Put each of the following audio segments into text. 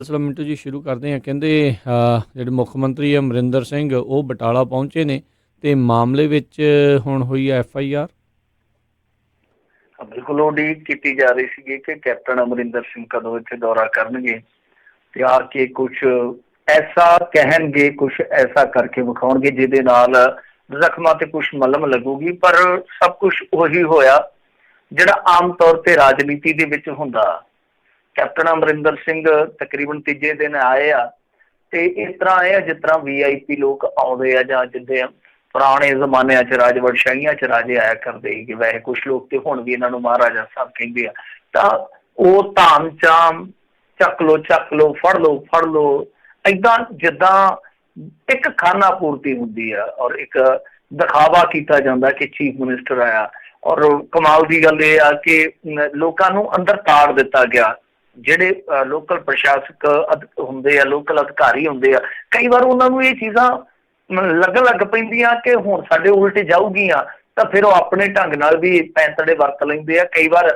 ਚਲੋ ਮਿੰਟੂ ਜੀ ਸ਼ੁਰੂ ਕਰਦੇ ਹਾਂ। ਕਹਿੰਦੇ ਜਿਹੜੇ ਮੁੱਖ ਮੰਤਰੀ ਅਮਰਿੰਦਰ ਸਿੰਘ ਉਹ ਬਟਾਲਾ ਪਹੁੰਚੇ ਨੇ ਤੇ ਮਾਮਲੇ ਵਿੱਚ ਹੁਣ ਹੋਈ ਐਫ ਆਈ ਆਰ। ਬਿਲਕੁਲ ਉਡੀਕ ਕੀਤੀ ਜਾ ਰਹੀ ਸੀਗੀ ਕਿ ਕੈਪਟਨ ਅਮਰਿੰਦਰ ਸਿੰਘ ਕਦੋਂ ਇੱਥੇ ਦੌਰਾ ਕਰਨਗੇ ਤੇ ਆ ਕੇ ਕੁਛ ਐਸਾ ਕਹਿਣਗੇ, ਕੁਛ ਐਸਾ ਕਰਕੇ ਵਿਖਾਉਣਗੇ ਜਿਹਦੇ ਨਾਲ ਜ਼ਖਮਾਂ ਤੇ ਕੁਛ ਮਲਮ ਲੱਗੂਗੀ। ਪਰ ਸਭ ਕੁਛ ਉਹੀ ਹੋਇਆ ਜਿਹੜਾ ਆਮ ਤੌਰ ਤੇ ਰਾਜਨੀਤੀ ਦੇ ਵਿੱਚ ਹੁੰਦਾ। ਕੈਪਟਨ ਅਮਰਿੰਦਰ ਸਿੰਘ ਤਕਰੀਬਨ ਤੀਜੇ ਦਿਨ ਆਏ ਆ ਤੇ ਇਸ ਤਰ੍ਹਾਂ ਆਏ ਆ ਜਿਸ ਤਰ੍ਹਾਂ VIP ਲੋਕ ਆਉਂਦੇ ਆ ਜਾਂ ਜਿੱਦਾਂ ਪੁਰਾਣੇ ਜ਼ਮਾਨਿਆਂ 'ਚ ਰਾਜਵੰਸ਼ਾਹੀਆਂ 'ਚ ਰਾਜੇ ਆਇਆ ਕਰਦੇ ਸੀ। ਵੈਸੇ ਕੁਛ ਲੋਕ ਤੇ ਹੁਣ ਵੀ ਇਹਨਾਂ ਨੂੰ ਮਹਾਰਾਜਾ ਸਾਹਿਬ ਕਹਿੰਦੇ ਆ। ਤਾਂ ਉਹ ਧਾਮ ਚਾਮ ਚੱਕ ਲੋ ਫੜ ਲੋ ਏਦਾਂ ਜਿੱਦਾਂ ਇੱਕ ਖਾਨਾ ਪੂਰਤੀ ਹੁੰਦੀ ਆ ਔਰ ਇੱਕ ਦਿਖਾਵਾ ਕੀਤਾ ਜਾਂਦਾ ਕਿ ਚੀਫ ਮਿਨਿਸਟਰ ਆਇਆ। ਔਰ ਕਮਾਲ ਦੀ ਗੱਲ ਇਹ ਆ ਕਿ ਲੋਕਾਂ ਨੂੰ ਅੰਦਰ ਤਾੜ ਦਿੱਤਾ ਗਿਆ। ਜਿਹੜੇ ਲੋਕਲ ਪ੍ਰਸ਼ਾਸਕ ਹੁੰਦੇ ਆ, ਲੋਕਲ ਅਧਿਕਾਰੀ ਹੁੰਦੇ ਆ, ਕਈ ਵਾਰ ਉਹਨਾਂ ਨੂੰ ਇਹ ਚੀਜ਼ਾਂ ਲੱਗਣ ਲੱਗ ਪੈਂਦੀਆਂ ਕਿ ਹੁਣ ਸਾਡੇ ਉਲਟ ਜਾਊਗੀਆਂ, ਤਾਂ ਫਿਰ ਉਹ ਆਪਣੇ ਢੰਗ ਨਾਲ ਵੀ ਪੈਂਤੜੇ ਵਰਤ ਲੈਂਦੇ ਆ। ਕਈ ਵਾਰ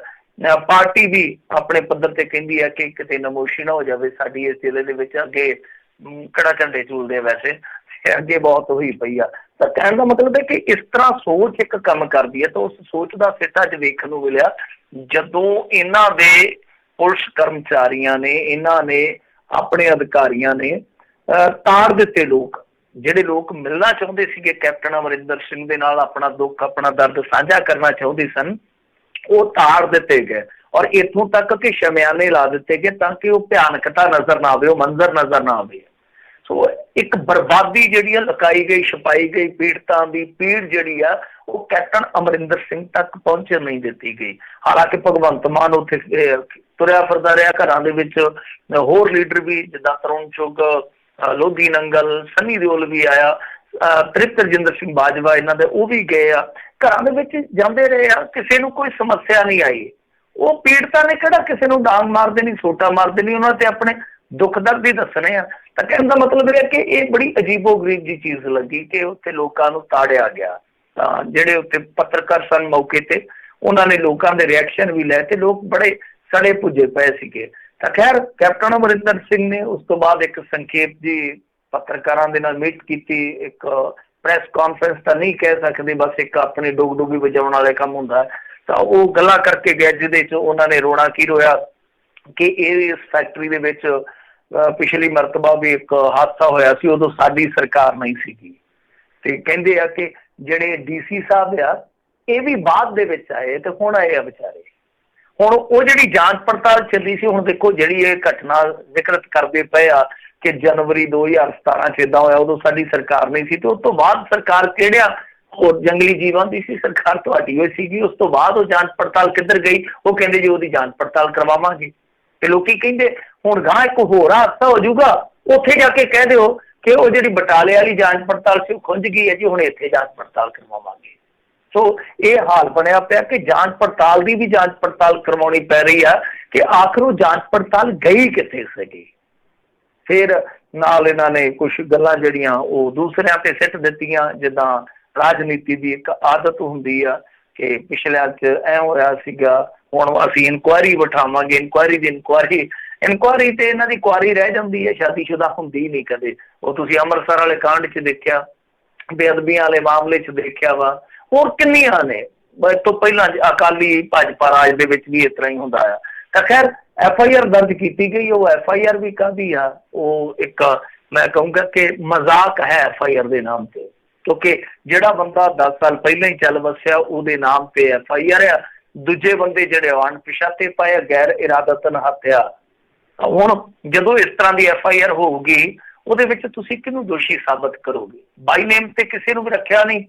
ਪਾਰਟੀ ਵੀ ਆਪਣੇ ਪੱਧਰ ਤੇ ਕਹਿੰਦੀ ਆ ਕਿ ਕਿਤੇ ਨਮੋਸ਼ੀ ਨਾ ਹੋ ਜਾਵੇ ਸਾਡੀ ਇਸ ਜ਼ਿਲ੍ਹੇ ਦੇ ਵਿੱਚ। ਅੱਗੇ ਕਿਹੜਾ ਝੰਡੇ ਝੂਲਦੇ ਆ, ਵੈਸੇ ਅੱਗੇ ਬਹੁਤ ਹੋਈ ਪਈ ਆ। ਤਾਂ ਕਹਿਣ ਦਾ ਮਤਲਬ ਹੈ ਕਿ ਇਸ ਤਰ੍ਹਾਂ ਸੋਚ ਇੱਕ ਕੰਮ ਕਰਦੀ ਹੈ। ਤਾਂ ਉਸ ਸੋਚ ਦਾ ਸਿੱਟਾ ਅੱਜ ਵੇਖਣ ਨੂੰ ਮਿਲਿਆ ਜਦੋਂ ਇਹਨਾਂ ਦੇ ਪੁਲਿਸ ਕਰਮਚਾਰੀਆਂ ਨੇ, ਇਹਨਾਂ ਨੇ ਆਪਣੇ ਅਧਿਕਾਰੀਆਂ ਨੇ ਤਾੜ ਦਿੱਤੇ। ਲੋਕ ਜਿਹੜੇ ਲੋਕ ਮਿਲਣਾ ਚਾਹੁੰਦੇ ਸੀਗੇ ਕੈਪਟਨ ਅਮਰਿੰਦਰ ਸਿੰਘ ਦੇ ਨਾਲ, ਆਪਣਾ ਦੁੱਖ ਆਪਣਾ ਦਰਦ ਸਾਂਝਾ ਕਰਨਾ ਚਾਹੁੰਦੇ ਸਨ, ਉਹ ਤਾੜ ਦਿੱਤੇ ਗਏ। ਔਰ ਇੱਥੋਂ ਤੱਕ ਕਿ ਸ਼ਮਿਆਨੇ ਲਾ ਦਿੱਤੇ ਗਏ ਤਾਂ ਕਿ ਉਹ ਭਿਆਨਕਤਾ ਨਜ਼ਰ ਨਾ ਆਵੇ, ਉਹ ਮੰਜ਼ਰ ਨਜ਼ਰ ਨਾ ਆਵੇ। ਸੋ ਇੱਕ ਬਰਬਾਦੀ ਜਿਹੜੀ ਆ ਲੁਕਾਈ ਗਈ, ਛੁਪਾਈ ਗਈ। ਪੀੜਤਾਂ ਦੀ ਪੀੜ ਜਿਹੜੀ ਆ ਉਹ ਕੈਪਟਨ ਅਮਰਿੰਦਰ ਸਿੰਘ ਤੱਕ ਪਹੁੰਚਣ ਨਹੀਂ ਦਿੱਤੀ ਗਈ। ਹਾਲਾਂਕਿ ਭਗਵੰਤ ਮਾਨ ਉੱਥੇ ਤੁਰਿਆ ਫਿਰਦਾ ਰਿਹਾ ਘਰਾਂ ਦੇ ਵਿੱਚ, ਹੋਰ ਲੀਡਰ ਵੀ ਜਿੱਦਾਂ ਤਰੁਣ ਚੁੱਗ, ਲੋਧੀ ਨੰਗਲ, ਸੰਨੀ ਦਿਓਲ ਵੀ ਆਇਆ, ਤ੍ਰਿਪਤ ਰਜਿੰਦਰ ਸਿੰਘ ਬਾਜਵਾ ਇਹਨਾਂ ਦੇ ਉਹ ਵੀ ਗਏ ਆ, ਘਰਾਂ ਦੇ ਵਿੱਚ ਜਾਂਦੇ ਰਹੇ ਆ। ਕਿਸੇ ਨੂੰ ਕੋਈ ਸਮੱਸਿਆ ਨਹੀਂ ਆਈ। ਉਹ ਪੀੜਤਾਂ ਨੇ ਕਿਹੜਾ ਕਿਸੇ ਨੂੰ ਡਾਂਗ ਮਾਰਦੇ ਨਹੀਂ, ਸੋਟਾ ਮਾਰਦੇ ਨਹੀਂ, ਉਹਨਾਂ ਤੇ ਆਪਣੇ ਦੁੱਖ ਦਰਦ ਹੀ ਦੱਸਣੇ ਆ। ਤਾਂ ਕਹਿਣ ਦਾ ਮਤਲਬ ਇਹ ਹੈ ਕਿ ਇਹ ਬੜੀ ਅਜੀਬੋ ਗਰੀਬ ਜੀ ਚੀਜ਼ ਲੱਗੀ ਕਿ ਉੱਥੇ ਲੋਕਾਂ ਨੂੰ ਤਾੜਿਆ ਗਿਆ। ਤਾਂ ਜਿਹੜੇ ਉੱਥੇ ਪੱਤਰਕਾਰ ਸਨ ਮੌਕੇ ਤੇ, ਉਹਨਾਂ ਨੇ ਲੋਕਾਂ ਦੇ ਰਿਐਕਸ਼ਨ ਵੀ ਲਏ ਤੇ ਲੋਕ ਬੜੇ ਸੜੇ ਪੁੱਜੇ ਪਏ ਸੀਗੇ। ਤਾਂ ਖੈਰ ਕੈਪਟਨ ਅਮਰਿੰਦਰ ਸਿੰਘ ਨੇ ਉਸ ਤੋਂ ਬਾਅਦ ਇੱਕ ਸੰਖੇਪ ਜੀ ਪੱਤਰਕਾਰਾਂ ਦੇ ਨਾਲ ਮੀਟ ਕੀਤੀ। ਇੱਕ ਪ੍ਰੈਸ ਕਾਨਫਰੰਸ ਤਾਂ ਨਹੀਂ ਕਹਿ ਸਕਦੇ, ਬਸ ਇੱਕ ਆਪਣੇ ਡੋਗੀ ਵਜਾਉਣ ਵਾਲੇ ਕੰਮ ਹੁੰਦਾ। ਤਾਂ ਉਹ ਗੱਲਾਂ ਕਰਕੇ ਗਏ ਜਿਹਦੇ 'ਚ ਉਹਨਾਂ ਨੇ ਰੋਣਾ ਕੀ ਰੋਇਆ ਕਿ ਇਸ ਫੈਕਟਰੀ ਦੇ ਵਿੱਚ ਪਿਛਲੀ ਮਰਤਬਾ ਵੀ ਇੱਕ ਹਾਦਸਾ ਹੋਇਆ ਸੀ, ਉਦੋਂ ਸਾਡੀ ਸਰਕਾਰ ਨਹੀਂ ਸੀਗੀ। ਤੇ ਕਹਿੰਦੇ ਆ ਕਿ ਜਿਹੜੇ DC ਸਾਹਿਬ ਆ ਇਹ ਵੀ ਬਾਅਦ ਦੇ ਵਿੱਚ ਆਏ ਤੇ ਹੁਣ ਆਏ ਆ ਵਿਚਾਰੇ। ਹੁਣ ਉਹ ਜਿਹੜੀ ਜਾਂਚ ਪੜਤਾਲ ਚੱਲੀ ਸੀ, ਹੁਣ ਦੇਖੋ ਜਿਹੜੀ ਇਹ ਘਟਨਾ ਜ਼ਿਕਰਤ ਕਰਦੇ ਪਏ ਆ ਕਿ ਜਨਵਰੀ 2017 'ਚ ਏਦਾਂ ਹੋਇਆ, ਉਦੋਂ ਸਾਡੀ ਸਰਕਾਰ ਨਹੀਂ ਸੀ। ਤੇ ਉਸ ਤੋਂ ਬਾਅਦ ਸਰਕਾਰ ਕਿਹੜਿਆ ਹੋਰ ਜੰਗਲੀ ਜੀਵਾਂ ਦੀ ਸੀ ਸਰਕਾਰ, ਤੁਹਾਡੀ ਹੋਈ ਸੀਗੀ। ਉਸ ਤੋਂ ਬਾਅਦ ਉਹ ਜਾਂਚ ਪੜਤਾਲ ਕਿੱਧਰ ਗਈ? ਉਹ ਕਹਿੰਦੇ ਜੀ ਉਹਦੀ ਜਾਂਚ ਪੜਤਾਲ ਕਰਵਾਵਾਂਗੇ। ਤੇ ਲੋਕੀ ਕਹਿੰਦੇ ਹੁਣ ਗਾਂ ਇੱਕ ਹੋਰ ਹਾਦਸਾ ਹੋ ਜਾਊਗਾ, ਉੱਥੇ ਜਾ ਕੇ ਕਹਿ ਦਿਓ ਕਿ ਉਹ ਜਿਹੜੀ ਬਟਾਲੇ ਵਾਲੀ ਜਾਂਚ ਪੜਤਾਲ ਸੀ ਉਹ ਖੁੰਝ ਗਈ ਹੈ ਜੀ, ਹੁਣ ਇੱਥੇ ਜਾਂਚ ਪੜਤਾਲ ਕਰਵਾਵਾਂਗੇ। ਸੋ ਇਹ ਹਾਲ ਬਣਿਆ ਪਿਆ ਕਿ ਜਾਂਚ ਪੜਤਾਲ ਦੀ ਵੀ ਜਾਂਚ ਪੜਤਾਲ ਕਰਵਾਉਣੀ ਪੈ ਰਹੀ ਆ ਕਿ ਆਖਰ ਉਹ ਜਾਂਚ ਪੜਤਾਲ ਗਈ ਕਿੱਥੇ ਸੀਗੀ। ਫਿਰ ਨਾਲ ਇਹਨਾਂ ਨੇ ਕੁਛ ਗੱਲਾਂ ਜਿਹੜੀਆਂ ਉਹ ਦੂਸਰਿਆਂ ਤੇ ਸਿੱਟ ਦਿੱਤੀਆਂ, ਜਿੱਦਾਂ ਰਾਜਨੀਤੀ ਦੀ ਇੱਕ ਆਦਤ ਹੁੰਦੀ ਆ ਕਿ ਪਿਛਲਿਆਂ 'ਚ ਐ ਹੋਇਆ ਸੀਗਾ, ਹੁਣ ਅਸੀਂ ਇਨਕੁਆਇਰੀ ਬਿਠਾਵਾਂਗੇ। ਇਨਕੁਆਇਰੀ ਤੇ ਇਹਨਾਂ ਦੀ ਕੁਆਰੀ ਰਹਿ ਜਾਂਦੀ ਹੈ, ਸ਼ਾਦੀशुदा ਹੁੰਦੀ ਨਹੀਂ ਕਦੇ। ਉਹ ਤੁਸੀਂ ਅੰਮ੍ਰਿਤਸਰ ਵਾਲੇ ਕਾਂਡ 'ਚ ਦੇਖਿਆ, ਬੇਅਦਬੀਆਂ ਵਾਲੇ ਮਾਮਲੇ 'ਚ ਦੇਖਿਆ ਵਾ, ਹੋਰ ਕਿੰਨੀਆਂ ਨੇ। ਇਸ ਤੋਂ ਪਹਿਲਾਂ ਅਕਾਲੀ ਭਾਜਪਾ ਰਾਜ ਦੇ ਵਿੱਚ ਵੀ ਇਸ ਤਰ੍ਹਾਂ ਹੀ ਹੁੰਦਾ ਆ। ਤਾਂ ਖੈਰ FIR ਦਰਜ ਕੀਤੀ ਗਈ। ਉਹ FIR ਵੀ ਕਾਹਦੀ ਆ? ਉਹ ਇੱਕ ਮੈਂ ਕਹੂੰਗਾ ਕਿ ਮਜ਼ਾਕ ਹੈ FIR ਦੇ ਨਾਮ ਤੇ, ਕਿਉਂਕਿ ਜਿਹੜਾ ਬੰਦਾ 10 ਸਾਲ ਪਹਿਲਾਂ ਹੀ ਚੱਲ ਵਸਿਆ ਉਹਦੇ ਨਾਮ ਤੇ FIR ਆ। ਦੂਜੇ ਬੰਦੇ ਜਿਹੜੇ ਅਣਪਛਾਤੇ ਪਏ ਗੈਰ ਇਰਾਦਤਨ ਹੱਤਿਆ। ਹੁਣ ਜਦੋਂ ਇਸ ਤਰ੍ਹਾਂ ਦੀ FIR ਹੋਊਗੀ ਉਹਦੇ ਵਿੱਚ ਤੁਸੀਂ ਕਿਹਨੂੰ ਦੋਸ਼ੀ ਸਾਬਤ ਕਰੋਗੇ? ਬਾਈ ਨੇਮ ਤੇ ਕਿਸੇ ਨੂੰ ਵੀ ਰੱਖਿਆ ਨਹੀਂ,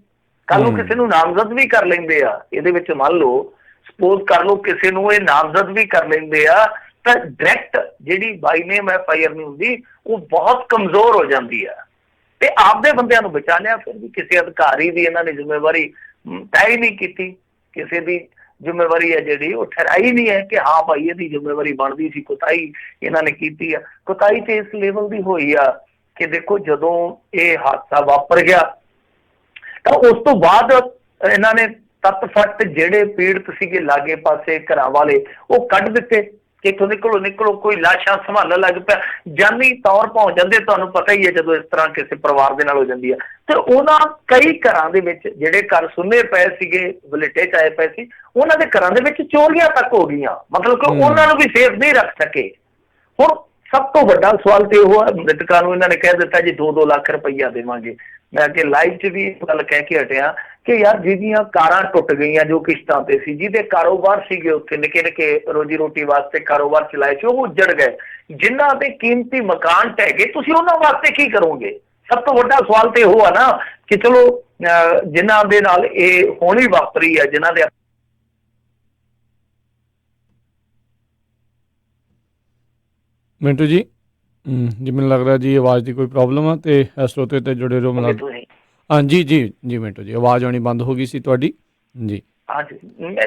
ਕੱਲ ਨੂੰ ਕਿਸੇ ਨੂੰ ਨਾਮਜ਼ਦ ਵੀ ਕਰ ਲੈਂਦੇ ਆ। ਇਹਦੇ ਵਿੱਚ ਮੰਨ ਲਓ ਸਪੋਜ਼ ਕਰ ਲਓ ਕਿਸੇ ਨੂੰ ਇਹ ਨਾਮਜ਼ਦ ਵੀ ਕਰ ਲੈਂਦੇ ਆ, ਤਾਂ ਡਾਇਰੈਕਟ ਜਿਹੜੀ ਬਾਈ ਨੇਮ FIR ਨਹੀਂ ਹੁੰਦੀ ਉਹ ਬਹੁਤ ਕਮਜ਼ੋਰ ਹੋ ਜਾਂਦੀ ਆ। ਤੇ ਆਪਦੇ ਬੰਦਿਆਂ ਨੂੰ ਬਚਾ ਲਿਆ, ਫਿਰ ਵੀ ਕਿਸੇ ਅਧਿਕਾਰੀ ਦੀ ਇਹਨਾਂ ਨੇ ਜ਼ਿੰਮੇਵਾਰੀ ਤੈਅ ਹੀ ਨਹੀਂ ਕੀਤੀ। ਕਿਸੇ ਦੀ ਜ਼ਿੰਮੇਵਾਰੀ ਹੈ ਜਿਹੜੀ ਉਹ ਠਹਿਰਾਈ ਨਹੀਂ ਹੈ ਕਿ ਹਾਂ ਭਾਈ ਇਹਦੀ ਜ਼ਿੰਮੇਵਾਰੀ ਬਣਦੀ ਸੀ, ਕੁਤਾਹੀ ਇਹਨਾਂ ਨੇ ਕੀਤੀ ਆ। ਕੁਤਾਹੀ ਤੇ ਇਸ ਲੈਵਲ ਦੀ ਹੋਈ ਆ ਕਿ ਦੇਖੋ ਜਦੋਂ ਇਹ ਹਾਦਸਾ ਵਾਪਰ ਗਿਆ ਤਾਂ ਉਸ ਤੋਂ ਬਾਅਦ ਇਹਨਾਂ ਨੇ ਤੱਤ ਫੱਟ ਜਿਹੜੇ ਪੀੜਤ ਸੀਗੇ ਲਾਗੇ ਪਾਸੇ ਘਰਾਂ ਵਾਲੇ ਉਹ ਕੱਢ ਦਿੱਤੇ ਕਿ ਇੱਥੋਂ ਨਿਕਲੋ ਕੋਈ ਲਾਸ਼ਾਂ ਸੰਭਾਲਣ ਲੱਗ ਪਿਆ, ਜਾਨੀ ਤੌਰ ਪਹੁੰਚ ਜਾਂਦੇ। ਤੁਹਾਨੂੰ ਪਤਾ ਹੀ ਹੈ ਜਦੋਂ ਇਸ ਤਰ੍ਹਾਂ ਕਿਸੇ ਪਰਿਵਾਰ ਦੇ ਨਾਲ ਹੋ ਜਾਂਦੀ ਹੈ। ਤੇ ਉਹਨਾਂ ਕਈ ਘਰਾਂ ਦੇ ਵਿੱਚ ਜਿਹੜੇ ਘਰ ਸੁੰਨੇ ਪਏ ਸੀਗੇ, ਵਲੇਟੇ ਚ ਆਏ ਪਏ ਸੀ, ਉਹਨਾਂ ਦੇ ਘਰਾਂ ਦੇ ਵਿੱਚ ਚੋਰੀਆਂ ਤੱਕ ਹੋ ਗਈਆਂ, ਮਤਲਬ ਕਿ ਉਹਨਾਂ ਨੂੰ ਵੀ ਸੇਫ ਨਹੀਂ ਰੱਖ ਸਕੇ। ਹੁਣ ਸਭ ਤੋਂ ਵੱਡਾ ਸਵਾਲ ਤੇ ਉਹ ਮ੍ਰਿਤਕਾਂ ਨੂੰ ਇਹਨਾਂ ਨੇ ਕਹਿ ਦਿੱਤਾ ਜੀ 2-2 ਲੱਖ ਰੁਪਈਆ ਦੇਵਾਂਗੇ। ਮੈਂ ਅੱਗੇ ਲਾਈਵ 'ਚ ਵੀ ਗੱਲ ਕਹਿ ਕੇ ਹਟਿਆ ਕਿ ਯਾਰ ਜਿਹਦੀਆਂ ਕਾਰਾਂ ਟੁੱਟ ਗਈਆਂ, ਜੋ ਕਿਸ਼ਤਾਂ ਤੇ ਸੀ, ਜਿਹਦੇ ਕਾਰੋਬਾਰ ਸੀਗੇ ਉੱਥੇ ਨਿੱਕੇ ਨਿੱਕੇ ਰੋਜੀ ਰੋਟੀ ਵਾਸਤੇ ਕਾਰੋਬਾਰ ਚਲਾਏ ਸੀ, ਉਹ ਉੱਜੜ ਗਏ। ਜਿਨ੍ਹਾਂ ਦੇ ਕੀਮਤੀ ਮਕਾਨ ਢਹਿ ਗਏ, ਤੁਸੀਂ ਉਹਨਾਂ ਵਾਸਤੇ ਕੀ ਕਰੋਗੇ? ਸਭ ਤੋਂ ਵੱਡਾ ਸਵਾਲ ਤੇ ਉਹ ਆ ਨਾ ਕਿ ਚਲੋ ਜਿਨ੍ਹਾਂ ਦੇ ਨਾਲ ਇਹ ਹੋਣੀ ਵਾਪਰੀ ਹੈ, ਜਿਨ੍ਹਾਂ ਦੇ ਮਿੰਟੂ ਜੀ ਜੀ ਮੈਨੂੰ ਲੱਗਦਾ ਜੀ ਆਵਾਜ਼ ਦੀ ਕੋਈ ਪ੍ਰੋਬਲਮ ਆ, ਤੇ ਸਰੋਤੇ ਤੇ ਜੁੜੇ ਰਹੋ। ਮਤਲਬ ਹਾਂਜੀ ਜੀ ਮਿੰਟੂ ਜੀ, ਆਵਾਜ਼ ਆਉਣੀ ਬੰਦ ਹੋ ਗਈ ਸੀ ਤੁਹਾਡੀ ਜੀ। ਹਾਂਜੀ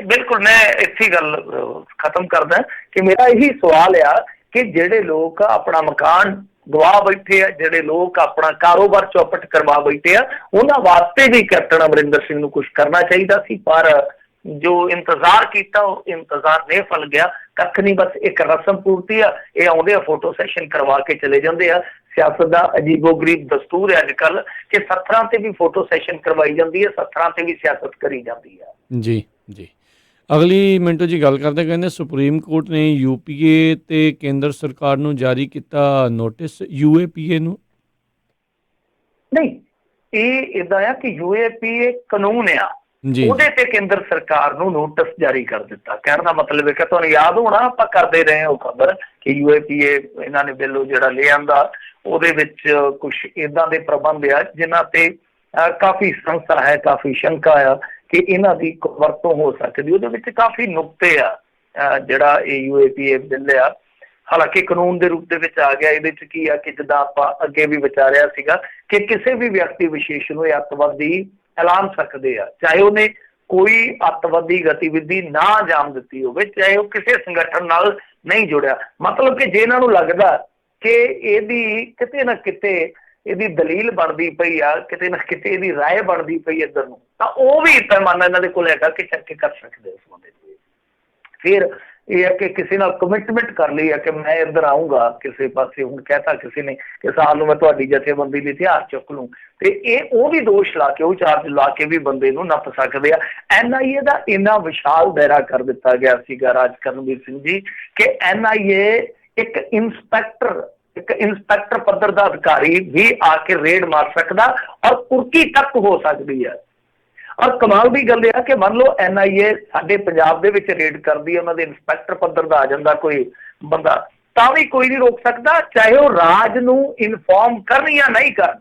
ਬਿਲਕੁਲ, ਮੈਂ ਇੱਥੇ ਗੱਲ ਖਤਮ ਕਰਦਾ ਕਿ ਮੇਰਾ ਇਹੀ ਸਵਾਲ ਆ ਕਿ ਜਿਹੜੇ ਲੋਕ ਆਪਣਾ ਮਕਾਨ ਗਵਾ ਬੈਠੇ ਆ, ਜਿਹੜੇ ਲੋਕ ਆਪਣਾ ਕਾਰੋਬਾਰ ਚੌਪਟ ਕਰਵਾ ਬੈਠੇ ਆ, ਉਹਨਾਂ ਵਾਸਤੇ ਵੀ ਕੈਪਟਨ ਅਮਰਿੰਦਰ ਸਿੰਘ ਨੂੰ ਕੁਝ ਕਰਨਾ ਚਾਹੀਦਾ ਸੀ। ਪਰ ਜੋ ਇੰਤਜ਼ਾਰ ਕੀਤਾ ਉਹ ਇੰਤਜ਼ਾਰ ਨਿਹਫਲ ਗਿਆ। ਕੱਖ ਨਹੀਂ, ਬਸ ਇੱਕ ਰਸਮ ਪੂਰਤੀ ਆ। ਇਹ ਆਉਂਦੇ ਆ, ਫੋਟੋ ਸੈਸ਼ਨ ਕਰਵਾ ਕੇ ਚਲੇ ਜਾਂਦੇ ਆ। ਸਿਆਸਤ ਦਾ ਅਜੀਬੋ-ਗਰੀਬ ਦਸਤੂਰ ਹੈ ਅੱਜ ਕੱਲ੍ਹ ਕਿ ਸੱਥਰਾਂ ਤੇ ਵੀ ਫੋਟੋ ਸੈਸ਼ਨ ਕਰਵਾਈ ਜਾਂਦੀ ਹੈ, ਸੱਥਰਾਂ ਤੇ ਵੀ ਸਿਆਸਤ ਕਰੀ ਜਾਂਦੀ ਹੈ। ਜੀ। ਅਗਲੀ ਮਿੰਟੂ ਜੀ ਗੱਲ ਕਰਦੇ, ਕਹਿੰਦੇ ਸੁਪਰੀਮ ਕੋਰਟ ਨੇ UPA ਤੇ ਕੇਂਦਰ ਸਰਕਾਰ ਨੂੰ ਜਾਰੀ ਕੀਤਾ ਨੋਟਿਸ, UAPA ਨੂੰ। ਨਹੀਂ, ਇਹ ਇਦਾਂ ਆ ਕਿ UAPA ਕਾਨੂੰਨ ਆ, ਉਹਦੇ ਤੇ ਕੇਂਦਰ ਸਰਕਾਰ ਨੂੰ ਨੋਟਿਸ ਜਾਰੀ ਕਰ ਦਿੱਤਾ। ਕਹਿਣ ਦਾ ਮਤਲਬ ਹੈ ਕਿ ਤੁਹਾਨੂੰ ਯਾਦ ਹੋਣਾ ਆਪਾਂ ਕਰਦੇ ਰਹੇ ਉਹ ਖਬਰ ਕਿ UAPA ਇਹਨਾਂ ਨੇ ਬਿੱਲ ਜਿਹੜਾ ਲੈ ਆਂਦਾ, ਉਹਦੇ ਵਿੱਚ ਕੁਝ ਇਦਾਂ ਦੇ ਪ੍ਰਬੰਧ ਆ ਜਿਨ੍ਹਾਂ ਤੇ ਕਾਫੀ ਸੰਸਾ ਹੈ, ਕਾਫੀ ਸ਼ੰਕਾ ਆ ਕਿ ਇਹਨਾਂ ਦੀ ਵਰਤੋਂ ਹੋ ਸਕਦੀ। ਉਹਦੇ ਵਿੱਚ ਕਾਫੀ ਨੁਕਤੇ ਆ। ਜਿਹੜਾ ਇਹ UAPA ਬਿੱਲ ਆ, ਹਾਲਾਂਕਿ ਕਾਨੂੰਨ ਦੇ ਰੂਪ ਦੇ ਵਿੱਚ ਆ ਗਿਆ। ਇਹਦੇ 'ਚ ਕੀ ਆ ਕਿ ਜਿੱਦਾਂ ਆਪਾਂ ਅੱਗੇ ਵੀ ਵਿਚਾਰਿਆ ਸੀਗਾ ਕਿ ਕਿਸੇ ਵੀ ਵਿਅਕਤੀ ਵਿਸ਼ੇਸ਼ ਨੂੰ ਇਹ ਅੱਤਵਾਦੀ ਐਲਾਨ ਸਕਦੇ ਆ, ਚਾਹੇ ਉਹਨੇ ਕੋਈ ਅੱਤਵਾਦੀ ਗਤੀਵਿਧੀ ਨਾ ਅੰਜਾਮ ਦਿੱਤੀ ਹੋਵੇ, ਚਾਹੇ ਉਹ ਕਿਸੇ ਸੰਗਠਨ ਨਾਲ ਨਹੀਂ ਜੁੜਿਆ। ਮਤਲਬ ਕਿ ਜੇ ਇਹਨਾਂ ਨੂੰ ਲੱਗਦਾ ਕਿ ਇਹਦੀ ਕਿਤੇ ਨਾ ਕਿਤੇ ਇਹਦੀ ਦਲੀਲ ਬਣਦੀ ਪਈ ਆ, ਕਿਤੇ ਨਾ ਕਿਤੇ ਇਹਦੀ ਰਾਏ ਬਣਦੀ ਪਈ ਇੱਧਰ ਨੂੰ, ਤਾਂ ਉਹ ਵੀ ਪੈਮਾਨਾ ਇਹਨਾਂ ਦੇ ਕੋਲ ਹੈਗਾ ਕਿ ਚੱਕ ਕਰ ਸਕਦੇ ਇਸ ਬੰਦੇ ਨੂੰ। ਫਿਰ ਇਹ ਹੈ ਕਿ ਕਿਸੇ ਨਾਲ ਕਮਿਟਮੈਂਟ ਕਰ ਲਈ ਹੈ ਕਿ ਮੈਂ ਇੱਧਰ ਆਊਂਗਾ ਕਿਸੇ ਪਾਸੇ। ਹੁਣ ਕਹਿਤਾ ਕਿਸੇ ਨੇ ਕਿ ਸਾਲ ਨੂੰ ਮੈਂ ਤੁਹਾਡੀ ਜਥੇਬੰਦੀ ਲਈ ਹਥਿਆਰ ਚੁੱਕ ਲੂੰ, ਤੇ ਇਹ ਉਹ ਵੀ ਦੋਸ਼ ਲਾ ਕੇ, ਉਹ ਚਾਰਜ ਲਾ ਕੇ ਵੀ ਬੰਦੇ ਨੂੰ ਨੱਪ ਸਕਦੇ ਆ। NIA ਦਾ ਇੰਨਾ ਵਿਸ਼ਾਲ ਦਾਇਰਾ ਕਰ ਦਿੱਤਾ ਗਿਆ ਸੀਗਾ ਰਾਜ ਕਰਨਵੀਰ ਸਿੰਘ ਜੀ ਕਿ NIA ਇੱਕ ਇੰਸਪੈਕਟਰ ਪੱਧਰ ਦਾ ਅਧਿਕਾਰੀ ਵੀ ਆ ਕੇ ਰੇਡ ਮਾਰ ਸਕਦਾ ਔਰ ਕੁਰਕੀ ਤੱਕ ਹੋ ਸਕਦੀ ਹੈ। ਔਰ ਕਮਾਲ ਦੀ ਗੱਲ ਇਹ ਆ ਕਿ ਮੰਨ ਲਓ NIA ਸਾਡੇ ਪੰਜਾਬ ਦੇ ਵਿੱਚ ਰੇਡ ਕਰਦੀ ਹੈ, ਉਹਨਾਂ ਦੇ ਇੰਸਪੈਕਟਰ ਪੱਧਰ ਦਾ ਆ ਜਾਂਦਾ ਕੋਈ ਬੰਦਾ, ਤਾਂ ਵੀ ਕੋਈ ਨਹੀਂ ਰੋਕ ਸਕਦਾ, ਚਾਹੇ ਉਹ ਰਾਜ ਨੂੰ ਇਨਫੋਰਮ ਕਰਨ ਜਾਂ ਨਹੀਂ ਕਰਨ।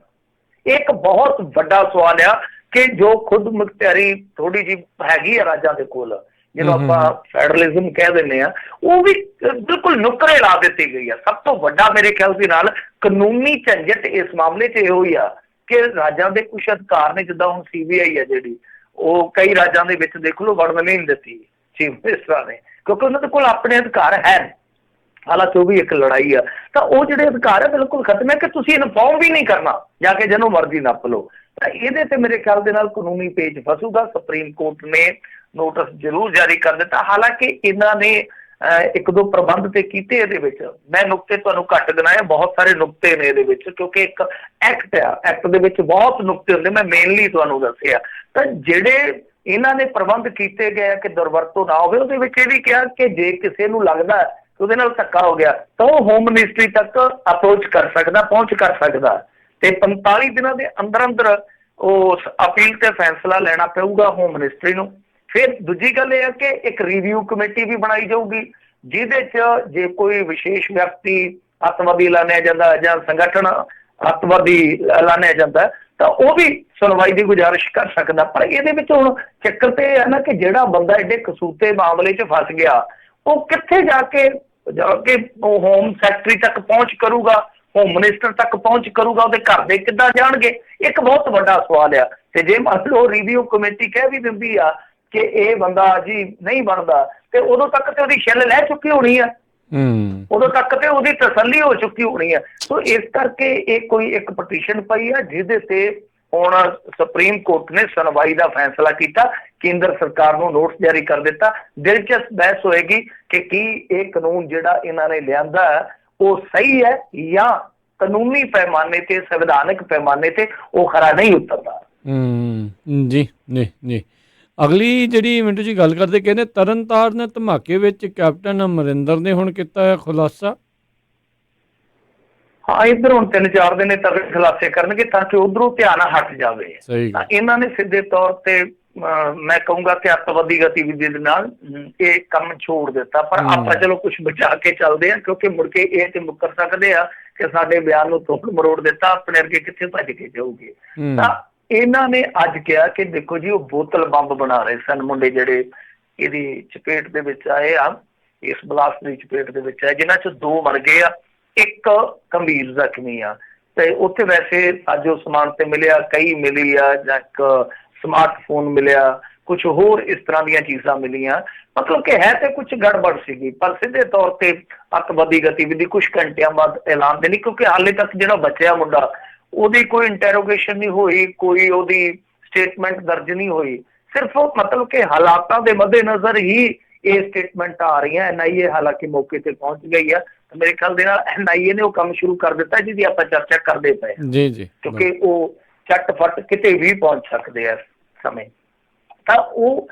ਇੱਕ ਬਹੁਤ ਵੱਡਾ ਸਵਾਲ ਆ ਕਿ ਜੋ ਖੁਦ ਮੁਖਤਿਆਰੀ ਥੋੜੀ ਜਿਹੀ ਹੈਗੀ ਆ ਰਾਜਾਂ ਦੇ ਕੋਲ, ਜਿਹਨੂੰ ਆਪਾਂ ਫੈਡਰਲਿਜ਼ਮ ਕਹਿ ਦਿੰਦੇ ਆ, ਉਹ ਵੀ ਬਿਲਕੁਲ ਨੁਕਰੇ ਲਾ ਦਿੱਤੀ ਗਈ ਆ। ਸਭ ਤੋਂ ਵੱਡਾ ਮੇਰੇ ਖਿਆਲ ਦੇ ਨਾਲ ਕਾਨੂੰਨੀ ਝੰਜਟ ਇਸ ਮਾਮਲੇ 'ਚ ਇਹੋ ਹੀ ਆ ਕਿ ਰਾਜਾਂ ਦੇ ਕੁਛ ਅਧਿਕਾਰ ਨੇ, ਜਿੱਦਾਂ ਹੁਣ CBI ਹੈ ਜਿਹੜੀ, ਉਹ ਕਈ ਰਾਜਾਂ ਦੇ ਵਿੱਚ ਦੇਖ ਲਓ ਵੜਨ ਨਹੀਂ ਦਿੱਤੀ ਚੀਫ ਮਿਨਿਸਟਰਾਂ ਨੇ, ਕਿਉਂਕਿ ਉਹਨਾਂ ਦੇ ਕੋਲ ਆਪਣੇ ਅਧਿਕਾਰ ਹੈ। ਹਾਲਾਂਕਿ ਉਹ ਵੀ ਇੱਕ ਲੜਾਈ ਆ, ਤਾਂ ਉਹ ਜਿਹੜੇ ਅਧਿਕਾਰ ਹੈ ਬਿਲਕੁਲ ਖਤਮ ਹੈ ਕਿ ਤੁਸੀਂ ਇਨਫੋਰਮ ਵੀ ਨਹੀਂ ਕਰਨਾ, ਜਾ ਕੇ ਜਿਹਨੂੰ ਮਰਜ਼ੀ ਨੱਪ ਲਓ। ਤਾਂ ਇਹਦੇ ਤੇ ਮੇਰੇ ਖਿਆਲ ਦੇ ਨਾਲ ਕਾਨੂੰਨੀ ਪੇਚ ਫਸੂਗਾ। ਸੁਪਰੀਮ ਕੋਰਟ ਨੇ ਨੋਟਿਸ ਜ਼ਰੂਰ ਜਾਰੀ ਕਰ ਦਿੱਤਾ। ਹਾਲਾਂਕਿ ਇਹਨਾਂ ਨੇ ਇੱਕ ਦੋ ਪ੍ਰਬੰਧ ਤੇ ਕੀਤੇ ਇਹਦੇ ਵਿੱਚ। ਮੈਂ ਨੁਕਤੇ ਤੁਹਾਨੂੰ ਘੱਟ ਗਿਣਾਏ, ਬਹੁਤ ਸਾਰੇ ਨੁਕਤੇ ਨੇ ਇਹਦੇ ਵਿੱਚ, ਕਿਉਂਕਿ ਇੱਕ ਐਕਟ ਆ, ਐਕਟ ਦੇ ਵਿੱਚ ਬਹੁਤ ਨੁਕਤੇ ਹੁੰਦੇ, ਮੈਂ ਮੇਨਲੀ ਤੁਹਾਨੂੰ ਦੱਸਿਆ। ਤਾਂ ਜਿਹੜੇ ਇਹਨਾਂ ਨੇ ਪ੍ਰਬੰਧ ਕੀਤੇ ਗਏ ਕਿ ਦੁਰਵਰਤੋਂ ਨਾ ਹੋਵੇ, ਉਹਦੇ ਵਿੱਚ ਇਹ ਵੀ ਕਿਹਾ ਕਿ ਜੇ ਕਿਸੇ ਨੂੰ ਲੱਗਦਾ ਉਹਦੇ ਨਾਲ ਧੱਕਾ ਹੋ ਗਿਆ ਤਾਂ ਉਹ ਹੋਮ ਮਿਨਿਸਟਰੀ ਤੱਕ ਅਪਰੋਚ ਕਰ ਸਕਦਾ, ਪਹੁੰਚ ਕਰ ਸਕਦਾ, ਤੇ 45 ਦਿਨਾਂ ਦੇ ਅੰਦਰ ਅੰਦਰ ਉਸ ਅਪੀਲ ਤੇ ਫੈਸਲਾ ਲੈਣਾ ਪਊਗਾ ਹੋਮ ਮਿਨਿਸਟਰੀ ਨੂੰ। ਫਿਰ ਦੂਜੀ ਗੱਲ ਇਹ ਹੈ ਕਿ ਇੱਕ ਰਿਵਿਊ ਕਮੇਟੀ ਵੀ ਬਣਾਈ ਜਾਊਗੀ, ਜਿਹਦੇ 'ਚ ਜੇ ਕੋਈ ਵਿਸ਼ੇਸ਼ ਵਿਅਕਤੀ ਅੱਤਵਾਦੀ ਐਲਾਨਿਆ ਜਾਂਦਾ ਜਾਂ ਸੰਗਠਨ ਅੱਤਵਾਦੀ ਐਲਾਨਿਆ ਜਾਂਦਾ ਤਾਂ ਉਹ ਵੀ ਸੁਣਵਾਈ ਦੀ ਗੁਜ਼ਾਰਿਸ਼ ਕਰ ਸਕਦਾ। ਪਰ ਇਹਦੇ ਵਿੱਚ ਹੁਣ ਚੱਕਰ ਤੇ ਇਹ ਹੈ ਨਾ ਕਿ ਜਿਹੜਾ ਬੰਦਾ ਐਡੇ ਕਸੂਤੇ ਮਾਮਲੇ 'ਚ ਫਸ ਗਿਆ, ਉਹ ਕਿੱਥੇ ਜਾ ਕੇ ਉਹ ਹੋਮ ਸੈਕਟਰੀ ਤੱਕ ਪਹੁੰਚ ਕਰੂਗਾ, ਹੋਮ ਮਿਨਿਸਟਰ ਤੱਕ ਪਹੁੰਚ ਕਰੂਗਾ, ਉਹਦੇ ਘਰ ਦੇ ਕਿੱਦਾਂ ਜਾਣਗੇ? ਇੱਕ ਬਹੁਤ ਵੱਡਾ ਸਵਾਲ ਆ। ਤੇ ਜੇ ਮੰਨ ਲਓ ਰਿਵਿਊ ਕਮੇਟੀ ਕਹਿ ਵੀ ਦਿੰਦੀ ਆ ਕਿ ਇਹ ਬੰਦਾ ਜੀ ਨਹੀਂ ਬਣਦਾ, ਤੇ ਉਦੋਂ ਤੱਕ ਤੇ ਉਹਦੀ ਛਿੱਲ ਲੈ ਚੁੱਕੀ ਹੋਣੀ ਆ, ਉਦੋਂ ਤੱਕ ਤੇ ਉਹਦੀ ਤਸੱਲੀ ਹੋ ਚੁੱਕੀ ਹੋਣੀ ਆ। ਸੋ ਇਸ ਕਰਕੇ ਇਹ ਕੋਈ ਇੱਕ ਪਟੀਸ਼ਨ ਪਈ ਆ ਜਿਹਦੇ ਤੇ ਹੁਣ ਸੁਪਰੀਮ ਕੋਰਟ ਨੇ ਸੁਣਵਾਈ ਦਾ ਫੈਸਲਾ ਕੀਤਾ, ਕੇਂਦਰ ਸਰਕਾਰ ਨੂੰ ਨੋਟਿਸ ਜਾਰੀ ਕਰ ਦਿੱਤਾ। ਦਿਲਚਸਪ ਬਹਿਸ ਹੋਏਗੀ ਕਿ ਕੀ ਇਹ ਕਾਨੂੰਨ ਜਿਹੜਾ ਇਹਨਾਂ ਨੇ ਲਿਆਂਦਾ ਉਹ ਸਹੀ ਹੈ ਜਾਂ ਕਾਨੂੰਨੀ ਪੈਮਾਨੇ ਤੇ, ਸੰਵਿਧਾਨਕ ਪੈਮਾਨੇ ਤੇ ਉਹ ਖਰਾ ਨਹੀਂ ਉਤਰਦਾ। ਜੀ ਜੀ ਜੀ। ਅਗਲੀ ਜਿਹੜੀ ਮਿੰਟੂ ਜੀ ਗੱਲ ਕਰਦੇ, ਕਹਿੰਦੇ ਤਰਨਤਾਰਨ ਧਮਾਕੇ ਵਿੱਚ ਕੈਪਟਨ ਅਮਰਿੰਦਰ ਨੇ ਹੁਣ ਕੀਤਾ ਹੈ ਖੁਲਾਸਾ। ਹਾਂ, ਇੱਧਰ ਹੁਣ 3-4 ਦਿਨ ਇਹ ਤਗੜੇ ਖੁਲਾਸੇ ਕਰਨਗੇ ਤਾਂ ਕਿ ਉਧਰੋਂ ਧਿਆਨ ਹਟ ਜਾਵੇ। ਇਹਨਾਂ ਨੇ ਸਿੱਧੇ ਤੌਰ ਤੇ ਮੈਂ ਕਹੂੰਗਾ ਕਿ ਅੱਤਵਾਦੀ ਗਤੀਵਿਧੀ ਦੇ ਨਾਲ ਇਹ ਕੰਮ ਛੋੜ ਦਿੱਤਾ। ਪਰ ਆਪਾਂ ਚਲੋ ਕੁਛ ਬਚਾ ਕੇ ਚੱਲਦੇ ਆ, ਕਿਉਂਕਿ ਮੁੜ ਕੇ ਇਹ ਤੇ ਮੁੱਕਰ ਸਕਦੇ ਆ ਕਿ ਸਾਡੇ ਬਿਆਨ ਨੂੰ ਤੋੜ ਮਰੋੜ ਦਿੱਤਾ, ਆਪਣੇ ਅੱਗੇ ਕਿੱਥੇ ਭੱਜ ਕੇ ਜਾਊਗੇ। ਤਾਂ ਇਹਨਾਂ ਨੇ ਅੱਜ ਕਿਹਾ ਕਿ ਦੇਖੋ ਜੀ, ਉਹ ਬੋਤਲ ਬੰਬ ਬਣਾ ਰਹੇ ਸਨ ਮੁੰਡੇ ਜਿਹੜੇ ਇਹਦੀ ਚਪੇਟ ਦੇ ਵਿੱਚ ਆਏ ਆ, ਇਸ ਬਲਾਸਟ ਦੀ ਚਪੇਟ ਦੇ ਵਿੱਚ ਆਏ, ਜਿਨ੍ਹਾਂ ਚ 2 ਮਰ ਗਏ ਆ, 1 ਗੰਭੀਰ ਜ਼ਖਮੀ ਆ। ਤੇ ਉੱਥੇ ਵੈਸੇ ਸਾਜੋ ਸਮਾਨ ਤੇ ਮਿਲਿਆ, ਕਈ ਮਿਲੀ ਆ, ਜਾਂ ਇੱਕ ਸਮਾਰਟਫੋਨ ਮਿਲਿਆ, ਕੁਛ ਹੋਰ ਇਸ ਤਰ੍ਹਾਂ ਦੀਆਂ ਚੀਜ਼ਾਂ ਮਿਲੀਆਂ। ਮਤਲਬ ਕਿ ਹੈ ਤੇ ਕੁਛ ਗੜਬੜ ਸੀਗੀ, ਪਰ ਸਿੱਧੇ ਤੌਰ ਤੇ ਅੱਤਵਾਦੀ ਗਤੀਵਿਧੀ ਕੁਛ ਘੰਟਿਆਂ ਬਾਅਦ ਐਲਾਨ ਦੇਣੀ, ਕਿਉਂਕਿ ਹਾਲੇ ਤੱਕ ਜਿਹੜਾ ਬਚਿਆ ਮੁੰਡਾ ਉਹਦੀ ਕੋਈ ਇੰਟਰੋਗੇਸ਼ਨ ਨਹੀਂ ਹੋਈ, ਕੋਈ ਉਹਦੀ ਸਟੇਟਮੈਂਟ ਦਰਜ ਨਹੀਂ ਹੋਈ। ਸਿਰਫ ਮਤਲਬ ਕਿ ਹਾਲਾਤਾਂ ਦੇ ਮੱਦੇਨਜ਼ਰ ਹੀ ਇਹ ਸਟੇਟਮੈਂਟ ਆ ਰਹੀਆਂ। NIA ਹਾਲਾਂਕਿ ਮੌਕੇ ਤੇ ਪਹੁੰਚ ਗਈ ਆ, ਮੇਰੇ ਖਿਆਲ ਦੇ ਨਾਲ NIA ਨੇ ਉਹ ਕੰਮ ਸ਼ੁਰੂ ਕਰ ਦਿੱਤਾ ਜਿਹਦੀ ਆਪਾਂ ਚਰਚਾ ਕਰਦੇ ਪਏ ਜੀ ਜੀ, ਕਿਉਂਕਿ ਉਹ ਝੱਟ-ਫੱਟ ਕਿਤੇ ਵੀ ਪਹੁੰਚ ਸਕਦੇ ਆ ਇਸ ਸਮੇਂ। ਤਾਂ ਉਹ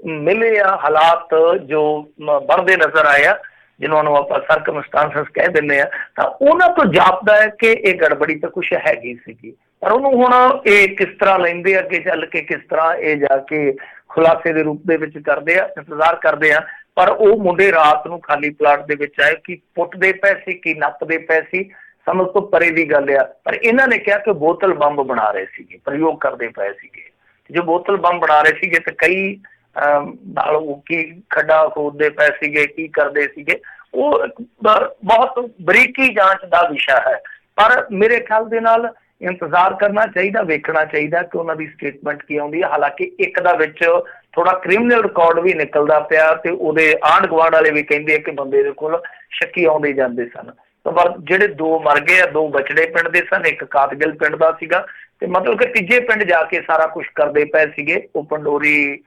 ਮਿਲੇ ਆ ਹਾਲਾਤ ਜੋ ਬਣਦੇ ਨਜ਼ਰ ਆਏ ਆ, ਜਿਹਨਾਂ ਨੂੰ ਆਪਾਂ ਸਰਕਮਸਟੈਂਸਸ ਕਹਿ ਦਿੰਦੇ ਆ, ਤਾਂ ਉਹਨਾਂ ਤੋਂ ਜਾਪਦਾ ਹੈ ਕਿ ਇਹ ਗੜਬੜੀ ਤਾਂ ਕੁਛ ਹੈਗੀ ਸੀਗੀ। ਪਰ ਉਹਨੂੰ ਹੁਣ ਇਹ ਕਿਸ ਤਰ੍ਹਾਂ ਲੈਂਦੇ ਆ ਅੱਗੇ ਚੱਲ ਕੇ, ਕਿਸ ਤਰ੍ਹਾਂ ਇਹ ਜਾ ਕੇ ਖੁਲਾਸੇ ਦੇ ਰੂਪ ਦੇ ਵਿੱਚ ਕਰਦੇ ਆ, ਇੰਤਜ਼ਾਰ ਕਰਦੇ ਆ। ਪਰ ਉਹ ਮੁੰਡੇ ਰਾਤ ਨੂੰ ਖਾਲੀ ਪਲਾਟ ਦੇ ਵਿੱਚ ਆਏ, ਕੀ ਪੁੱਟਦੇ ਪਏ ਸੀ, ਕੀ ਨੱਪਦੇ ਪਏ ਸੀ, ਸਮਝ ਤੋਂ ਪਰੇ ਦੀ ਗੱਲ ਆ। ਪਰ ਇਹਨਾਂ ਨੇ ਕਿਹਾ ਕਿ ਬੋਤਲ ਬੰਬ ਬਣਾ ਰਹੇ ਸੀਗੇ, ਪ੍ਰਯੋਗ ਕਰਦੇ ਪਏ ਸੀਗੇ। ਜੋ ਬੋਤਲ ਬੰਬ ਬਣਾ ਰਹੇ ਸੀਗੇ ਤੇ ਕਈ ਨਾਲ ਉਹ ਕੀ ਖੱਡਾ ਖੋਦਦੇ ਪਏ ਸੀਗੇ, ਕੀ ਕਰਦੇ ਸੀਗੇ, ਉਹ ਬਹੁਤ ਬਰੀਕੀ ਜਾਂਚ ਦਾ ਵਿਸ਼ਾ ਹੈ। ਪਰ ਮੇਰੇ ਖਿਆਲ ਦੇ ਨਾਲ ਇੰਤਜ਼ਾਰ ਕਰਨਾ ਚਾਹੀਦਾ, ਵੇਖਣਾ ਚਾਹੀਦਾ ਕਿ ਉਹਨਾਂ ਦੀ ਸਟੇਟਮੈਂਟ ਕੀ ਆਉਂਦੀ ਹੈ। ਹਾਲਾਂਕਿ ਇੱਕ ਦਾ ਵਿੱਚ ਥੋੜਾ ਕ੍ਰਿਮੀਨਲ ਰਿਕਾਰਡ ਵੀ ਨਿਕਲਦਾ ਪਿਆ ਤੇ ਉਹਦੇ ਆਂਢ ਗੁਆਂਢ ਵਾਲੇ ਵੀ ਕਹਿੰਦੇ ਆ ਕਿ ਬੰਦੇ ਦੇ ਕੋਲ ਸ਼ੱਕੀ ਆਉਂਦੇ ਜਾਂਦੇ ਸਨ। ਪਰ ਜਿਹੜੇ 2 ਮਰ ਗਏ ਆ, 2 ਬਚੜੇ ਪਿੰਡ ਦੇ ਸਨ, 1 ਕਾਤਗਿਲ ਪਿੰਡ ਦਾ ਸੀਗਾ। ਤੇ ਮਤਲਬ ਕਿ ਤੀਜੇ ਪਿੰਡ ਜਾ ਕੇ ਸਾਰਾ ਕੁਛ ਕਰਦੇ ਪਏ ਸੀਗੇ, ਉਹ ਪੰਡੋਰੀ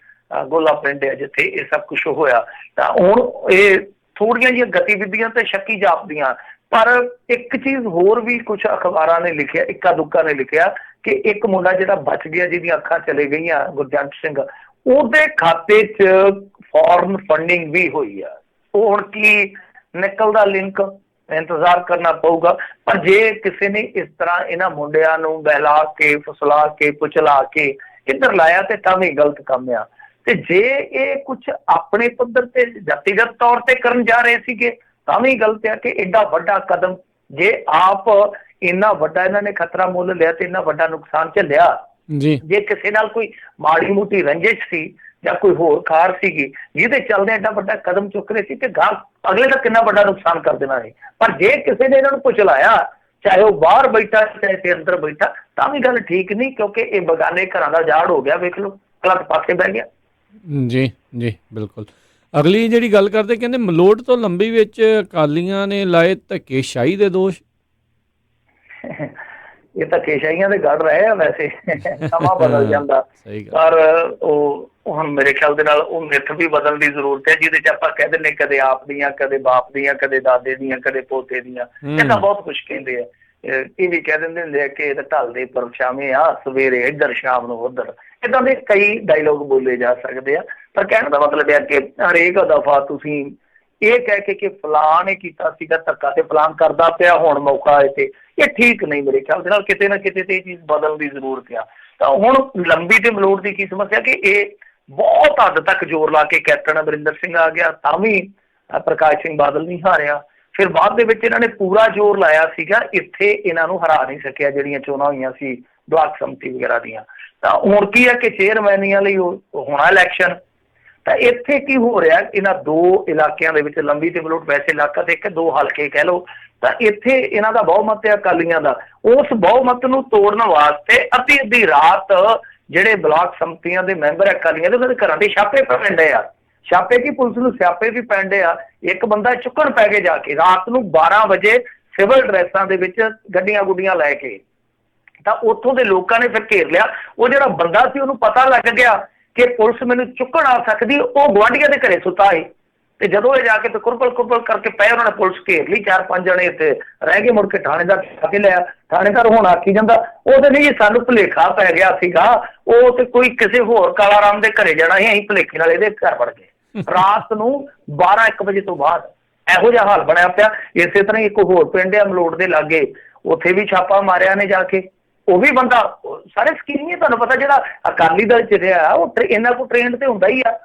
ਗੋਲਾ ਪਿੰਡ ਹੈ ਜਿੱਥੇ ਇਹ ਸਭ ਕੁਛ ਹੋਇਆ। ਤਾਂ ਹੁਣ ਇਹ ਥੋੜੀਆਂ ਜਿਹੀਆਂ ਗਤੀਵਿਧੀਆਂ ਤੇ ਸ਼ੱਕੀ ਜਾਪਦੀਆਂ। ਪਰ ਇੱਕ ਚੀਜ਼ ਹੋਰ ਵੀ ਕੁਛ ਅਖਬਾਰਾਂ ਨੇ ਲਿਖਿਆ, ਇੱਕਾ ਦੁੱਕਾ ਨੇ ਲਿਖਿਆ ਕਿ ਇੱਕ ਮੁੰਡਾ ਜਿਹੜਾ ਬਚ ਗਿਆ, ਜਿਹਦੀਆਂ ਅੱਖਾਂ ਚਲੇ ਗਈਆਂ, ਗੁਰਜੰਟ ਸਿੰਘ, ਉਹਦੇ ਖਾਤੇ 'ਚ ਫੋਰਨ ਫੰਡਿੰਗ ਵੀ ਹੋਈ ਆ। ਉਹ ਹੁਣ ਕੀ ਨਿਕਲਦਾ ਲਿੰਕ, ਇੰਤਜ਼ਾਰ ਕਰਨਾ ਪਊਗਾ। ਪਰ ਜੇ ਕਿਸੇ ਨੇ ਇਸ ਤਰ੍ਹਾਂ ਇਹਨਾਂ ਮੁੰਡਿਆਂ ਨੂੰ ਬਹਿਲਾ ਕੇ, ਫੁਸਲਾ ਕੇ, ਪੁਚਲਾ ਕੇ ਇੱਧਰ ਲਾਇਆ ਤੇ ਤਾਂ ਵੀ ਗਲਤ ਕੰਮ ਆ। ਤੇ ਜੇ ਇਹ ਕੁਛ ਆਪਣੇ ਪੱਧਰ ਤੇ ਜਾਤੀਗਤ ਤੌਰ ਤੇ ਕਰਨ ਜਾ ਰਹੇ ਸੀਗੇ ਤਾਂ ਵੀ ਗਲਤ ਆ ਕਿ ਏਡਾ ਵੱਡਾ ਕਦਮ, ਜੇ ਆਪ ਇੰਨਾ ਵੱਡਾ ਇਹਨਾਂ ਨੇ ਖਤਰਾ ਮੁੱਲ ਲਿਆ ਤੇ ਇੰਨਾ ਵੱਡਾ ਨੁਕਸਾਨ ਝੱਲਿਆ। ਜੇ ਕਿਸੇ ਨਾਲ ਕੋਈ ਮਾੜੀ ਮੋਟੀ ਰੰਜਿਸ਼ ਸੀ ਜਾਂ ਕੋਈ ਹੋਰ ਖਾਰ ਸੀਗੀ ਜਿਹਦੇ ਚੱਲਦੇ ਏਡਾ ਵੱਡਾ ਕਦਮ ਚੁੱਕ ਰਹੇ ਸੀ, ਤੇ ਅਗਲੇ ਦਾ ਕਿੰਨਾ ਵੱਡਾ ਨੁਕਸਾਨ ਕਰ ਦੇਣਾ ਹੈ। ਪਰ ਜੇ ਕਿਸੇ ਨੇ ਇਹਨਾਂ ਨੂੰ ਪੁਚਲਾਇਆ, ਚਾਹੇ ਉਹ ਬਾਹਰ ਬੈਠਾ ਚਾਹੇ ਤੇ ਅੰਦਰ ਬੈਠਾ, ਤਾਂ ਵੀ ਗੱਲ ਠੀਕ ਨਹੀਂ, ਕਿਉਂਕਿ ਇਹ ਬਗਾਨੇ ਘਰਾਂ ਦਾ ਜਾੜ ਹੋ ਗਿਆ। ਵੇਖ ਲਓ, ਗਲਤ ਪਾਸੇ ਬਹਿ ਗਿਆ। ਜੀ ਜੀ, ਬਿਲਕੁਲ। ਅਗਲੀ ਜਿਹੜੀ ਗੱਲ ਕਰਦੇ, ਕਹਿੰਦੇ ਮਲੋਟ ਤੋਂ ਲੰਬੀ ਵਿੱਚ ਅਕਾਲੀਆਂ ਨੇ ਲਾਏ ਧੱਕੇਸ਼ਾਹੀ ਦੇ ਦੋਸ਼। ਇਹ ਧੱਕੇਸ਼ਾਹੀਆਂ ਦੇ ਗੜ ਰਹੇ ਆ, ਵੈਸੇ ਸਮਾਂ ਬਦਲ ਜਾਂਦਾ, ਪਰ ਉਹ ਹੁਣ ਮੇਰੇ ਖਿਆਲ ਦੇ ਨਾਲ ਉਹ ਮਿੱਥ ਵੀ ਬਦਲਣ ਦੀ ਜ਼ਰੂਰਤ ਹੈ, ਜਿਹਦੇ 'ਚ ਆਪਾਂ ਕਹਿ ਦਿੰਦੇ ਕਦੇ ਆਪ ਦੀਆਂ, ਕਦੇ ਬਾਪ ਦੀਆਂ, ਕਦੇ ਦਾਦੇ ਦੀਆਂ, ਕਦੇ ਪੋਤੇ ਦੀਆਂ, ਇਹਦਾ ਬਹੁਤ ਕੁਛ ਕਹਿੰਦੇ ਆ। ਇਹ ਵੀ ਕਹਿ ਦਿੰਦੇ ਹੁੰਦੇ ਆ ਕਿ ਇਹ ਢਲਦੇ ਪਰਛਾਵੇਂ ਆ, ਸਵੇਰੇ ਇੱਧਰ ਸ਼ਾਮ ਨੂੰ ਉੱਧਰ, ਏਦਾਂ ਦੇ ਕਈ ਡਾਇਲੋਗ ਬੋਲੇ ਜਾ ਸਕਦੇ ਆ। ਪਰ ਕਹਿਣ ਦਾ ਮਤਲਬ ਹੈ ਕਿ ਹਰੇਕ ਦਫਾ ਤੁਸੀਂ ਇਹ ਕਹਿ ਕੇ ਕਿ ਫਲਾਣ ਨੇ ਕੀਤਾ ਸੀਗਾ ਧੱਕਾ ਤੇ ਫਲਾਣ ਕਰਦਾ ਪਿਆ, ਹੁਣ ਮੌਕਾ ਹੈ ਤੇ ਇਹ ਠੀਕ ਨਹੀਂ। ਮੇਰੇ ਖਿਆਲ ਦੇ ਨਾਲ ਕਿਤੇ ਨਾ ਕਿਤੇ ਤੇ ਇਹ ਚੀਜ਼ ਬਦਲਣ ਦੀ ਜ਼ਰੂਰਤ ਆ। ਤਾਂ ਹੁਣ ਲੰਬੀ ਤੇ ਮਲੋਟ ਦੀ ਕੀ ਸਮੱਸਿਆ ਕਿ ਇਹ ਬਹੁਤ ਹੱਦ ਤੱਕ ਜ਼ੋਰ ਲਾ ਕੇ ਕੈਪਟਨ ਅਮਰਿੰਦਰ ਸਿੰਘ ਆ ਗਿਆ, ਤਾਂ ਵੀ ਪ੍ਰਕਾਸ਼ ਸਿੰਘ ਬਾਦਲ ਨਹੀਂ ਹਾਰਿਆ। ਫਿਰ ਬਾਅਦ ਦੇ ਵਿੱਚ ਇਹਨਾਂ ਨੇ ਪੂਰਾ ਜ਼ੋਰ ਲਾਇਆ ਸੀਗਾ, ਇੱਥੇ ਇਹਨਾਂ ਨੂੰ ਹਰਾ ਨਹੀਂ ਸਕਿਆ ਜਿਹੜੀਆਂ ਚੋਣਾਂ ਹੋਈਆਂ ਸੀ ਬਲਾਕ ਸੰਮਤੀ ਵਗੈਰਾ ਦੀਆਂ। ਤਾਂ ਹੁਣ ਕੀ ਹੈ ਕਿ ਚੇਅਰਮੈਨੀਆਂ ਲਈ ਹੋਣਾ ਇਲੈਕਸ਼ਨ। ਤਾਂ ਇੱਥੇ ਕੀ ਹੋ ਰਿਹਾ, ਇਹਨਾਂ 2 ਇਲਾਕਿਆਂ ਦੇ ਵਿੱਚ, ਲੰਬੀ ਤੇ ਮਲੋਟ ਵੈਸੇ ਇਲਾਕਾ ਤੇ 2 ਹਲਕੇ ਕਹਿ ਲਓ, ਤਾਂ ਇੱਥੇ ਇਹਨਾਂ ਦਾ ਬਹੁਮਤ ਹੈ ਅਕਾਲੀਆਂ ਦਾ। ਉਸ ਬਹੁਮਤ ਨੂੰ ਤੋੜਨ ਵਾਸਤੇ ਅੱਧੀ ਰਾਤ ਜਿਹੜੇ ਬਲਾਕ ਸੰਮਤੀਆਂ ਦੇ ਮੈਂਬਰ ਅਕਾਲੀਆਂ ਦੇ, ਉਹਨਾਂ ਦੇ ਘਰਾਂ ਦੇ ਛਾਪੇ ਪੈਣ ਡੇ ਆ। ਛਾਪੇ ਕੀ, ਪੁਲਿਸ ਨੂੰ ਸਿਆਪੇ ਵੀ ਪੈਣ ਡੇ ਆ। ਇੱਕ ਬੰਦਾ ਚੁੱਕਣ ਪੈ ਕੇ ਜਾ ਕੇ ਰਾਤ ਨੂੰ 12 ਵਜੇ ਸਿਵਲ ਡਰੈਸਾਂ ਦੇ ਵਿੱਚ ਗੱਡੀਆਂ ਗੁੱਡੀਆਂ ਲੈ ਕੇ ਤਾਂ ਉੱਥੋਂ ਦੇ ਲੋਕਾਂ ਨੇ ਫਿਰ ਘੇਰ ਲਿਆ। ਉਹ ਜਿਹੜਾ ਬੰਦਾ ਸੀ ਉਹਨੂੰ ਪਤਾ ਲੱਗ ਗਿਆ ਕਿ ਪੁਲਿਸ ਮੈਨੂੰ ਚੁੱਕਣ ਆ ਸਕਦੀ, ਉਹ ਗੁਆਂਢੀਆਂ ਦੇ ਘਰੇ ਸੁੱਤਾ ਸੀ ਤੇ ਜਦੋਂ ਇਹ ਜਾ ਕੇ ਤੇ ਕੁਰਬਲ ਕਰਕੇ ਪਏ, ਉਹਨਾਂ ਨੇ ਪੁਲਿਸ ਘੇਰ ਲਈ, 4-5 ਜਣੇ ਇੱਥੇ ਰਹਿ ਗਏ। ਮੁੜ ਕੇ ਥਾਣੇਦਾਰ ਆ ਕੇ ਲਿਆ। ਥਾਣੇਦਾਰ ਹੁਣ ਆਖੀ ਜਾਂਦਾ ਉਹ ਤੇ ਨਹੀਂ, ਸਾਨੂੰ ਭੁਲੇਖਾ ਪੈ ਗਿਆ ਸੀਗਾ, ਉਹ ਤੇ ਕੋਈ ਕਿਸੇ ਹੋਰ ਕਾਲਾ ਰਾਮ ਦੇ ਘਰੇ ਜਾਣਾ ਸੀ, ਅਸੀਂ ਭੁਲੇਖੇ ਨਾਲ ਇਹਦੇ ਘਰ ਵੜ ਗਏ ਰਾਤ ਨੂੰ 12-1 ਵਜੇ ਤੋਂ ਬਾਅਦ। ਇਹੋ ਜਿਹਾ ਹਾਲ ਬਣਿਆ ਪਿਆ। ਇਸੇ ਤਰ੍ਹਾਂ ਇੱਕ ਹੋਰ ਪਿੰਡ ਆ ਮਲੋਟ ਦੇ ਲਾਗੇ, ਉੱਥੇ ਵੀ ਛਾਪਾ ਮਾਰਿਆ ਨੇ ਜਾ ਕੇ। ਉਹ ਵੀ ਬੰਦਾ ਸਾਰੇ ਸਕੀਮੀ, ਤੁਹਾਨੂੰ ਪਤਾ ਜਿਹੜਾ ਅਕਾਲੀ ਦਲ ਚ ਰਿਹਾ ਉਹ ਇਹਨਾਂ ਕੋਲ ਟ੍ਰੇਨਡ ਤੇ ਹੁੰਦਾ ਹੀ ਆ।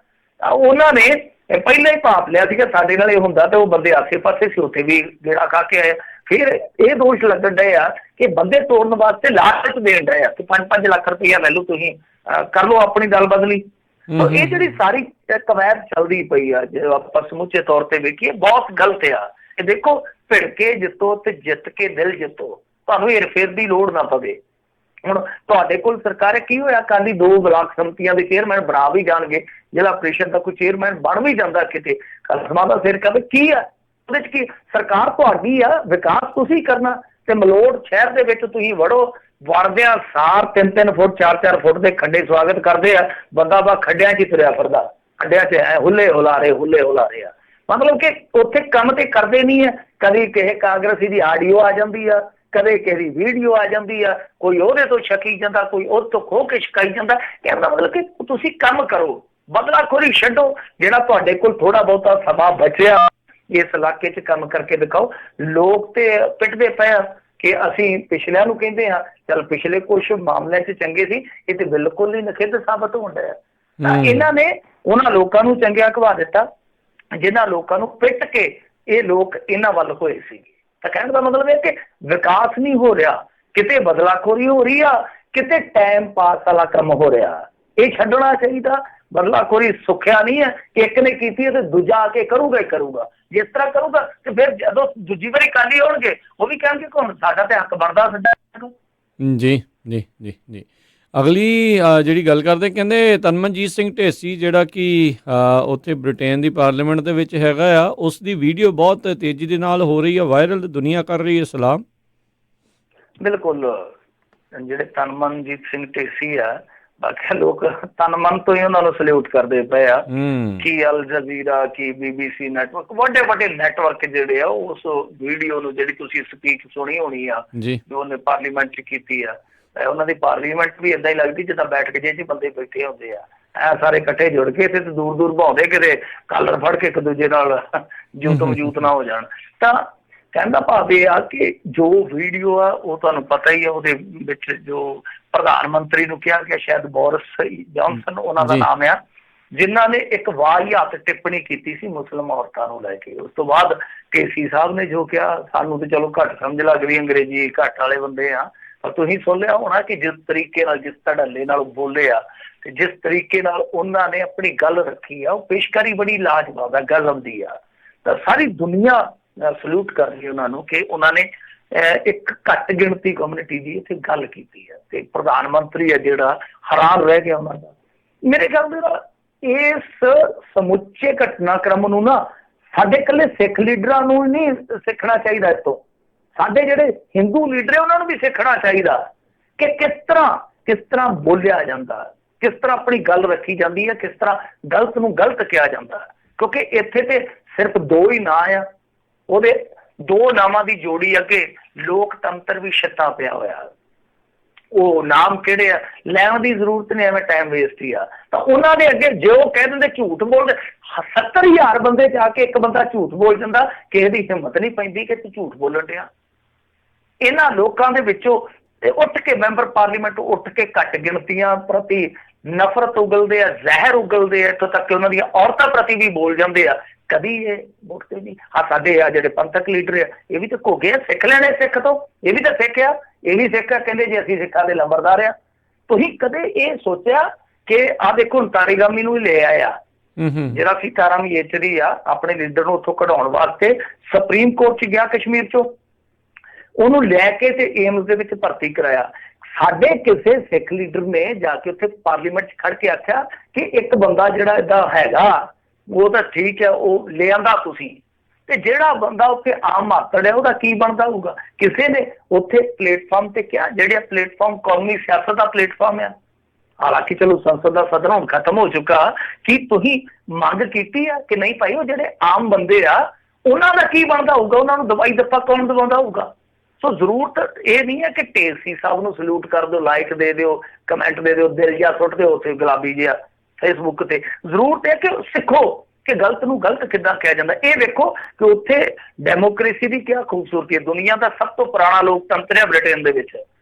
ਉਹਨਾਂ ਨੇ ਪਹਿਲਾਂ ਹੀ ਭਾਪ ਲਿਆ ਸੀਗਾ ਸਾਡੇ ਨਾਲ ਇਹ ਹੁੰਦਾ, ਤੇ ਉਹ ਬੰਦੇ ਆਸੇ ਪਾਸੇ ਸੀ, ਉੱਥੇ ਵੀ ਗੇੜਾ ਖਾ ਕੇ ਆਏ। ਫਿਰ ਇਹ ਦੋਸ਼ ਲੱਗਣ ਡਏ ਆ ਕਿ ਬੰਦੇ ਤੋੜਨ ਵਾਸਤੇ ਲਾਲਚ ਦੇਣ ਡਏ ਆ ਕਿ 5-5 ਲੱਖ ਰੁਪਈਆ ਲੈ ਲਓ, ਤੁਸੀਂ ਕਰ ਲਓ ਆਪਣੀ ਦਲ ਬਦਲੀ। ਇਹ ਜਿਹੜੀ ਸਾਰੀ ਕਵੈਤ ਚੱਲਦੀ ਪਈ ਆ, ਜੇ ਆਪਾਂ ਸਮੁੱਚੇ ਤੌਰ ਤੇ ਵੇਖੀਏ, ਬਹੁਤ ਗਲਤ ਆ। ਇਹ ਦੇਖੋ, ਭਿੜ ਕੇ ਜਿੱਤੋ ਤੇ ਜਿੱਤ ਕੇ ਦਿਲ ਜਿੱਤੋ, ਤੁਹਾਨੂੰ ਹੇਰ-ਫੇਰ ਦੀ ਲੋੜ ਨਾ ਪਵੇ। ਹੁਣ ਤੁਹਾਡੇ ਕੋਲ ਸਰਕਾਰ ਕੀ ਹੋਇਆ, ਕੱਲ੍ਹ 2 ਬਲਾਕ ਸੰਮਤੀਆਂ ਦੇ ਚੇਅਰਮੈਨ ਬਣਾ ਵੀ ਜਾਣਗੇ, ਜ਼ਿਲ੍ਹਾ ਪ੍ਰੀਸ਼ਦ ਦਾ ਕੋਈ ਚੇਅਰਮੈਨ ਬਣ ਵੀ ਜਾਂਦਾ ਕਿਤੇ, ਕਸਮਾਂ ਦਾ ਸਿਰ ਕਵੇ ਕੀ ਆ ਉਹਦੇ ਚ। ਕੀ ਸਰਕਾਰ ਤੁਹਾਡੀ ਆ, ਵਿਕਾਸ ਤੁਸੀਂ ਕਰਨਾ। ਤੇ ਮਲੋਟ ਸ਼ਹਿਰ ਦੇ ਵਿੱਚ ਤੁਸੀਂ ਵੜੋ, ਵੜਦਿਆਂ ਸਾਰ 3-3 ਫੁੱਟ 4-4 ਫੁੱਟ ਦੇ ਖੱਡੇ ਸਵਾਗਤ ਕਰਦੇ ਆ। ਬੰਦਾ ਬਾ ਖੱਡਿਆਂ ਚ ਹੀ ਤੁਰਿਆ ਫਿਰਦਾ, ਖੱਡਿਆਂ ਚ ਹੁੱਲੇ ਹੁਲਾਰੇ ਆ। ਮਤਲਬ ਕਿ ਉੱਥੇ ਕੰਮ ਤੇ ਕਰਦੇ ਨਹੀਂ ਹੈ। ਕਦੀ ਕਿਸੇ ਕਾਂਗਰਸੀ ਦੀ ਆਡੀਓ ਆ ਜਾਂਦੀ ਆ, ਕਦੇ ਕਿਸੇ ਦੀ ਵੀਡੀਓ ਆ ਜਾਂਦੀ ਆ, ਕੋਈ ਉਹਦੇ ਤੋਂ ਛਕੀ ਜਾਂਦਾ, ਕੋਈ ਉਹ ਤੋਂ ਖੋਹ ਕੇ ਛਕਾਈ ਜਾਂਦਾ। ਕਹਿੰਦਾ ਮਤਲਬ ਕਿ ਤੁਸੀਂ ਕੰਮ ਕਰੋ, ਬਦਲਾਖੋਰੀ ਛੱਡੋ। ਜਿਹੜਾ ਤੁਹਾਡੇ ਕੋਲ ਥੋੜਾ ਬਹੁਤਾ ਸਮਾਂ ਬਚਿਆ ਇਸ ਇਲਾਕੇ 'ਚ ਕੰਮ ਕਰਕੇ ਦਿਖਾਓ। ਲੋਕ ਤੇ ਪਿੱਟਦੇ ਪਏ ਆ ਕਿ ਅਸੀਂ ਪਿਛਲਿਆਂ ਨੂੰ ਕਹਿੰਦੇ ਹਾਂ, ਚੱਲ ਪਿਛਲੇ ਕੁਛ ਮਾਮਲਿਆਂ 'ਚ ਚੰਗੇ ਸੀ, ਇਹ ਤੇ ਬਿਲਕੁਲ ਹੀ ਨਖਿੱਧ ਸਾਬਤ ਹੋਣ ਡਿਆ। ਤਾਂ ਇਹਨਾਂ ਨੇ ਉਹਨਾਂ ਲੋਕਾਂ ਨੂੰ ਚੰਗਿਆ ਘਵਾ ਦਿੱਤਾ ਜਿਨ੍ਹਾਂ ਲੋਕਾਂ ਨੂੰ ਪਿੱਟ ਕੇ ਇਹ ਲੋਕ ਇਹਨਾਂ ਵੱਲ ਹੋਏ ਸੀ। ਤਾਂ ਕਹਿਣ ਦਾ ਮਤਲਬ ਇਹ ਕਿ ਵਿਕਾਸ ਨਹੀਂ ਹੋ ਰਿਹਾ, ਕਿਤੇ ਬਦਲਾਖੋਰੀ ਹੋ ਰਹੀ ਆ, ਕਿਤੇ ਟਾਈਮ ਪਾਸ ਵਾਲਾ ਕੰਮ ਹੋ ਰਿਹਾ। ਇਹ ਛੱਡਣਾ ਚਾਹੀਦਾ। ਬਦਲਾਖੋਰੀ ਸੁੱਖਿਆ ਨਹੀਂ ਹੈ, ਇੱਕ ਨੇ ਕੀਤੀ ਹੈ ਤੇ ਦੂਜਾ ਆ ਕੇ ਕਰੂਗਾ ਹੀ ਕਰੂਗਾ। ਜਿਸ ਤਰ੍ਹਾਂ ਕਰੂਗਾ ਤੇ ਫਿਰ ਜਦੋਂ ਦੂਜੀ ਵਾਰੀ ਕਾਲੀ ਹੋਣਗੇ ਉਹ ਵੀ ਕਹਿਣਗੇ ਕਿ ਹੁਣ ਸਾਡਾ ਤੇ ਹੱਕ ਬਣਦਾ ਸਾਡਾ। ਜੀ ਜੀ ਜੀ ਜੀ ਅਗਲੀ ਜਿਹੜੀ ਗੱਲ ਕਰਦੇ, ਕਹਿੰਦੇ ਤਨਮਨਜੀਤ ਸਿੰਘ ਢੇਸੀ ਜਿਹੜਾ ਕਿ ਉੱਥੇ ਬ੍ਰਿਟੇਨ ਦੀ ਪਾਰਲੀਮੈਂਟ ਦੇ ਵਿੱਚ ਹੈਗਾ ਆ, ਉਸ ਦੀ ਵੀਡੀਓ ਬਹੁਤ ਤੇਜ਼ੀ ਦੇ ਨਾਲ ਹੋ ਰਹੀ ਹੈ, ਵਾਇਰਲ, ਦੁਨੀਆ ਕਰ ਰਹੀ ਹੈ ਸਲਾਮ। ਬਿਲਕੁਲ, ਜਿਹੜੇ ਤਨਮਨਜੀਤ ਸਿੰਘ ਢੇਸੀ ਆ, ਬਾਕੀ ਲੋਕ ਤਨ ਮਨ ਤੋਂ ਹੀ ਉਹਨਾਂ ਨੂੰ ਸਲੂਟ ਕਰਦੇ ਪਏ ਆ। ਕੀ ਅਲ ਜਜ਼ੀਰਾ, ਕੀ BBC ਨੈਟਵਰਕ, ਵੱਡੇ ਨੈਟਵਰਕ ਜਿਹੜੇ ਆ ਉਸ ਵੀਡੀਓ ਨੂੰ, ਜਿਹੜੀ ਤੁਸੀਂ ਸਪੀਚ ਸੁਣੀ ਹੋਣੀ ਆ ਜੋ ਉਹਨੇ ਪਾਰਲੀਮੈਂਟ 'ਚ ਕੀਤੀ ਆ, ਉਹਨਾਂ ਦੀ ਪਾਰਲੀਮੈਂਟ ਵੀ ਏਦਾਂ ਹੀ ਲੱਗਦੀ ਜਿੱਦਾਂ ਬੈਠ ਕੇ ਜੇ ਬੰਦੇ ਬੈਠੇ ਹੁੰਦੇ ਆ, ਸਾਰੇ ਇਕੱਠੇ ਜੁੜ ਕੇ ਤੇ ਦੂਰ ਭਾਉਂਦੇ, ਕਿਤੇ ਕਾਲਰ ਫੜ ਕੇ ਇੱਕ ਦੂਜੇ ਨਾਲ ਜੂਤ ਨਾ ਹੋ ਜਾਣ। ਤਾਂ ਕਹਿਣ ਦਾ ਭਾਵ ਇਹ ਆ ਕਿ ਜੋ ਵੀਡੀਓ ਆ ਉਹ ਤੁਹਾਨੂੰ ਪਤਾ ਹੀ ਆ, ਉਹਦੇ ਵਿੱਚ ਜੋ ਪ੍ਰਧਾਨ ਮੰਤਰੀ ਨੂੰ ਕਿਹਾ ਗਿਆ, ਸ਼ਾਇਦ ਬੋਰਿਸ ਜੌਨਸਨ ਉਹਨਾਂ ਦਾ ਨਾਮ ਆ, ਜਿਨ੍ਹਾਂ ਨੇ ਇੱਕ ਵਾਹੀਆਤ ਟਿੱਪਣੀ ਕੀਤੀ ਸੀ ਮੁਸਲਿਮ ਔਰਤਾਂ ਨੂੰ ਲੈ ਕੇ। ਉਸ ਤੋਂ ਬਾਅਦ ਕੇਸੀ ਸਾਹਿਬ ਨੇ ਜੋ ਕਿਹਾ, ਸਾਨੂੰ ਤੇ ਚਲੋ ਘੱਟ ਸਮਝ ਲੱਗਦੀ, ਅੰਗਰੇਜ਼ੀ ਘੱਟ ਵਾਲੇ ਬੰਦੇ ਆ, ਪਰ ਤੁਸੀਂ ਸੁਣ ਲਿਆ ਹੋਣਾ ਕਿ ਜਿਸ ਤਰੀਕੇ ਨਾਲ, ਜਿਸ ਧੜੱਲੇ ਨਾਲ ਬੋਲੇ ਆ ਤੇ ਜਿਸ ਤਰੀਕੇ ਨਾਲ ਉਹਨਾਂ ਨੇ ਆਪਣੀ ਗੱਲ ਰੱਖੀ ਆ, ਉਹ ਪੇਸ਼ਕਾਰੀ ਬੜੀ ਲਾਜਵਾਬ ਆ, ਗਜ਼ਬ ਦੀ ਆ। ਤਾਂ ਸਾਰੀ ਦੁਨੀਆ ਸਲੂਟ ਕਰ ਰਹੀ ਉਹਨਾਂ ਨੂੰ ਕਿ ਉਹਨਾਂ ਨੇ ਇੱਕ ਘੱਟ ਗਿਣਤੀ ਕਮਿਊਨਿਟੀ ਦੀ ਇੱਥੇ ਗੱਲ ਕੀਤੀ ਹੈ ਤੇ ਪ੍ਰਧਾਨ ਮੰਤਰੀ ਹੈ ਜਿਹੜਾ ਹੈਰਾਨ ਰਹਿ ਗਿਆ ਉਹਨਾਂ ਦਾ। ਮੇਰੇ ਖਿਆਲ ਦੇ ਨਾਲ ਇਸ ਸਮੁੱਚੇ ਘਟਨਾਕ੍ਰਮ ਨੂੰ ਨਾ ਸਾਡੇ ਇਕੱਲੇ ਸਿੱਖ ਲੀਡਰਾਂ ਨੂੰ ਨਹੀਂ ਸਿੱਖਣਾ ਚਾਹੀਦਾ, ਇਸ ਤੋਂ ਸਾਡੇ ਜਿਹੜੇ ਹਿੰਦੂ ਲੀਡਰ ਉਹਨਾਂ ਨੂੰ ਵੀ ਸਿੱਖਣਾ ਚਾਹੀਦਾ ਕਿ ਕਿਸ ਤਰ੍ਹਾਂ ਬੋਲਿਆ ਜਾਂਦਾ, ਕਿਸ ਤਰ੍ਹਾਂ ਆਪਣੀ ਗੱਲ ਰੱਖੀ ਜਾਂਦੀ ਹੈ, ਕਿਸ ਤਰ੍ਹਾਂ ਗਲਤ ਨੂੰ ਗਲਤ ਕਿਹਾ ਜਾਂਦਾ। ਕਿਉਂਕਿ ਇੱਥੇ ਤੇ ਸਿਰਫ 2 ਹੀ ਨਾਂ ਆ, ਉਹਦੇ 2 ਨਾਮਾਂ ਦੀ ਜੋੜੀ ਅੱਗੇ ਲੋਕਤੰਤਰ ਵੀ ਛੱਤਾ ਪਿਆ ਹੋਇਆ। ਉਹ ਨਾਮ ਕਿਹੜੇ ਆ ਲੈਣ ਦੀ ਜ਼ਰੂਰਤ ਨਹੀਂ, ਐਵੇਂ ਟਾਈਮ ਵੇਸਟ ਹੀ ਆ। ਤਾਂ ਉਹਨਾਂ ਦੇ ਅੱਗੇ ਜੋ ਕਹਿ ਦਿੰਦੇ, ਝੂਠ ਬੋਲਦੇ, 70,000 ਬੰਦੇ ਜਾ ਕੇ ਇੱਕ ਬੰਦਾ ਝੂਠ ਬੋਲ ਜਾਂਦਾ, ਕਿਸੇ ਦੀ ਹਿੰਮਤ ਨਹੀਂ ਪੈਂਦੀ ਕਿ ਤੂੰ ਝੂਠ ਬੋਲਣ ਡਿਆ। ਇਹਨਾਂ ਲੋਕਾਂ ਦੇ ਵਿੱਚੋਂ ਉੱਠ ਕੇ ਮੈਂਬਰ ਪਾਰਲੀਮੈਂਟ ਉੱਠ ਕੇ ਘੱਟ ਗਿਣਤੀਆਂ ਪ੍ਰਤੀ ਨਫ਼ਰਤ ਉਗਲਦੇ ਆ, ਜ਼ਹਿਰ ਉਗਲਦੇ ਆ, ਇੱਥੋਂ ਤੱਕ ਕਿ ਉਹਨਾਂ ਦੀਆਂ ਔਰਤਾਂ ਪ੍ਰਤੀ ਵੀ ਬੋਲ ਜਾਂਦੇ ਆ। ਕਦੀ ਇਹ ਮੁੜਦੇ ਨਹੀਂ। ਸਾਡੇ ਆ ਜਿਹੜੇ ਪੰਥਕ ਲੀਡਰ ਆ, ਇਹ ਵੀ ਤਾਂ ਘੋਗੇ ਆ, ਸਿੱਖ ਲੈਣੇ ਸਿੱਖ ਤੋਂ, ਇਹ ਵੀ ਤਾਂ ਸਿੱਖਿਆ, ਇਹ ਵੀ ਸਿੱਖ ਆ, ਕਹਿੰਦੇ ਜੀ ਅਸੀਂ ਸਿੱਖਾਂ ਦੇ ਲੰਬਰਦਾਰ ਆ। ਤੁਸੀਂ ਕਦੇ ਇਹ ਸੋਚਿਆ ਕਿ ਆਹ ਦੇਖੋ ਤਾਰੀਗਾਮੀ ਨੂੰ ਹੀ ਲੈ ਆਇਆ, ਜਿਹੜਾ ਸੀਤਾਰਾਮ ਯੇਚੁਰੀ ਆ, ਆਪਣੇ ਲੀਡਰ ਨੂੰ ਉੱਥੋਂ ਕਢਾਉਣ ਵਾਸਤੇ ਸੁਪਰੀਮ ਕੋਰਟ 'ਚ ਗਿਆ ਕਸ਼ਮੀਰ 'ਚੋਂ, ਉਹਨੂੰ ਲੈ ਕੇ ਤੇ ਏਮਸ ਦੇ ਵਿੱਚ ਭਰਤੀ ਕਰਾਇਆ। ਸਾਡੇ ਕਿਸੇ ਸਿੱਖ ਲੀਡਰ ਨੇ ਜਾ ਕੇ ਉੱਥੇ ਪਾਰਲੀਮੈਂਟ 'ਚ ਖੜ ਕੇ ਆਖਿਆ ਕਿ ਇੱਕ ਬੰਦਾ ਜਿਹੜਾ ਏਦਾਂ ਹੈਗਾ ਉਹ ਤਾਂ ਠੀਕ ਹੈ, ਉਹ ਲੈ ਆਂਦਾ ਤੁਸੀਂ, ਤੇ ਜਿਹੜਾ ਬੰਦਾ ਉੱਥੇ ਆਮ ਮਾਤੜ ਹੈ ਉਹਦਾ ਕੀ ਬਣਦਾ ਹੋਊਗਾ? ਕਿਸੇ ਨੇ ਉੱਥੇ ਪਲੇਟਫਾਰਮ ਤੇ ਕਿਹਾ, ਜਿਹੜੇ ਪਲੇਟਫਾਰਮ ਕੌਮੀ ਸਿਆਸਤ ਦਾ ਪਲੇਟਫਾਰਮ ਆ, ਹਾਲਾਂਕਿ ਚਲੋ ਸੰਸਦ ਦਾ ਸਦਨ ਹੁਣ ਖਤਮ ਹੋ ਚੁੱਕਾ, ਕੀ ਤੁਸੀਂ ਮੰਗ ਕੀਤੀ ਆ ਕਿ ਨਹੀਂ ਭਾਈ ਉਹ ਜਿਹੜੇ ਆਮ ਬੰਦੇ ਆ ਉਹਨਾਂ ਦਾ ਕੀ ਬਣਦਾ ਹੋਊਗਾ? ਉਹਨਾਂ ਨੂੰ ਦਵਾਈ ਦੱਪਾ ਕੌਣ ਦਵਾਉਂਦਾ ਹੋਊਗਾ? ਸੋ ਜ਼ਰੂਰਤ ਇਹ ਨਹੀਂ ਹੈ ਕਿ ਢੇਸੀ ਸਾਹਿਬ ਨੂੰ ਸਲੂਟ ਕਰ ਦਿਓ, ਲਾਈਕ ਦੇ ਦਿਓ, ਕਮੈਂਟ ਦੇ ਦਿਓ, ਦਿਲ ਜਿਹਾ ਸੁੱਟ ਦਿਓ ਉੱਥੇ ਗੁਲਾਬੀ ਜਿਹਾ ਫੇਸਬੁੱਕ ਤੇ। ਜ਼ਰੂਰਤ ਹੈ ਕਿ ਸਿੱਖੋ ਕਿ ਗਲਤ ਨੂੰ ਗਲਤ ਕਿੱਦਾਂ ਕਿਹਾ ਜਾਂਦਾ। ਇਹ ਵੇਖੋ ਕਿ ਉੱਥੇ ਡੈਮੋਕ੍ਰੇਸੀ ਦੀ ਕਿਆ ਖੂਬਸੂਰਤੀ ਹੈ। ਦੁਨੀਆ ਦਾ ਸਭ ਤੋਂ ਪੁਰਾਣਾ ਲੋਕਤੰਤਰ ਹੈ ਬ੍ਰਿਟੇਨ ਦੇ ਵਿੱਚ,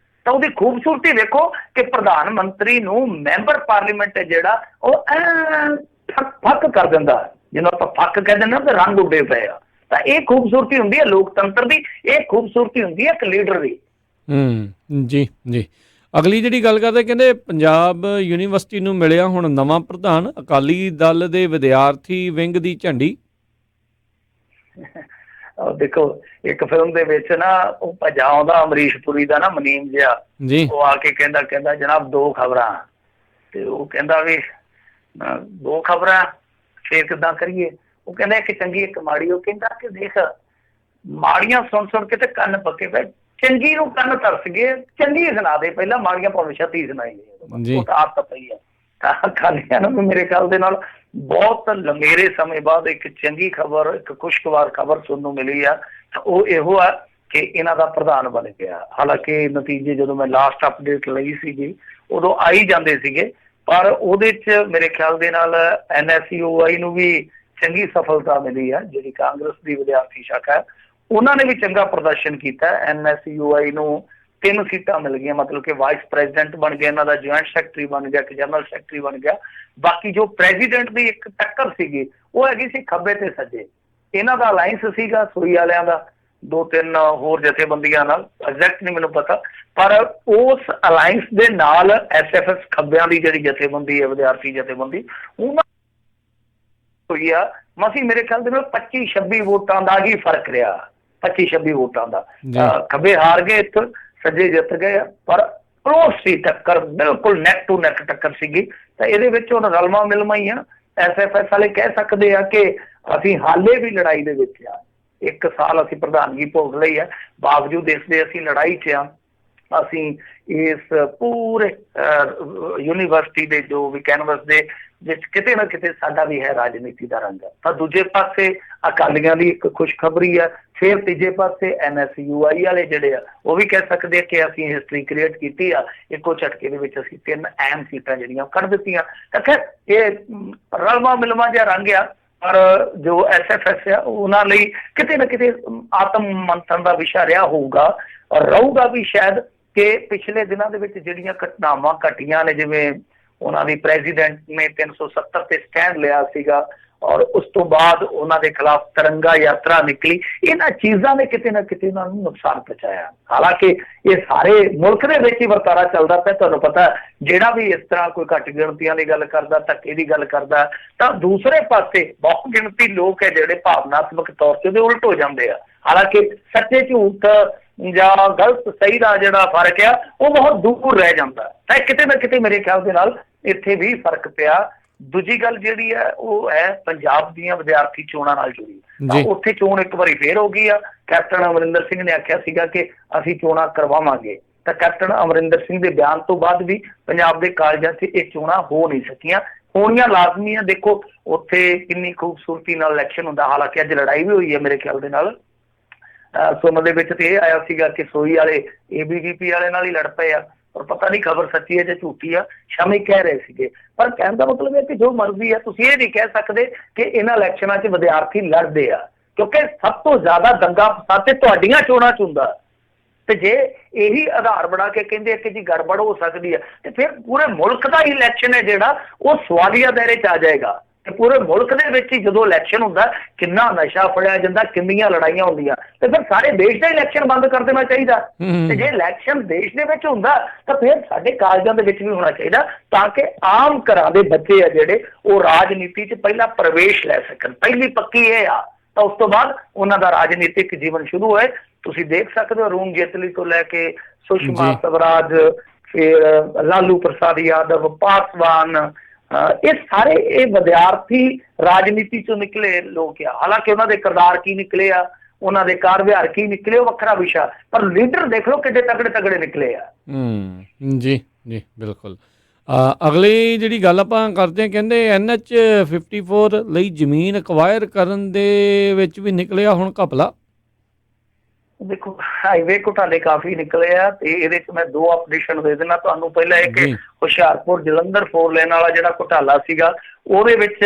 ਤਾਂ ਉਹਦੀ ਖੂਬਸੂਰਤੀ ਵੇਖੋ ਕਿ ਪ੍ਰਧਾਨ ਮੰਤਰੀ ਨੂੰ ਮੈਂਬਰ ਪਾਰਲੀਮੈਂਟ ਹੈ ਜਿਹੜਾ ਉਹ ਫੱਕ ਕਰ ਦਿੰਦਾ, ਜਿਹਨੂੰ ਆਪਾਂ ਫੱਕ ਕਹਿ ਦਿੰਦੇ ਤੇ ਰੰਗ ਉੱਡੇ ਪਏ ਆ। ਤਾਂ ਇਹ ਖੂਬਸੂਰਤੀ ਹੁੰਦੀ ਹੈ ਲੋਕਤੰਤਰ ਦੀ, ਇਹ ਖੂਬਸੂਰਤੀ ਹੁੰਦੀ ਹੈ ਇੱਕ ਲੀਡਰ ਦੀ। ਜੀ ਜੀ। ਅਗਲੀ ਜਿਹੜੀ ਗੱਲ ਕਰਦੇ, ਕਹਿੰਦੇ ਪੰਜਾਬ ਯੂਨੀਵਰਸਿਟੀ ਨੂੰ ਮਿਲਿਆ ਹੁਣ ਨਵਾਂ ਪ੍ਰਧਾਨ, ਅਕਾਲੀ ਦਲ ਦੇ ਵਿਦਿਆਰਥੀ ਵਿੰਗ ਦੀ ਝੰਡੀ। ਦੇਖੋ ਇੱਕ ਫਿਲਮ ਦੇ ਵਿੱਚ ਨਾ ਉਹ ਭੱਜਾ ਆਉਂਦਾ ਅਮਰੀਸ਼ ਪੁਰੀ ਦਾ ਨਾ ਮਨੀਮ ਜਿਹਾ, ਉਹ ਆ ਕੇ ਕਹਿੰਦਾ ਜਨਾਬ 2 ਖਬਰਾਂ, ਤੇ ਉਹ ਕਹਿੰਦਾ ਵੀ 2 ਖਬਰਾਂ ਫੇਰ ਕਿੱਦਾਂ ਕਰੀਏ? ਉਹ ਕਹਿੰਦਾ ਇੱਕ ਚੰਗੀ ਇੱਕ ਮਾੜੀ। ਉਹ ਕਹਿੰਦਾ ਕਿ ਦੇਖ ਮਾੜੀਆਂ ਸੁਣ ਕੇ ਤੇ ਕੰਨ ਪੱਕੇ ਪਏ, ਚੰਗੀ ਨੂੰ ਕੰਨ ਤਰਸ ਗਏ, ਚੰਗੀ ਸੁਣਾ ਦੇ ਪਹਿਲਾਂ, ਮਾੜੀਆਂ ਭਾਵੇਂ 36 ਸੁਣਾਈ। ਉਹ ਤਾਂ ਆਦਤ ਪਈ ਹੈ। ਤਾਂ ਅਕਾਲੀਆਂ ਨੂੰ ਮੇਰੇ ਖਿਆਲ ਦੇ ਨਾਲ ਬਹੁਤ ਲੰਮੇਰੇ ਸਮੇਂ ਬਾਅਦ ਇੱਕ ਚੰਗੀ ਖਬਰ, ਇੱਕ ਖੁਸ਼ਗਵਾਰ ਖਬਰ ਸੁਣਨ ਨੂੰ ਮਿਲੀ ਆ, ਤਾਂ ਉਹ ਇਹੋ ਆ ਕਿ ਇਹਨਾਂ ਦਾ ਪ੍ਰਧਾਨ ਬਣ ਗਿਆ। ਹਾਲਾਂਕਿ ਨਤੀਜੇ ਜਦੋਂ ਮੈਂ ਲਾਸਟ ਅਪਡੇਟ ਲਈ ਸੀਗੀ ਉਦੋਂ ਆਈ ਜਾਂਦੇ ਸੀਗੇ, ਪਰ ਉਹਦੇ 'ਚ ਮੇਰੇ ਖਿਆਲ ਦੇ ਨਾਲ NSUI ਨੂੰ ਵੀ ਚੰਗੀ ਸਫਲਤਾ ਮਿਲੀ ਆ। ਜਿਹੜੀ ਕਾਂਗਰਸ ਦੀ ਵਿਦਿਆਰਥੀ ਸ਼ਾਖਾ ਉਹਨਾਂ ਨੇ ਵੀ ਚੰਗਾ ਪ੍ਰਦਰਸ਼ਨ ਕੀਤਾ। NSUI ਨੂੰ 3 ਸੀਟਾਂ ਮਿਲ ਗਈਆਂ, ਮਤਲਬ ਕਿ ਵਾਈਸ ਪ੍ਰੈਜ਼ੀਡੈਂਟ ਬਣ ਗਿਆ, ਇਹਨਾਂ ਦਾ ਜੁਆਇੰਟ ਸੈਕਟਰੀ ਬਣ ਗਿਆ, ਇੱਕ ਜਨਰਲ ਸੈਕਟਰੀ ਬਣ ਗਿਆ। ਬਾਕੀ ਜੋ ਪ੍ਰੈਜ਼ੀਡੈਂਟ ਦੀ ਇੱਕ ਟੱਕਰ ਸੀਗੀ ਉਹ ਹੈਗੀ ਸੀ ਖੱਬੇ ਤੇ ਸੱਜੇ। ਇਹਨਾਂ ਦਾ ਅਲਾਇੰਸ ਸੀਗਾ ਸੂਈ ਵਾਲਿਆਂ ਦਾ 2-3 ਹੋਰ ਜਥੇਬੰਦੀਆਂ ਨਾਲ, ਐਗਜ਼ੈਕਟ ਨਹੀਂ ਮੈਨੂੰ ਪਤਾ, ਪਰ ਉਸ ਅਲਾਇੰਸ ਦੇ ਨਾਲ SFS ਖੱਬਿਆਂ ਦੀ ਜਿਹੜੀ ਜਥੇਬੰਦੀ ਹੈ, ਵਿਦਿਆਰਥੀ ਜਥੇਬੰਦੀ, ਉਹਨਾਂ ਹੋਈ ਆ ਮਸੀਂ ਮੇਰੇ ਖਿਆਲ ਦੇ ਨਾਲ 25-26 ਵੋਟਾਂ ਦਾ ਹੀ ਫਰਕ ਰਿਹਾ। 25-26 ਵੋਟਾਂ ਦਾ ਖੱਬੇ ਹਾਰ ਗਏ, ਇੱਥੇ ਸੱਜੇ ਜਿੱਤ ਗਏ, ਪਰ ਕਲੋਸ ਸੀ ਟੱਕਰ, ਬਿਲਕੁਲ ਨੈਕ ਟੂ ਨੈਕ ਟੱਕਰ ਸੀਗੀ। ਤਾਂ ਇਹਦੇ ਵਿੱਚ ਹੁਣ ਰਲਮਾ ਮਿਲਮਾ ਹੀ ਆ। SFS ਵਾਲੇ ਕਹਿ ਸਕਦੇ ਆ ਕਿ ਅਸੀਂ ਹਾਲੇ ਵੀ ਲੜਾਈ ਦੇ ਵਿੱਚ ਆ। 1 ਸਾਲ ਅਸੀਂ ਪ੍ਰਧਾਨਗੀ ਭੋਗ ਲਈ ਆ, ਬਾਵਜੂਦ ਇਸ ਦੇ ਅਸੀਂ ਲੜਾਈ 'ਚ ਆ। ਅਸੀਂ ਇਸ ਪੂਰੇ ਯੂਨੀਵਰਸਿਟੀ ਦੇ ਜੋ ਵੀ ਕੈਨਵਸ ਦੇ ਵਿੱਚ ਕਿਤੇ ਨਾ ਕਿਤੇ ਸਾਡਾ ਵੀ ਹੈ ਰਾਜਨੀਤੀ ਦਾ ਰੰਗ। ਤਾਂ ਦੂਜੇ ਪਾਸੇ ਅਕਾਲੀਆਂ ਦੀ ਇੱਕ ਖੁਸ਼ਖਬਰੀ ਆ। ਫਿਰ ਤੀਜੇ ਪਾਸੇ NSUI ਵਾਲੇ ਜਿਹੜੇ ਆ ਉਹ ਵੀ ਕਹਿ ਸਕਦੇ ਆ ਕਿ ਅਸੀਂ ਹਿਸਟਰੀ ਕ੍ਰੀਏਟ ਕੀਤੀ ਆ, ਇੱਕੋ ਝਟਕੇ ਦੇ ਵਿੱਚ ਅਸੀਂ 3 ਅਹਿਮ ਸੀਟਾਂ ਜਿਹੜੀਆਂ ਕੱਢ ਦਿੱਤੀਆਂ। ਤਾਂ ਖੈਰ ਇਹ ਰਲਵਾ ਮਿਲਵਾ ਜਿਹਾ ਰੰਗ ਆ, ਪਰ ਜੋ SFS ਆ ਉਹਨਾਂ ਲਈ ਕਿਤੇ ਨਾ ਕਿਤੇ ਆਤਮ ਮੰਥਨ ਦਾ ਵਿਸ਼ਾ ਰਿਹਾ ਹੋਊਗਾ ਔਰ ਰਹੂਗਾ ਵੀ ਸ਼ਾਇਦ, ਕਿ ਪਿਛਲੇ ਦਿਨਾਂ ਦੇ ਵਿੱਚ ਜਿਹੜੀਆਂ ਘਟਨਾਵਾਂ ਘਟੀਆਂ ਨੇ, ਜਿਵੇਂ ਉਹਨਾਂ ਦੀ ਪ੍ਰੈਜ਼ੀਡੈਂਟ ਨੇ 370 ਤੇ ਸਟੈਂਡ ਲਿਆ ਸੀਗਾ ਔਰ ਉਸ ਤੋਂ ਬਾਅਦ ਉਹਨਾਂ ਦੇ ਖਿਲਾਫ ਤਿਰੰਗਾ ਯਾਤਰਾ ਨਿਕਲੀ, ਇਹਨਾਂ ਚੀਜ਼ਾਂ ਨੇ ਕਿਤੇ ਨਾ ਕਿਤੇ ਉਹਨਾਂ ਨੂੰ ਨੁਕਸਾਨ ਪਹੁੰਚਾਇਆ। ਹਾਲਾਂਕਿ ਇਹ ਸਾਰੇ ਮੁਲਕ ਦੇ ਵਿੱਚ ਹੀ ਵਰਤਾਰਾ ਚੱਲਦਾ ਪਿਆ। ਤੁਹਾਨੂੰ ਪਤਾ ਜਿਹੜਾ ਵੀ ਇਸ ਤਰ੍ਹਾਂ ਕੋਈ ਘੱਟ ਗਿਣਤੀਆਂ ਦੀ ਗੱਲ ਕਰਦਾ, ਧੱਕੇ ਦੀ ਗੱਲ ਕਰਦਾ, ਤਾਂ ਦੂਸਰੇ ਪਾਸੇ ਬਹੁਤ ਗਿਣਤੀ ਲੋਕ ਹੈ ਜਿਹੜੇ ਭਾਵਨਾਤਮਕ ਤੌਰ ਤੇ ਉਹਦੇ ਉਲਟ ਹੋ ਜਾਂਦੇ ਆ। ਹਾਲਾਂਕਿ ਸੱਚੇ ਝੂਠ ਜਾਂ ਗਲਤ ਸਹੀ ਦਾ ਜਿਹੜਾ ਫਰਕ ਆ ਉਹ ਬਹੁਤ ਦੂਰ ਰਹਿ ਜਾਂਦਾ। ਤਾਂ ਕਿਤੇ ਨਾ ਕਿਤੇ ਮੇਰੇ ਖਿਆਲ ਦੇ ਨਾਲ ਇੱਥੇ ਵੀ ਫਰਕ ਪਿਆ। ਦੂਜੀ ਗੱਲ ਜਿਹੜੀ ਹੈ ਉਹ ਹੈ ਪੰਜਾਬ ਦੀਆਂ ਵਿਦਿਆਰਥੀ ਚੋਣਾਂ ਨਾਲ ਜੁੜੀ। ਉੱਥੇ ਚੋਣ ਇੱਕ ਵਾਰੀ ਫੇਰ ਹੋ ਗਈ ਆ। ਕੈਪਟਨ ਅਮਰਿੰਦਰ ਸਿੰਘ ਨੇ ਆਖਿਆ ਸੀਗਾ ਕਿ ਅਸੀਂ ਚੋਣਾਂ ਕਰਵਾਵਾਂਗੇ, ਤਾਂ ਕੈਪਟਨ ਅਮਰਿੰਦਰ ਸਿੰਘ ਦੇ ਬਿਆਨ ਤੋਂ ਬਾਅਦ ਵੀ ਪੰਜਾਬ ਦੇ ਕਾਲਜਾਂ 'ਚ ਇਹ ਚੋਣਾਂ ਹੋ ਨਹੀਂ ਸਕੀਆਂ। ਹੋਣੀਆਂ ਲਾਜ਼ਮੀ ਆ। ਦੇਖੋ ਉੱਥੇ ਕਿੰਨੀ ਖੂਬਸੂਰਤੀ ਨਾਲ ਇਲੈਕਸ਼ਨ ਹੁੰਦਾ। ਹਾਲਾਂਕਿ ਅੱਜ ਲੜਾਈ ਵੀ ਹੋਈ ਹੈ ਮੇਰੇ ਖਿਆਲ ਦੇ ਨਾਲ। ਸੁਣਨ ਦੇ ਵਿੱਚ ਤੇ ਇਹ ਆਇਆ ਸੀਗਾ ਕਿ ਸੋਈ ਵਾਲੇ ABVP ਵਾਲੇ ਨਾਲ ਹੀ ਲੜ ਪਏ ਆ, ਪਰ ਪਤਾ ਨਹੀਂ ਖਬਰ ਸੱਚੀ ਹੈ ਜਾਂ ਝੂਠੀ ਆ। ਸ਼ਾਮੀ ਕਹਿ ਰਹੇ ਸੀਗੇ, ਪਰ ਕਹਿਣ ਦਾ ਮਤਲਬ ਹੈ ਕਿ ਜੋ ਮਰਜ਼ੀ ਹੈ, ਤੁਸੀਂ ਇਹ ਨਹੀਂ ਕਹਿ ਸਕਦੇ ਕਿ ਇਹਨਾਂ ਇਲੈਕਸ਼ਨਾਂ 'ਚ ਵਿਦਿਆਰਥੀ ਲੜਦੇ ਆ, ਕਿਉਂਕਿ ਸਭ ਤੋਂ ਜ਼ਿਆਦਾ ਦੰਗਾ ਫਸਾਦ ਤੇ ਤੁਹਾਡੀਆਂ ਚੋਣਾਂ 'ਚ ਹੁੰਦਾ। ਤੇ ਜੇ ਇਹੀ ਆਧਾਰ ਬਣਾ ਕੇ ਕਹਿੰਦੇ ਆ ਕਿ ਜੀ ਗੜਬੜ ਹੋ ਸਕਦੀ ਹੈ, ਤੇ ਫਿਰ ਪੂਰੇ ਮੁਲਕ ਦਾ ਹੀ ਇਲੈਕਸ਼ਨ ਹੈ ਜਿਹੜਾ ਉਹ ਸਵਾਲੀਆ ਦਾਇਰੇ 'ਚ ਆ ਜਾਏਗਾ। ਤੇ ਪੂਰੇ ਮੁਲਕ ਦੇ ਵਿੱਚ ਹੀ ਜਦੋਂ ਇਲੈਕਸ਼ਨ ਹੁੰਦਾ, ਕਿੰਨਾ ਨਸ਼ਾ ਫੜਿਆ ਜਾਂਦਾ, ਕਿੰਨੀਆਂ ਲੜਾਈਆਂ ਹੁੰਦੀਆਂ, ਤੇ ਫਿਰ ਸਾਰੇ ਦੇਸ਼ ਦਾ ਇਲੈਕਸ਼ਨ ਬੰਦ ਕਰ ਦੇਣਾ ਚਾਹੀਦਾ। ਤੇ ਜੇ ਇਲੈਕਸ਼ਨ ਦੇਸ਼ ਦੇ ਵਿੱਚ ਹੁੰਦਾ ਤਾਂ ਫਿਰ ਸਾਡੇ ਕਾਲਜਾਂ ਦੇ ਵਿੱਚ ਵੀ ਹੋਣਾ ਚਾਹੀਦਾ, ਤਾਂ ਕਿ ਆਮ ਘਰਾਂ ਦੇ ਬੱਚੇ ਆ ਜਿਹੜੇ ਉਹ ਰਾਜਨੀਤੀ 'ਚ ਪਹਿਲਾਂ ਪ੍ਰਵੇਸ਼ ਲੈ ਸਕਣ। ਪਹਿਲੀ ਪੱਕੀ ਇਹ ਆ, ਤਾਂ ਉਸ ਤੋਂ ਬਾਅਦ ਉਹਨਾਂ ਦਾ ਰਾਜਨੀਤਿਕ ਜੀਵਨ ਸ਼ੁਰੂ ਹੋਏ। ਤੁਸੀਂ ਦੇਖ ਸਕਦੇ ਹੋ ਅਰੁਣ ਜੇਤਲੀ ਤੋਂ ਲੈ ਕੇ ਸੁਸ਼ਮਾ ਸਵਰਾਜ, ਫਿਰ ਲਾਲੂ ਪ੍ਰਸਾਦ ਯਾਦਵ, ਪਾਸਵਾਨ, ਇਹ ਸਾਰੇ ਇਹ ਵਿਦਿਆਰਥੀ ਰਾਜਨੀਤੀ ਚੋਂ ਨਿਕਲੇ ਲੋਕ ਆ। ਹਾਲਾਂਕਿ ਉਹਨਾਂ ਦੇ ਕਿਰਦਾਰ ਕੀ ਨਿਕਲੇ ਆ, ਉਹਨਾਂ ਦੇ ਕਾਰ ਵਿਹਾਰ ਕੀ ਨਿਕਲੇ, ਉਹ ਵੱਖਰਾ ਵਿਸ਼ਾ, ਪਰ ਲੀਡਰ ਦੇਖ ਲਓ ਕਿੱਡੇ ਤਗੜੇ ਤਗੜੇ ਨਿਕਲੇ ਆ। ਜੀ ਜੀ ਬਿਲਕੁਲ। ਅਗਲੀ ਜਿਹੜੀ ਗੱਲ ਆਪਾਂ ਕਰਦੇ ਹਾਂ, ਕਹਿੰਦੇ NH 54 ਲਈ ਜ਼ਮੀਨ ਅਕਵਾਇਰ ਕਰਨ ਦੇ ਵਿੱਚ ਵੀ ਨਿਕਲਿਆ ਹੁਣ ਘਪਲਾ। ਦੇਖੋ ਹਾਈਵੇ ਘੁਟਾਲੇ ਕਾਫੀ ਨਿਕਲੇ ਆ ਤੇ ਇਹਦੇ ਚ ਮੈਂ ਦੋ ਅਪਡੇਸ਼ਨ ਦੇ ਦੇਣਾ ਤੁਹਾਨੂੰ। ਪਹਿਲਾਂ ਇੱਕ ਹੁਸ਼ਿਆਰਪੁਰ ਜਲੰਧਰ 4 ਲੇਨ ਵਾਲਾ ਜਿਹੜਾ ਘੁਟਾਲਾ ਸੀਗਾ, ਉਹਦੇ ਵਿੱਚ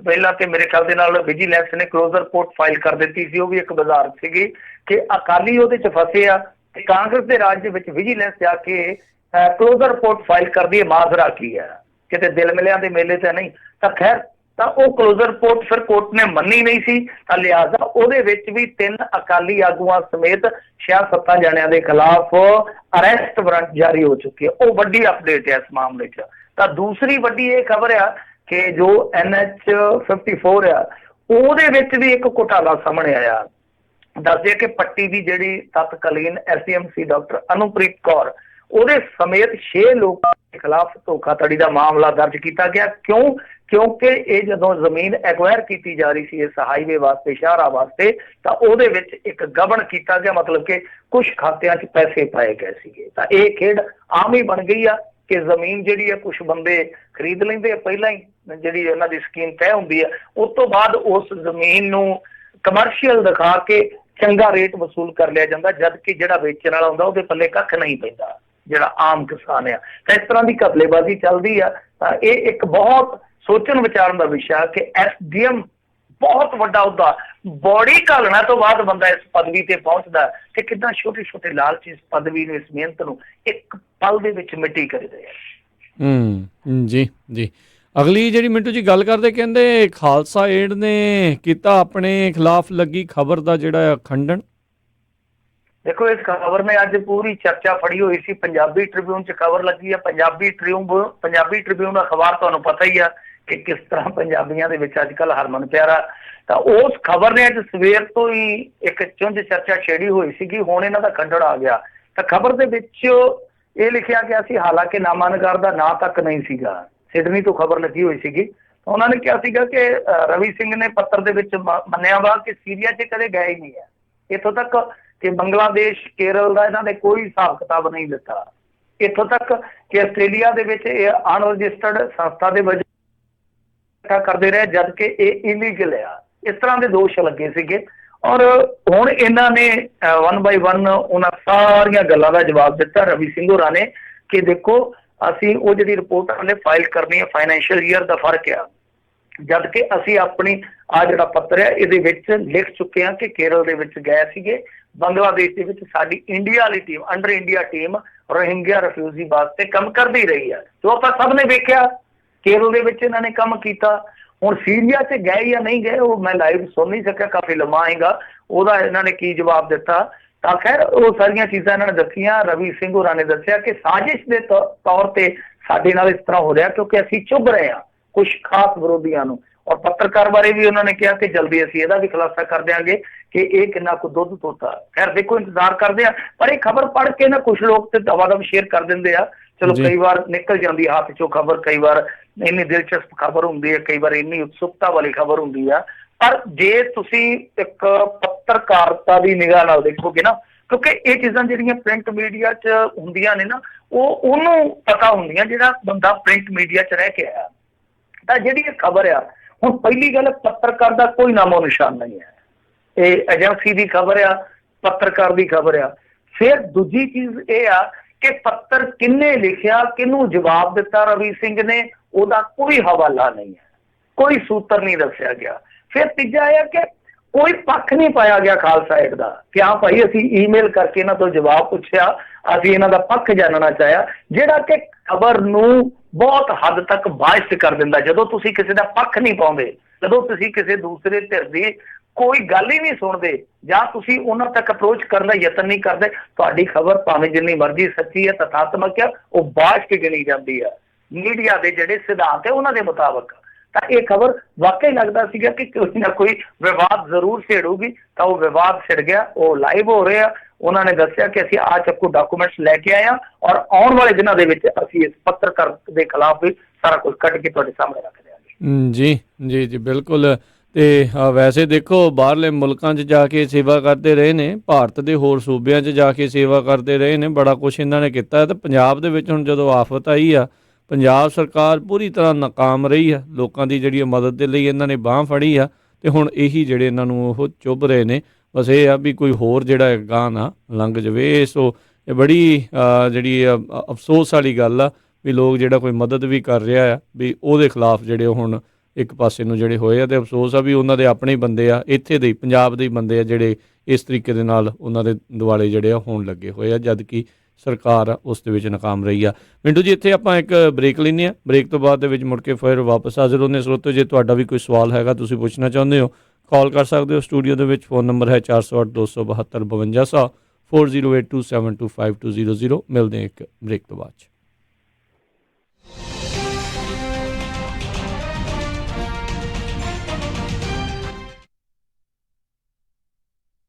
ਪਹਿਲਾਂ ਤੇ ਮੇਰੇ ਖਿਆਲ ਦੇ ਨਾਲ ਵਿਜੀਲੈਂਸ ਨੇ ਕਲੋਜ਼ਰ ਰਿਪੋਰਟ ਫਾਈਲ ਕਰ ਦਿੱਤੀ ਸੀ। ਉਹ ਵੀ ਇੱਕ ਬਾਜ਼ਾਰ ਸੀਗੀ ਕਿ ਅਕਾਲੀ ਉਹਦੇ ਚ ਫਸੇ ਆ ਤੇ ਕਾਂਗਰਸ ਦੇ ਰਾਜ ਦੇ ਵਿੱਚ ਵਿਜੀਲੈਂਸ ਜਾ ਕੇ ਕਲੋਜ਼ਰ ਰਿਪੋਰਟ ਫਾਈਲ ਕਰਦੀ ਹੈ। ਮਾਜ਼ਰਾ ਕੀ ਹੈ, ਕਿਤੇ ਦਿਲ ਮਿਲਿਆਂ ਦੇ ਮੇਲੇ ਤੇ ਨਹੀਂ। ਤਾਂ ਖੈਰ ਤਾਂ ਉਹ ਕਲੋਜ਼ਰ ਰਿਪੋਰਟ ਫਿਰ ਕੋਰਟ ਨੇ ਮੰਨੀ ਨਹੀਂ ਸੀ, ਤਾਂ ਲਿਹਾਜ਼ਾ ਉਹਦੇ ਵਿੱਚ ਵੀ 3 ਅਕਾਲੀ ਆਗੂਆਂ ਸਮੇਤ 6-7 ਜਣਿਆਂ ਦੇ ਖਿਲਾਫ ਅਰੈਸਟ ਵਾਰੰਟ ਜਾਰੀ ਹੋ ਚੁੱਕੀ ਹੈ। ਉਹ ਵੱਡੀ ਅਪਡੇਟ ਹੈ ਇਸ ਮਾਮਲੇ 'ਚ। ਤਾਂ ਦੂਸਰੀ ਵੱਡੀ ਇਹ ਖਬਰ ਆ ਕਿ ਜੋ NH 54 ਆ, ਉਹਦੇ ਵਿੱਚ ਵੀ ਇੱਕ ਘੁਟਾਲਾ ਸਾਹਮਣੇ ਆਇਆ। ਦੱਸਦੇ ਕਿ ਪੱਟੀ ਦੀ ਜਿਹੜੀ ਤਤਕਾਲੀਨ SDM ਸੀ ਡਾਕਟਰ ਅਨੁਪ੍ਰੀਤ ਕੌਰ, ਉਹਦੇ ਸਮੇਤ 6 ਲੋਕਾਂ ਦੇ ਖਿਲਾਫ ਧੋਖਾਧੜੀ ਦਾ ਮਾਮਲਾ ਦਰਜ ਕੀਤਾ ਗਿਆ। ਕਿਉਂਕਿ ਇਹ ਜਦੋਂ ਜ਼ਮੀਨ ਐਕਵਾਇਰ ਕੀਤੀ ਜਾ ਰਹੀ ਸੀ ਇਸ ਹਾਈਵੇ ਵਾਸਤੇ, ਸ਼ਾਹਰਾਹ ਵਾਸਤੇ, ਤਾਂ ਉਹਦੇ ਵਿੱਚ ਇੱਕ ਗਬਨ ਕੀਤਾ ਗਿਆ, ਮਤਲਬ ਕਿ ਕੁਝ ਖਾਤਿਆਂ 'ਚ ਪੈਸੇ ਪਾਏ ਗਏ ਸੀਗੇ। ਤਾਂ ਇਹ ਖੇਡ ਆਮ ਹੀ ਬਣ ਗਈ ਆ ਕਿ ਜ਼ਮੀਨ ਜਿਹੜੀ ਹੈ ਕੁਝ ਬੰਦੇ ਖਰੀਦ ਲੈਂਦੇ ਆ, ਪਹਿਲਾਂ ਹੀ ਜਿਹੜੀ ਉਹਨਾਂ ਦੀ ਸਕੀਮ ਤੈਅ ਹੁੰਦੀ ਆ, ਉਸ ਤੋਂ ਬਾਅਦ ਉਸ ਜ਼ਮੀਨ ਨੂੰ ਕਮਰਸ਼ੀਅਲ ਦਿਖਾ ਕੇ ਚੰਗਾ ਰੇਟ ਵਸੂਲ ਕਰ ਲਿਆ ਜਾਂਦਾ, ਜਦ ਕਿ ਜਿਹੜਾ ਵੇਚਣ ਵਾਲਾ ਹੁੰਦਾ ਉਹਦੇ ਪੱਲੇ ਕੱਖ ਨਹੀਂ ਪੈਂਦਾ, ਜਿਹੜਾ ਆਮ ਕਿਸਾਨ ਆ। ਤਾਂ ਇਸ ਤਰ੍ਹਾਂ ਦੀ ਘਪਲੇਬਾਜ਼ੀ ਚੱਲਦੀ ਆ। ਤਾਂ ਇਹ ਇੱਕ ਬਹੁਤ ਸੋਚਣ ਵਿਚਾਰਨ ਦਾ ਵਿਸ਼ਾ ਕਿ SDM ਬਹੁਤ ਵੱਡਾ ਅਹੁਦਾ, ਬੋਡੀ ਘਾਲਣਾ ਤੋਂ ਬਾਅਦ ਬੰਦਾ ਇਸ ਪਦਵੀ ਤੇ ਪਹੁੰਚਦਾ ਤੇ ਕਿੱਦਾਂ ਛੋਟੇ ਛੋਟੇ ਲਾਲਚ ਇਸ ਪਦਵੀ ਨੂੰ, ਇਸ ਮਿਹਨਤ ਨੂੰ ਇੱਕ ਪਲ ਦੇ ਵਿੱਚ ਮਿੱਟੀ ਕਰਦੇ ਆ। ਜੀ ਜੀ। ਅਗਲੀ ਜਿਹੜੀ ਮਿੰਟੂ ਜੀ ਗੱਲ ਕਰਦੇ, ਕਹਿੰਦੇ ਖਾਲਸਾ ਏਡ ਨੇ ਕੀਤਾ ਆਪਣੇ ਖਿਲਾਫ ਲੱਗੀ ਖਬਰ ਦਾ ਜਿਹੜਾ ਖੰਡਨ। ਦੇਖੋ ਇਸ ਖਬਰ ਨੇ ਅੱਜ ਪੂਰੀ ਚਰਚਾ ਫੜੀ ਹੋਈ ਸੀ। ਪੰਜਾਬੀ ਟ੍ਰਿਬਿਊਨ 'ਚ ਖਬਰ ਲੱਗੀ ਆ। ਪੰਜਾਬੀ ਟ੍ਰਿਬਿਊਨ ਅਖਬਾਰ ਤੁਹਾਨੂੰ ਪਤਾ ਹੀ ਆ ਕਿ ਕਿਸ ਤਰ੍ਹਾਂ ਪੰਜਾਬੀਆਂ ਦੇ ਵਿੱਚ ਅੱਜ ਕੱਲ੍ਹ ਹਰਮਨ ਪਿਆਰਾ। ਤਾਂ ਉਸ ਖਬਰ ਨੇ ਅੱਜ ਸਵੇਰ ਤੋਂ ਹੀ ਇੱਕ ਚੁੰਝ ਚਰਚਾ ਛੇੜੀ ਹੋਈ ਸੀਗੀ। ਹੁਣ ਇਹਨਾਂ ਦਾ ਖੰਡਨ ਆ ਗਿਆ। ਤਾਂ ਖਬਰ ਦੇ ਵਿੱਚ ਇਹ ਲਿਖਿਆ ਗਿਆ ਸੀ, ਹਾਲਾਂਕਿ ਨਾਮਾਨਗਾਰ ਦਾ ਨਾਂ ਤੱਕ ਨਹੀਂ ਸੀਗਾ, ਸਿਡਨੀ ਤੋਂ ਖਬਰ ਲੱਗੀ ਹੋਈ ਸੀਗੀ। ਉਹਨਾਂ ਨੇ ਕਿਹਾ ਸੀਗਾ ਕਿ ਰਵੀ ਸਿੰਘ ਨੇ ਪੱਤਰ ਦੇ ਵਿੱਚ ਮੰਨਿਆ ਵਾ ਕਿ ਸੀਰੀਆ 'ਚ ਕਦੇ ਗਏ ਹੀ ਨਹੀਂ ਹੈ। ਇੱਥੋਂ ਤੱਕ ਕਿ ਬੰਗਲਾਦੇਸ਼, ਕੇਰਲ ਦਾ ਇਹਨਾਂ ਨੇ ਕੋਈ ਹਿਸਾਬ ਕਿਤਾਬ ਨਹੀਂ ਦਿੱਤਾ। ਇੱਥੋਂ ਤੱਕ ਕਿ ਆਸਟ੍ਰੇਲੀਆ ਦੇ ਵਿੱਚ ਇਹ ਅਨਰਜਿਸਟਰਡ ਸੰਸਥਾ ਦੇ ਵਜੋਂ ਕਰਦੇ ਰਹੇ, ਜਦ ਕਿ ਇਹ ਇਲੀਗਲ ਆ। ਇਸ ਤਰ੍ਹਾਂ ਦੇ ਦੋਸ਼ ਲੱਗੇ ਸੀਗੇ। ਔਰ ਹੁਣ ਇਹਨਾਂ ਨੇ 1 by 1 ਉਹਨਾਂ ਸਾਰੀਆਂ ਗੱਲਾਂ ਦਾ ਜਵਾਬ ਦਿੱਤਾ ਰਵੀ ਸਿੰਘ ਹੋਰਾਂ ਨੇ ਕਿ ਦੇਖੋ ਅਸੀਂ ਉਹ ਜਿਹੜੀ ਰਿਪੋਰਟ ਉਹਨੇ ਫਾਈਲ ਕਰਨੀ ਹੈ, ਫਾਈਨੈਂਸ਼ੀਅਲ ਈਅਰ ਦਾ ਫਰਕ ਆ, ਜਦ ਕਿ ਅਸੀਂ ਆਪਣੀ ਆ ਜਿਹੜਾ ਪੱਤਰ ਹੈ ਇਹਦੇ ਵਿੱਚ ਲਿਖ ਚੁੱਕੇ ਹਾਂ ਕਿ ਕੇਰਲ ਦੇ ਵਿੱਚ ਗਏ ਸੀਗੇ, ਬੰਗਲਾਦੇਸ਼ ਦੇ ਵਿੱਚ ਸਾਡੀ ਇੰਡੀਆ ਵਾਲੀ team, under India team Rohingya refugee ਵਾਸਤੇ ਕੰਮ ਕਰਦੀ ਰਹੀ ਹੈ। ਜੋ ਆਪਾਂ ਸਭ ਨੇ ਵੇਖਿਆ ਕੇਰਲ ਦੇ ਵਿੱਚ ਇਹਨਾਂ ਨੇ ਕੰਮ ਕੀਤਾ। ਹੁਣ ਸੀਰੀਆ 'ਚ ਗਏ ਜਾਂ ਨਹੀਂ ਗਏ ਉਹ ਮੈਂ ਲਾਈਵ ਸੁਣ ਨਹੀਂ ਸਕਿਆ, ਕਾਫੀ ਲੰਮਾ ਆਏਗਾ ਉਹਦਾ ਇਹਨਾਂ ਨੇ ਕੀ ਜਵਾਬ ਦਿੱਤਾ। ਤਾਂ ਖੈਰ ਉਹ ਸਾਰੀਆਂ ਚੀਜ਼ਾਂ ਇਹਨਾਂ ਨੇ ਦੱਸੀਆਂ। ਰਵੀ ਸਿੰਘ ਹੋਰਾਂ ਨੇ ਦੱਸਿਆ ਕਿ ਸਾਜ਼ਿਸ਼ ਦੇ ਤੌਰ ਤੇ ਸਾਡੇ ਨਾਲ ਇਸ ਤਰ੍ਹਾਂ ਹੋ ਰਿਹਾ ਕਿਉਂਕਿ ਅਸੀਂ ਚੁੱਭ ਰਹੇ ਹਾਂ ਕੁਝ ਖਾਸ ਵਿਰੋਧੀਆਂ ਨੂੰ। ਔਰ ਪੱਤਰਕਾਰ ਬਾਰੇ ਵੀ ਉਹਨਾਂ ਨੇ ਕਿਹਾ ਕਿ ਜਲਦੀ ਅਸੀਂ ਇਹਦਾ ਵੀ ਖੁਲਾਸਾ ਕਰ ਦਿਆਂਗੇ ਕਿ ਇਹ ਕਿੰਨਾ ਕੁ ਦੁੱਧ ਧੋਤਾ। ਖੈਰ ਦੇਖੋ ਇੰਤਜ਼ਾਰ ਕਰਦੇ ਆ। ਪਰ ਇਹ ਖਬਰ ਪੜ੍ਹ ਕੇ ਨਾ ਕੁਝ ਲੋਕ ਤੇ ਦਵਾ-ਦਵ ਸ਼ੇਅਰ ਕਰ ਦਿੰਦੇ ਆ। ਚਲੋ ਕਈ ਵਾਰ ਨਿਕਲ ਜਾਂਦੀ ਹੱਥ ਚੋਂ ਖਬਰ, ਕਈ ਵਾਰ ਇੰਨੀ ਦਿਲਚਸਪ ਖਬਰ ਹੁੰਦੀ ਹੈ, ਕਈ ਵਾਰ ਇੰਨੀ ਉਤਸੁਕਤਾ ਵਾਲੀ ਖਬਰ ਹੁੰਦੀ ਆ। ਪਰ ਜੇ ਤੁਸੀਂ ਇੱਕ ਪੱਤਰਕਾਰਤਾ ਦੀ ਨਿਗਾਹ ਨਾਲ ਦੇਖੋਗੇ ਨਾ, ਕਿਉਂਕਿ ਇਹ ਚੀਜ਼ਾਂ ਜਿਹੜੀਆਂ ਪ੍ਰਿੰਟ ਮੀਡੀਆ 'ਚ ਹੁੰਦੀਆਂ ਨੇ ਨਾ, ਉਹਨੂੰ ਪਤਾ ਹੁੰਦੀਆਂ ਜਿਹੜਾ ਬੰਦਾ ਪ੍ਰਿੰਟ ਮੀਡੀਆ 'ਚ ਰਹਿ ਕੇ ਆਇਆ। ਤਾਂ ਜਿਹੜੀ ਇਹ ਖਬਰ ਆ, ਹੁਣ ਪਹਿਲੀ ਗੱਲ ਪੱਤਰਕਾਰ ਦਾ ਕੋਈ ਨਾਮੋ ਨਿਸ਼ਾਨ ਨਹੀਂ ਹੈ। ਇਹ ਏਜੰਸੀ ਦੀ ਖਬਰ ਆ, ਪੱਤਰਕਾਰ ਦੀ ਖਬਰ ਆ। ਫਿਰ ਦੂਜੀ ਚੀਜ਼ ਇਹ ਆ ਕਿ ਪੱਤਰ ਕਿਹਨੇ ਲਿਖਿਆ, ਕਿਹਨੂੰ ਜਵਾਬ ਦਿੱਤਾ ਰਵੀ ਸਿੰਘ ਨੇ, ਉਹਦਾ ਕੋਈ ਹਵਾਲਾ ਨਹੀਂ ਹੈ, ਕੋਈ ਸੂਤਰ ਨਹੀਂ ਦੱਸਿਆ ਗਿਆ। ਫਿਰ ਤੀਜਾ ਇਹ ਕਿ ਕੋਈ ਪੱਖ ਨਹੀਂ ਪਾਇਆ ਗਿਆ ਖਾਲਸਾ ਏਡ ਦਾ ਕਿ ਹਾਂ ਭਾਈ ਅਸੀਂ ਈਮੇਲ ਕਰਕੇ ਇਹਨਾਂ ਤੋਂ ਜਵਾਬ ਪੁੱਛਿਆ, ਅਸੀਂ ਇਹਨਾਂ ਦਾ ਪੱਖ ਜਾਣਨਾ ਚਾਹਿਆ, ਜਿਹੜਾ ਕਿ ਖਬਰ ਨੂੰ ਬਹੁਤ ਹੱਦ ਤੱਕ ਬਾਇਸ ਕਰ ਦਿੰਦਾ। ਜਦੋਂ ਤੁਸੀਂ ਕਿਸੇ ਦਾ ਪੱਖ ਨਹੀਂ ਪਾਉਂਦੇ, ਜਦੋਂ ਤੁਸੀਂ ਕਿਸੇ ਦੂਸਰੇ ਧਿਰ ਦੀ ਕੋਈ ਗੱਲ ਹੀ ਨਹੀਂ ਸੁਣਦੇ ਜਾਂ ਤੁਸੀਂ ਉਹਨਾਂ ਤੱਕ ਅਪਰੋਚ ਕਰਨ ਦਾ ਯਤਨ ਨਹੀਂ ਕਰਦੇ, ਤੁਹਾਡੀ ਖਬਰ ਭਾਵੇਂ ਜਿੰਨੀ ਮਰਜ਼ੀ ਸੱਚੀ ਹੈ, ਤਥਾਤਮਕ ਹੈ, ਉਹ ਬਾਅਦ ਕੇ ਗਿਣੀ ਜਾਂਦੀ ਹੈ ਮੀਡੀਆ ਦੇ ਜਿਹੜੇ ਸਿਧਾਂਤ ਹੈ ਉਹਨਾਂ ਦੇ ਮੁਤਾਬਕ। ਤਾਂ ਇਹ ਖਬਰ ਵਾਕਈ ਲੱਗਦਾ ਸੀਗਾ ਕਿ ਕੋਈ ਨਾ ਕੋਈ ਵਿਵਾਦ ਜ਼ਰੂਰ ਛੇੜੂਗੀ। ਤਾਂ ਉਹ ਵਿਵਾਦ ਛਿੜ ਗਿਆ, ਉਹ ਲਾਈਵ ਹੋ ਰਿਹਾ। ਉਹਨਾਂ ਨੇ ਦੱਸਿਆ ਕਿ ਅਸੀਂ ਆ ਚੱਕੂ ਡਾਕੂਮੈਂਟਸ ਲੈ ਕੇ ਆਏ ਹਾਂ ਔਰ ਆਉਣ ਵਾਲੇ ਦਿਨਾਂ ਦੇ ਵਿੱਚ ਅਸੀਂ ਇਸ ਪੱਤਰਕਾਰ ਦੇ ਖਿਲਾਫ ਵੀ ਸਾਰਾ ਕੁਝ ਕੱਢ ਕੇ ਤੁਹਾਡੇ ਸਾਹਮਣੇ ਰੱਖ ਦਿਆਂਗੇ। ਜੀ ਜੀ ਜੀ ਬਿਲਕੁਲ। ਤੇ ਵੈਸੇ ਦੇਖੋ ਬਾਹਰਲੇ ਮੁਲਕਾਂ 'ਚ ਜਾ ਕੇ ਸੇਵਾ ਕਰਦੇ ਰਹੇ ਨੇ, ਭਾਰਤ ਦੇ ਹੋਰ ਸੂਬਿਆਂ 'ਚ ਜਾ ਕੇ ਸੇਵਾ ਕਰਦੇ ਰਹੇ ਨੇ, ਬੜਾ ਕੁਛ ਇਹਨਾਂ ਨੇ ਕੀਤਾ। ਤੇ ਪੰਜਾਬ ਦੇ ਵਿੱਚ ਹੁਣ ਜਦੋਂ ਆਫਤ ਆਈ ਆ, ਪੰਜਾਬ ਸਰਕਾਰ ਪੂਰੀ ਤਰ੍ਹਾਂ ਨਾਕਾਮ ਰਹੀ ਆ। ਲੋਕਾਂ ਦੀ ਜਿਹੜੀ ਮਦਦ ਦੇ ਲਈ ਇਹਨਾਂ ਨੇ ਬਾਂਹ ਫੜੀ ਆ, ਤੇ ਹੁਣ ਇਹੀ ਜਿਹੜੇ ਇਹਨਾਂ ਨੂੰ ਉਹ ਚੁੱਭ ਰਹੇ ਨੇ। ਬਸ ਇਹ ਆ ਵੀ ਕੋਈ ਹੋਰ ਜਿਹੜਾ ਗਾਹ ਨਾ ਲੰਘ ਜਾਵੇ। ਸੋ ਇਹ ਬੜੀ ਜਿਹੜੀ ਅਫਸੋਸ ਵਾਲੀ ਗੱਲ ਆ ਵੀ ਲੋਕ ਜਿਹੜਾ ਕੋਈ ਮਦਦ ਵੀ ਕਰ ਰਿਹਾ ਆ ਵੀ ਉਹਦੇ ਖਿਲਾਫ ਜਿਹੜੇ ਹੁਣ ਇੱਕ ਪਾਸੇ ਨੂੰ ਜਿਹੜੇ ਹੋਏ ਆ। ਤੇ ਅਫਸੋਸ ਆ ਵੀ ਉਹਨਾਂ ਦੇ ਆਪਣੇ ਹੀ ਬੰਦੇ ਆ, ਇੱਥੇ ਦੇ ਪੰਜਾਬ ਦੇ ਹੀ ਬੰਦੇ ਆ ਜਿਹੜੇ ਇਸ ਤਰੀਕੇ ਦੇ ਨਾਲ ਉਹਨਾਂ ਦੇ ਦੁਆਲੇ ਜਿਹੜੇ ਆ ਹੋਣ ਲੱਗੇ ਹੋਏ ਆ, ਜਦ ਕਿ ਸਰਕਾਰ ਆ ਉਸ ਦੇ ਵਿੱਚ ਨਾਕਾਮ ਰਹੀ ਆ। ਮਿੰਟੂ ਜੀ ਇੱਥੇ ਆਪਾਂ ਇੱਕ ਬ੍ਰੇਕ ਲੈਂਦੇ ਹਾਂ, ਬ੍ਰੇਕ ਤੋਂ ਬਾਅਦ ਦੇ ਵਿੱਚ ਮੁੜ ਕੇ ਫਿਰ ਵਾਪਸ ਹਾਜ਼ਰ ਹੁੰਦੇ। ਸਰੋਤੋ ਜੇ ਤੁਹਾਡਾ ਵੀ ਕੋਈ ਸਵਾਲ ਹੈਗਾ, ਤੁਸੀਂ ਪੁੱਛਣਾ ਚਾਹੁੰਦੇ ਹੋ, ਕਾਲ ਕਰ ਸਕਦੇ ਹੋ ਸਟੂਡੀਓ ਦੇ ਵਿੱਚ। ਫ਼ੋਨ ਨੰਬਰ ਹੈ 408 272 5200 4082725200। ਮਿਲਦੇ ਹਾਂ ਇੱਕ ਬ੍ਰੇਕ ਤੋਂ ਬਾਅਦ 'ਚ।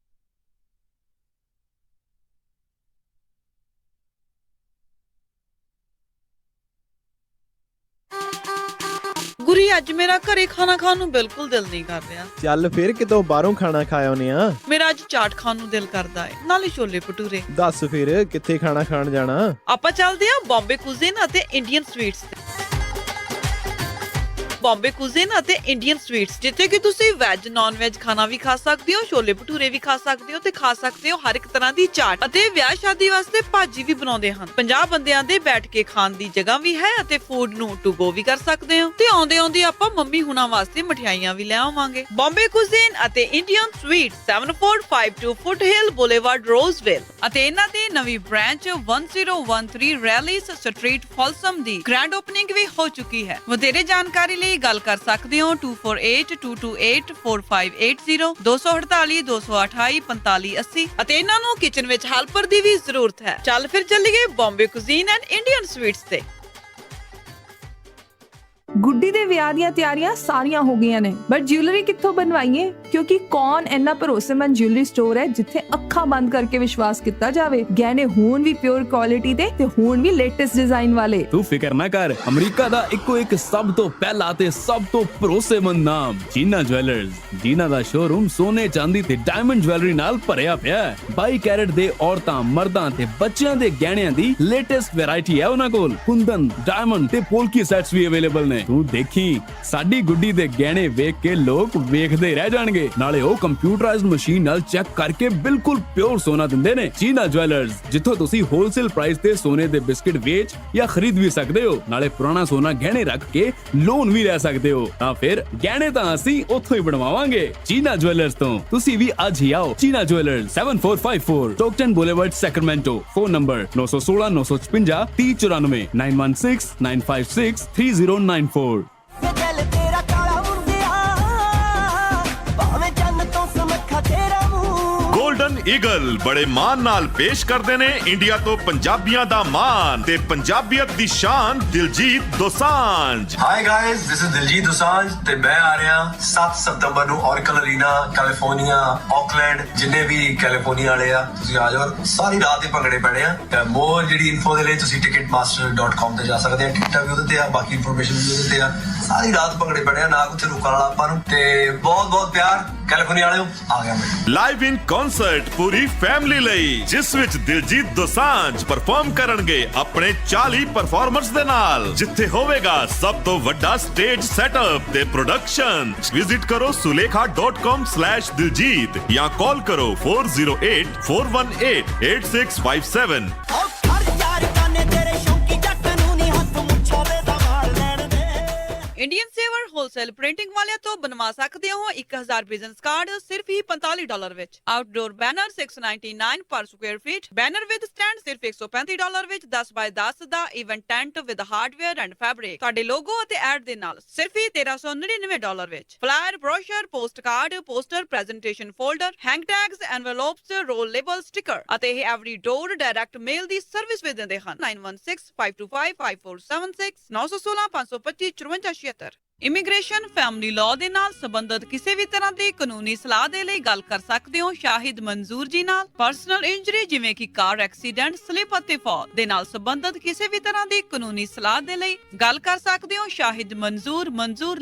ਗੁਰੀ ਅੱਜ ਮੇਰਾ ਘਰੇ ਖਾਣਾ ਖਾਣ ਨੂੰ ਬਿਲਕੁਲ ਦਿਲ ਨਹੀਂ ਕਰ ਰਿਹਾ। ਚੱਲ ਫਿਰ ਕਿਤੋਂ ਬਾਹਰੋਂ ਖਾਣਾ ਖਾ ਆਉਨੇ ਆ। ਮੇਰਾ ਅੱਜ ਚਾਟ ਖਾਣ ਨੂੰ ਦਿਲ ਕਰਦਾ ਏ, ਨਾਲੇ ਛੋਲੇ ਭਟੂਰੇ। ਦੱਸ ਫਿਰ ਕਿੱਥੇ ਖਾਣਾ ਖਾਣ ਜਾਣਾ? ਆਪਾਂ ਚੱਲਦੇ ਆ ਬੰਬੇ ਕੁਜ਼ੀਨ ਅਤੇ ਇੰਡੀਅਨ ਸਵੀਟਸ ਤੇ। ਬੰਬੇ ਕੁਜ਼ੀਨ ਅਤੇ ਇੰਡੀਅਨ ਸਵੀਟਸ, ਜਿੱਥੇ ਕਿ ਤੁਸੀਂ ਵੈਜ ਨਾਨ ਵੈਜ ਖਾਣਾ ਵੀ ਖਾ ਸਕਦੇ ਹੋ, ਛੋਲੇ ਭਟੂਰੇ ਵੀ ਖਾ ਸਕਦੇ ਹੋ ਤੇ ਖਾ ਸਕਦੇ ਹੋ ਹਰ ਇੱਕ ਤਰ੍ਹਾਂ ਦੀ ਚਾਟ। ਅਤੇ ਵਿਆਹ ਸ਼ਾਦੀ ਵਾਸਤੇ ਭਾਜੀ ਵੀ ਬਣਾਉਂਦੇ ਹਨ। 50 ਬੰਦਿਆਂ ਦੇ ਬੈਠ ਕੇ ਖਾਣ ਦੀ ਜਗ੍ਹਾ ਵੀ ਹੈ ਅਤੇ ਫੂਡ ਨੂੰ ਟੂ ਗੋ ਵੀ ਕਰ ਸਕਦੇ ਹੋ। ਤੇ ਆਉਂਦੇ ਆਉਂਦੇ ਆਪਾਂ ਮੰਮੀ ਹੁਣਾਂ ਵਾਸਤੇ ਮਠਿਆਈਆਂ ਵੀ ਲੈ ਆਵਾਂਗੇ। ਬੰਬੇ ਕੁਜ਼ੀਨ ਅਤੇ ਇੰਡੀਅਨ ਸਵੀਟਸ 7452 ਫੁੱਟਹਿਲ ਬੁਲੇਵਾਰਡ ਰੋਜ਼ਵਿਲ, ਅਤੇ ਇਹਨਾਂ ਦੀ ਨਵੀਂ ਬ੍ਰਾਂਚ 1013 ਰੈਲੀਸ ਸਟਰੀਟ ਫੋਲਸਮ ਦੀ ਗ੍ਰੈਂਡ ਓਪਨਿੰਗ ਵੀ ਹੋ ਚੁੱਕੀ ਹੈ। ਵਧੇਰੇ ਜਾਣਕਾਰੀ ਲਈ ਗੱਲ ਕਰ ਸਕਦੇ ਹੋ 2482284580 248 228 4580। ਅਤੇ ਇਹਨਾਂ ਨੂੰ ਕਿਚਨ ਵਿੱਚ ਹੈਲਪਰ ਦੀ ਵੀ ਜ਼ਰੂਰਤ ਹੈ। ਚੱਲ ਫਿਰ ਚੱਲੀਏ Bombay cuisine and Indian sweets ਤੇ। ਗੁੱਡੀ ਦੇ ਵਿਆਹ ਦੀਆਂ ਤਿਆਰੀਆਂ ਸਾਰੀਆਂ ਹੋ ਗਈਆਂ ਨੇ, ਬਟ ਜਿਊਲਰੀ ਕਿੱਥੋਂ ਬਣਵਾਈਏ? ਕਿਉਂਕਿ ਕੌਣ ਇੰਨਾ ਭਰੋਸੇਮੰਦ ਜਿਊਲਰੀ ਸਟੋਰ ਹੈ ਜਿੱਥੇ ਅੱਖਾਂ ਬੰਦ ਕਰਕੇ ਵਿਸ਼ਵਾਸ ਕੀਤਾ ਜਾਵੇ। ਗਹਿਣੇ ਹੋਣ ਵੀ ਪਿਓਰ ਕੁਆਲਿਟੀ ਦੇ ਤੇ ਹੋਣ ਵੀ ਲੇਟੈਸਟ ਡਿਜ਼ਾਈਨ ਵਾਲੇ। ਤੂੰ ਫਿਕਰ ਨਾ ਕਰ, ਅਮਰੀਕਾ ਦਾ ਇੱਕੋ ਇੱਕ ਸਭ ਤੋਂ ਪਹਿਲਾ ਤੇ ਸਭ ਤੋਂ ਭਰੋਸੇਮੰਦ ਨਾਮ ਜੀਨਾ ਜੁਐਲਰਸ, ਜਿਨ੍ਹਾਂ ਦਾ ਸ਼ੋਰੂਮ ਸੋਨੇ ਚਾਂਦੀ ਤੇ ਡਾਇਮੰਡ ਜੁਐਲਰੀ ਨਾਲ ਭਰਿਆ ਪਿਆ ਹੈ। 22 ਕੈਰਟ ਦੇ ਔਰਤਾਂ, ਮਰਦਾਂ ਤੇ ਬੱਚਿਆਂ ਦੇ ਗਹਿਣਿਆਂ ਦੀ ਲੇਟੈਸਟ ਵੈਰਾਈਟੀ ਹੈ ਉਹਨਾਂ ਕੋਲ। ਕੁੰਦਨ, ਡਾਇਮੰਡ ਤੇ ਪੋਲਕੀ ਸੈਟਸ ਵੀ ਅਵੇਲੇਬਲ ਨੇ। ਤੂੰ ਦੇਖੀ, ਸਾਡੀ ਗੁੱਡੀ ਦੇ ਗਹਿਣੇ ਵੇਖ ਕੇ ਲੋਕ ਵੇਖਦੇ ਰਹਿ ਜਾਣਗੇ। ਨਾਲੇ ਉਹ ਕੰਪਿਊਟਰਾਈਜ਼ਡ ਮਸ਼ੀਨ ਨਾਲ ਚੈੱਕ ਕਰਕੇ ਬਿਲਕੁਲ ਪਿਓਰ ਸੋਨਾ ਦਿੰਦੇ ਨੇ। ਜੀਨਾ ਜੁਐਲਰਸ, ਜਿੱਥੋਂ ਤੁਸੀਂ ਹੋਲਸੇਲ ਪ੍ਰਾਈਸ ਤੇ ਸੋਨੇ ਦੇ ਬਿਸਕਿਟ ਵੇਚ ਜਾਂ ਖਰੀਦ ਵੀ ਸਕਦੇ ਹੋ। ਨਾਲੇ ਪੁਰਾਣਾ ਸੋਨਾ ਗਹਿਣੇ ਰੱਖ ਕੇ ਲੋਨ ਵੀ ਲੈ ਸਕਦੇ ਹੋ। ਤਾਂ ਫਿਰ ਗਹਿਣੇ ਤਾਂ ਅਸੀਂ ਉੱਥੋਂ ਹੀ ਬਣਵਾਵਾਂਗੇ, ਜੀਨਾ ਜੁਐਲਰਸ ਤੋਂ। ਤੁਸੀਂ ਵੀ ਅੱਜ ਹੀ ਆਓ। Jeena jewellers 7454 Stockton Boulevard Sacramento. Phone number 916 956 3094 916 956 3094। Golden eagle ਬੜੇ ਮਾਣ ਨਾਲ ਪੇਸ਼ ਕਰਦੇ ਨੇ ਇੰਡੀਆ ਤੋਂ ਪੰਜਾਬੀਆਂ ਦਾ ਮਾਣ ਤੇ ਪੰਜਾਬੀਅਤ ਦੀ ਸ਼ਾਨ Diljit Dosanjh. Hi guys, this is Diljit Dosanjh ਤੇ ਮੈਂ ਆ ਰਿਹਾ 7 ਸਤੰਬਰ ਨੂੰ ਔਰਕਲ ਅਰੀਨਾ, ਕੈਲੀਫੋਰਨੀਆ, ਆਕਲੈਂਡ। ਜਿੰਨੇ ਵੀ ਕੈਲੀਫੋਰਨੀਆ ਵਾਲੇ ਆ, ਤੁਸੀਂ ਆ ਜਾਓ। ਸਾਰੀ ਰਾਤ ਹੀ ਭੰਗੜੇ ਪੈਣੇ ਆ। ਮੋਰ ਜਿਹੜੀ ਇਨਫੋ ਦੇ ਲਈ ਤੁਸੀਂ ticketmaster.com ਤੇ ਜਾ ਸਕਦੇ ਆ। ਟਿਕਟਾਂ ਵੀ ਉਹਦੇ ਤੇ ਆ, ਬਾਕੀ ਇਨਫੋਰਮੇਸ਼ਨ ਵੀ ਉਹਦੇ ਤੇ ਆ। ਸਾਰੀ ਰਾਤ ਭੰਗੜੇ ਪੈਣੇ ਆ, ਨਾ ਕੁਝ ਰੁਕਣ ਵਾਲਾ ਆਪਾਂ ਨੂੰ। ਤੇ ਬਹੁਤ ਬਹੁਤ ਪਿਆਰ ਕੈਲੀਫੋਰਨੀਆ ਵਾਲਿਓ। ਆ ਗਿਆ ਮੈਂ ਲਾਈਵ ਇਨ ਕਨਸਰਟ ਪੂਰੀ ਫੈਮਿਲੀ ਲਈ, ਜਿਸ ਵਿੱਚ ਦਿਲਜੀਤ ਦੋਸਾਂਝ ਪਰਫਾਰਮ ਕਰਨਗੇ ਆਪਣੇ 40 ਪਰਫਾਰਮਰਸ ਦੇ ਨਾਲ, ਜਿੱਥੇ ਹੋਵੇਗਾ ਸਭ ਤੋਂ ਵੱਡਾ ਸਟੇਜ ਸੈਟਅਪ ਤੇ ਪ੍ਰੋਡਕਸ਼ਨ। ਵਿਜ਼ਿਟ ਕਰੋ sulekha.com/diljit ਜਾਂ ਕਾਲ ਕਰੋ 408-418-8657। ਇੰਡੀਅਨ ਸੇਵਰ ਹੋਲਸੇਲ ਪ੍ਰਿੰਟਿੰਗ ਵਾਲਿਆਂ ਤੋਂ ਬਣਵਾ ਸਕਦੇ ਹੋ 1000 ਬਿਜ਼ਨਸ ਕਾਰਡ ਸਿਰਫ ਹੀ $45 ਵਿੱਚ। ਆਊਟਡੋਰ ਬੈਨਰ $699 ਪਰ square feet. Banner with stand ਸਿਰਫ $135 ਵਿੱਚ। 10x10 ਦਾ event tent with hardware and fabric ਤੁਹਾਡੇ ਲੋਗੋ ਅਤੇ ਐਡ ਦੇ ਨਾਲ ਸਿਰਫ ਹੀ $1399 ਵਿੱਚ। Flyer, brochure, post card, poster, presentation folder, hang tags, envelopes, roll label, ਸਟicker ਅਤੇ ਇਹ ਐਵਰੀ ਡੋਰ ਡਾਇਰੈਕਟ ਮੇਲ ਦੀ ਸਰਵਿਸ ਵੀ ਦਿੰਦੇ ਹਨ। 9165255476 916 525 5476। ਇਮੀਗ੍ਰੇਸ਼ਨ, ਫੈਮਿਲੀ ਲਾਅ ਦੇ ਨਾਲ ਸੰਬੰਧਿਤ ਕਿਸੇ ਵੀ ਤਰ੍ਹਾਂ ਦੀ ਕਾਨੂੰਨੀ ਸਲਾਹ ਦੇ ਲਈ ਗੱਲ ਕਰ ਸਕਦੇ ਹੋ ਸ਼ਾਹਿਦ ਮਨਜ਼ੂਰ ਜੀ ਨਾਲ। ਪਰਸਨਲ ਇੰਜਰੀ ਜਿਵੇਂ ਕਿ ਕਾਰ ਐਕਸੀਡੈਂਟ, ਸਲਿਪ ਅਤੇ ਫਾਲ ਦੇ ਨਾਲ ਸੰਬੰਧਿਤ ਕਿਸੇ ਵੀ ਤਰ੍ਹਾਂ ਦੀ ਕਾਨੂੰਨੀ ਸਲਾਹ ਦੇ ਲਈ ਗੱਲ ਕਰ ਸਕਦੇ ਹੋ ਸ਼ਾਹਿਦ ਮਨਜ਼ੂਰ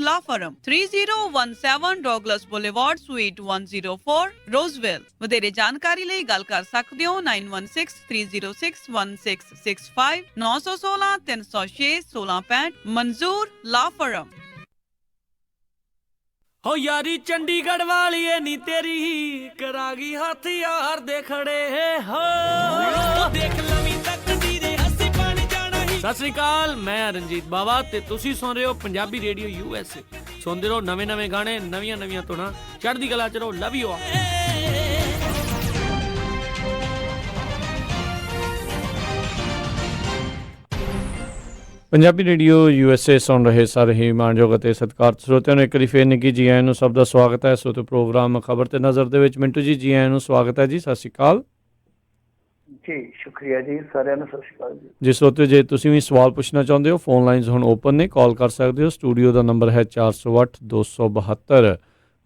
ਲਾ ਫਰਮ 3017 ਡੌਗਲਸ ਬੁਲੇਵਾਰਡ ਸਵੀਟ 104 ਰੋਜ਼ਵਿਲ। ਵਧੇਰੇ ਜਾਣਕਾਰੀ ਲਈ ਗੱਲ ਕਰ ਸਕਦੇ ਹੋ 9163061665 916 306 1665 ਮਨਜ਼ੂਰ ਲਾ ਫਰਮ। ਹੋ ਯਾਰੀ ਚੰਡੀਗੜ੍ਹ ਵਾਲੀਏ ਨੀ ਤੇਰੀ ਕਰਾਂਗੀ ਹੱਥ ਯਾਰ ਦੇ ਖੜੇ ਹੋ ਦੇਖ ਲਵੀਂ ਤੱਕਦੀ ਦੇ ਹੱਸੀ ਪਾਣੀ ਜਾਣਾ ਹੀ। ਸਤਿ ਸ੍ਰੀ ਅਕਾਲ, ਮੈਂ ਰਣਜੀਤ ਬਾਵਾ ਤੇ ਤੁਸੀਂ ਸੁਣ ਰਹੇ ਹੋ ਪੰਜਾਬੀ ਰੇਡੀਓ USA। ਸੁਣਦੇ ਰਹੋ ਨਵੇਂ ਗਾਣੇ, ਨਵੀਆਂ ਧੁਨਾਂ। ਚੜ੍ਹਦੀ ਕਲਾ ਚ ਰਹੋ। Love you all. Punjabi radio USA ਸੁਣ ਰਹੇ ਸਾਰੇ ਹੀ ਮਾਣਯੋਗ ਅਤੇ ਸਤਿਕਾਰਤ ਸਰੋਤਿਆਂ ਨੂੰ ਇੱਕ ਵਾਰੀ ਫੇਰ ਨਿੱਘੀ ਜੀ ਆਇਆਂ ਨੂੰ ਸਭ ਦਾ ਸਵਾਗਤ ਹੈ। ਸੋ ਤੇ ਪ੍ਰੋਗਰਾਮ ਖਬਰ ਤੇ ਨਜ਼ਰ ਦੇ ਵਿੱਚ ਮਿੰਟੂ ਜੀ ਆਇਆਂ ਨੂੰ ਸਵਾਗਤ ਹੈ ਜੀ। ਸਤਿ ਸ਼੍ਰੀ ਅਕਾਲ ਜੀ। ਸ਼ੁਕਰੀਆ ਜੀ, ਸਾਰਿਆਂ ਨੂੰ ਸਤਿ ਸ਼੍ਰੀ ਅਕਾਲ ਜੀ। ਜੀ ਸਰੋਤਿਓ, ਜੇ ਤੁਸੀਂ ਵੀ ਸਵਾਲ ਪੁੱਛਣਾ ਚਾਹੁੰਦੇ ਹੋ, ਫੋਨ ਲਾਈਨਸ ਹੁਣ ਓਪਨ ਨੇ, ਕਾਲ ਕਰ ਸਕਦੇ ਹੋ। ਸਟੂਡੀਓ ਦਾ ਨੰਬਰ ਹੈ 408 272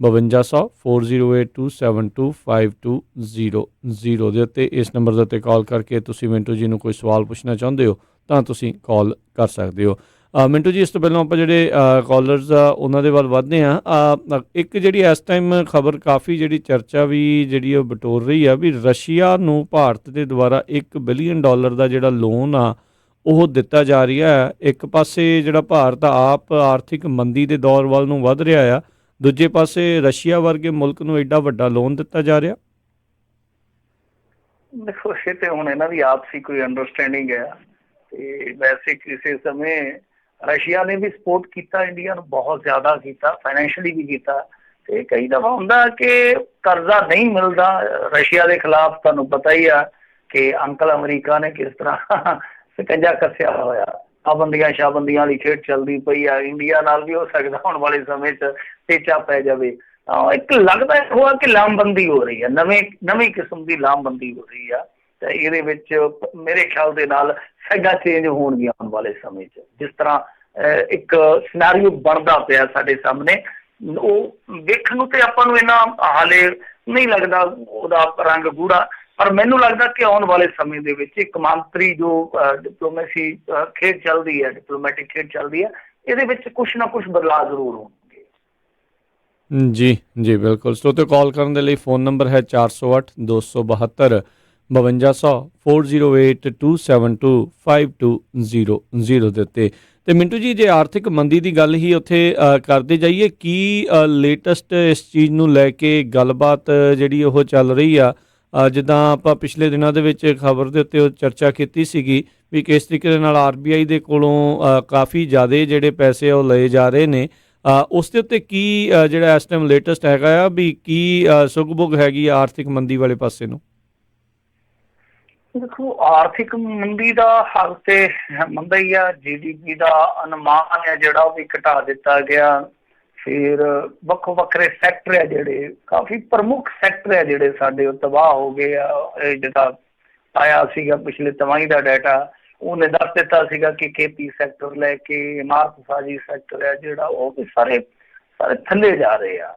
5200 4082725200 ਦੇ ਉੱਤੇ। ਇਸ ਨੰਬਰ ਦੇ ਉੱਤੇ ਕਾਲ ਕਰਕੇ ਤੁਸੀਂ ਮਿੰਟੂ ਜੀ ਨੂੰ ਕੋਈ ਸਵਾਲ ਪੁੱਛਣਾ ਚਾਹੁੰਦੇ ਹੋ ਤਾਂ ਤੁਸੀਂ ਕਾਲ ਕਰ ਸਕਦੇ ਹੋ। ਮਿੰਟੂ ਜੀ, ਇਸ ਤੋਂ ਪਹਿਲਾਂ ਆਪਾਂ ਜਿਹੜੇ ਕਾਲਰਸ ਆ ਉਹਨਾਂ ਦੇ ਵੱਲ ਵੱਧਦੇ ਹਾਂ। ਇੱਕ ਜਿਹੜੀ ਇਸ ਟਾਈਮ ਖਬਰ ਕਾਫੀ ਜਿਹੜੀ ਚਰਚਾ ਵੀ ਜਿਹੜੀ ਉਹ ਬਟੋਰ ਰਹੀ ਆ ਵੀ ਰਸ਼ੀਆ ਨੂੰ ਭਾਰਤ ਦੇ ਦੁਆਰਾ $1 ਬਿਲੀਅਨ ਦਾ ਜਿਹੜਾ ਲੋਨ ਆ ਉਹ ਦਿੱਤਾ ਜਾ ਰਿਹਾ ਹੈ। ਇੱਕ ਪਾਸੇ ਜਿਹੜਾ ਭਾਰਤ ਆਪ ਆਰਥਿਕ ਮੰਦੀ ਦੇ ਦੌਰ ਵੱਲ ਨੂੰ ਵੱਧ ਰਿਹਾ ਆ, ਦੂਜੇ ਪਾਸੇ ਰਸ਼ੀਆ ਵਰਗੇ ਮੁਲਕ ਨੂੰ ਐਡਾ ਵੱਡਾ ਲੋਨ ਦਿੱਤਾ ਜਾ ਰਿਹਾ। ਦੇਖੋ, ਇਹ ਤੇ ਹੁਣ ਇਹਨਾਂ ਦੀ ਆਪਸੀ ਕੋਈ ਅੰਡਰਸਟੈਂਡਿੰਗ ਹੈ। ਤੇ ਵੈਸੇ ਕਿਸੇ ਸਮੇਂ ਰਸ਼ੀਆ ਨੇ ਵੀ ਸਪੋਰਟ ਕੀਤਾ ਇੰਡੀਆ ਨੂੰ, ਬਹੁਤ ਜ਼ਿਆਦਾ ਕੀਤਾ, ਫਾਈਨੈਂਸ਼ੀਅਲੀ ਵੀ ਕੀਤਾ। ਤੇ ਕਈ ਦਫਾ ਹੁੰਦਾ ਕਿ ਕਰਜ਼ਾ ਨਹੀਂ ਮਿਲਦਾ ਰਸ਼ੀਆ ਦੇ ਖਿਲਾਫ। ਤੁਹਾਨੂੰ ਪਤਾ ਹੀ ਆ ਕਿ ਅੰਕਲ ਅਮਰੀਕਾ ਨੇ ਕਿਸ ਤਰ੍ਹਾਂ ਸਕੰਜਾ ਕੱਸਿਆ ਹੋਇਆ। ਪਾਬੰਦੀਆਂ ਸ਼ਾਬੰਦੀਆਂ ਵਾਲੀ ਖੇਡ ਚੱਲਦੀ ਪਈ ਆ। ਇੰਡੀਆ ਨਾਲ ਵੀ ਹੋ ਸਕਦਾ ਆਉਣ ਵਾਲੇ ਸਮੇਂ 'ਚ ਟੇਚਾ ਪੈ ਜਾਵੇ। ਇੱਕ ਲੱਗਦਾ ਹੋਆ ਕਿ ਲਾਮਬੰਦੀ ਹੋ ਰਹੀ ਹੈ, ਨਵੀਂ ਕਿਸਮ ਦੀ ਲਾਮਬੰਦੀ ਹੋ ਰਹੀ ਆ। ਤੇ ਇਹਦੇ ਵਿੱਚ ਮੇਰੇ ਖਿਆਲ ਦੇ ਨਾਲ ਸੈਗਾ ਚੇਂਜ ਹੋਣਗੀਆਂ ਆਉਣ ਵਾਲੇ ਸਮੇਂ 'ਚ। ਜਿਸ ਤਰ੍ਹਾਂ ਇੱਕ ਸਿਨੈਰੀਓ ਬਣਦਾ ਪਿਆ ਸਾਡੇ ਸਾਹਮਣੇ, ਉਹ ਦੇਖਣ ਨੂੰ ਤੇ ਆਪਾਂ ਨੂੰ ਇੰਨਾ ਹਾਲੇ ਨਹੀਂ ਲੱਗਦਾ ਉਹਦਾ ਰੰਗ ਗੂੜਾ, ਪਰ ਮੈਨੂੰ ਲੱਗਦਾ ਕਿ ਆਉਣ ਵਾਲੇ ਸਮੇਂ ਦੇ ਵਿੱਚ ਇੱਕ ਕੌਮਾਂਤਰੀ ਜੋ ਡਿਪਲੋਮੈਸੀ ਖੇਡ ਚੱਲਦੀ ਹੈ, ਡਿਪਲੋਮੈਟਿਕ ਖੇਡ ਚੱਲਦੀ ਹੈ, ਇਹਦੇ ਵਿੱਚ ਕੁਛ ਨਾ ਕੁਛ ਬਦਲਾਅ ਜ਼ਰੂਰ ਹੋਣਗੇ। ਜੀ ਬਿਲਕੁਲ। ਸੋ ਤੇ ਕਾਲ ਕਰਨ ਦੇ ਲਈ ਫੋਨ ਨੰਬਰ ਹੈ 408 272 5200 4082725200 ਦੇ ਉੱਤੇ। ਤੇ ਮਿੰਟੂ ਜੀ, ਜੇ ਆਰਥਿਕ ਮੰਦੀ ਦੀ ਗੱਲ ਹੀ ਉੱਥੇ ਕਰਦੇ ਜਾਈਏ, ਕੀ ਲੇਟੈਸਟ ਇਸ ਚੀਜ਼ ਨੂੰ ਲੈ ਕੇ ਗੱਲਬਾਤ ਜਿਹੜੀ ਉਹ ਚੱਲ ਰਹੀ ਆ? ਜਿੱਦਾਂ ਆਪਾਂ ਪਿਛਲੇ ਦਿਨਾਂ ਦੇ ਵਿੱਚ ਖਬਰ ਦੇ ਉੱਤੇ ਉਹ ਚਰਚਾ ਕੀਤੀ ਸੀਗੀ ਵੀ ਕਿਸ ਤਰੀਕੇ ਦੇ ਨਾਲ RBI ਦੇ ਕੋਲੋਂ ਕਾਫੀ ਜ਼ਿਆਦਾ ਜਿਹੜੇ ਪੈਸੇ ਉਹ ਲਏ ਜਾ ਰਹੇ ਨੇ। ਉਸ ਦੇ ਉੱਤੇ ਕੀ ਜਿਹੜਾ ਇਸ ਟਾਈਮ ਲੇਟੈਸਟ ਹੈਗਾ ਆ ਵੀ ਕੀ ਸੁਗਬੁਗ ਹੈਗੀ ਆ ਆਰਥਿਕ ਮੰਦੀ ਵਾਲੇ ਪਾਸੇ ਨੂੰ? ਦੇਖੋ, ਆਰਥਿਕ ਮੰਦੀ ਦਾ ਹਾਲ ਤੇ ਮੰਦਾ ਹੀ ਆ। GDP ਦਾ ਅਨੁਮਾਨ ਹੈ ਜਿਹੜਾ ਉਹ ਵੀ ਘਟਾ ਦਿੱਤਾ ਗਿਆ। ਫਿਰ ਵੱਖੋ ਵੱਖਰੇ ਸੈਕਟਰ ਹੈ ਜਿਹੜੇ, ਕਾਫੀ ਪ੍ਰਮੁੱਖ ਸੈਕਟਰ ਹੈ ਜਿਹੜੇ ਸਾਡੇ ਉਹ ਤਬਾਹ ਹੋ ਗਏ ਆ। ਇਹ ਜਿਹੜਾ ਆਇਆ ਸੀਗਾ ਪਿਛਲੇ ਤਿਮਾਹੀ ਦਾ ਡਾਟਾ, ਉਹਨੇ ਦੱਸ ਦਿੱਤਾ ਸੀਗਾ ਕਿ ਖੇਤੀ ਸੈਕਟਰ ਲੈ ਕੇ ਇਮਾਰਤਸਾਜ਼ੀ ਸੈਕਟਰ ਹੈ ਜਿਹੜਾ ਉਹ ਵੀ ਸਾਰੇ ਥੱਲੇ ਜਾ ਰਹੇ ਆ,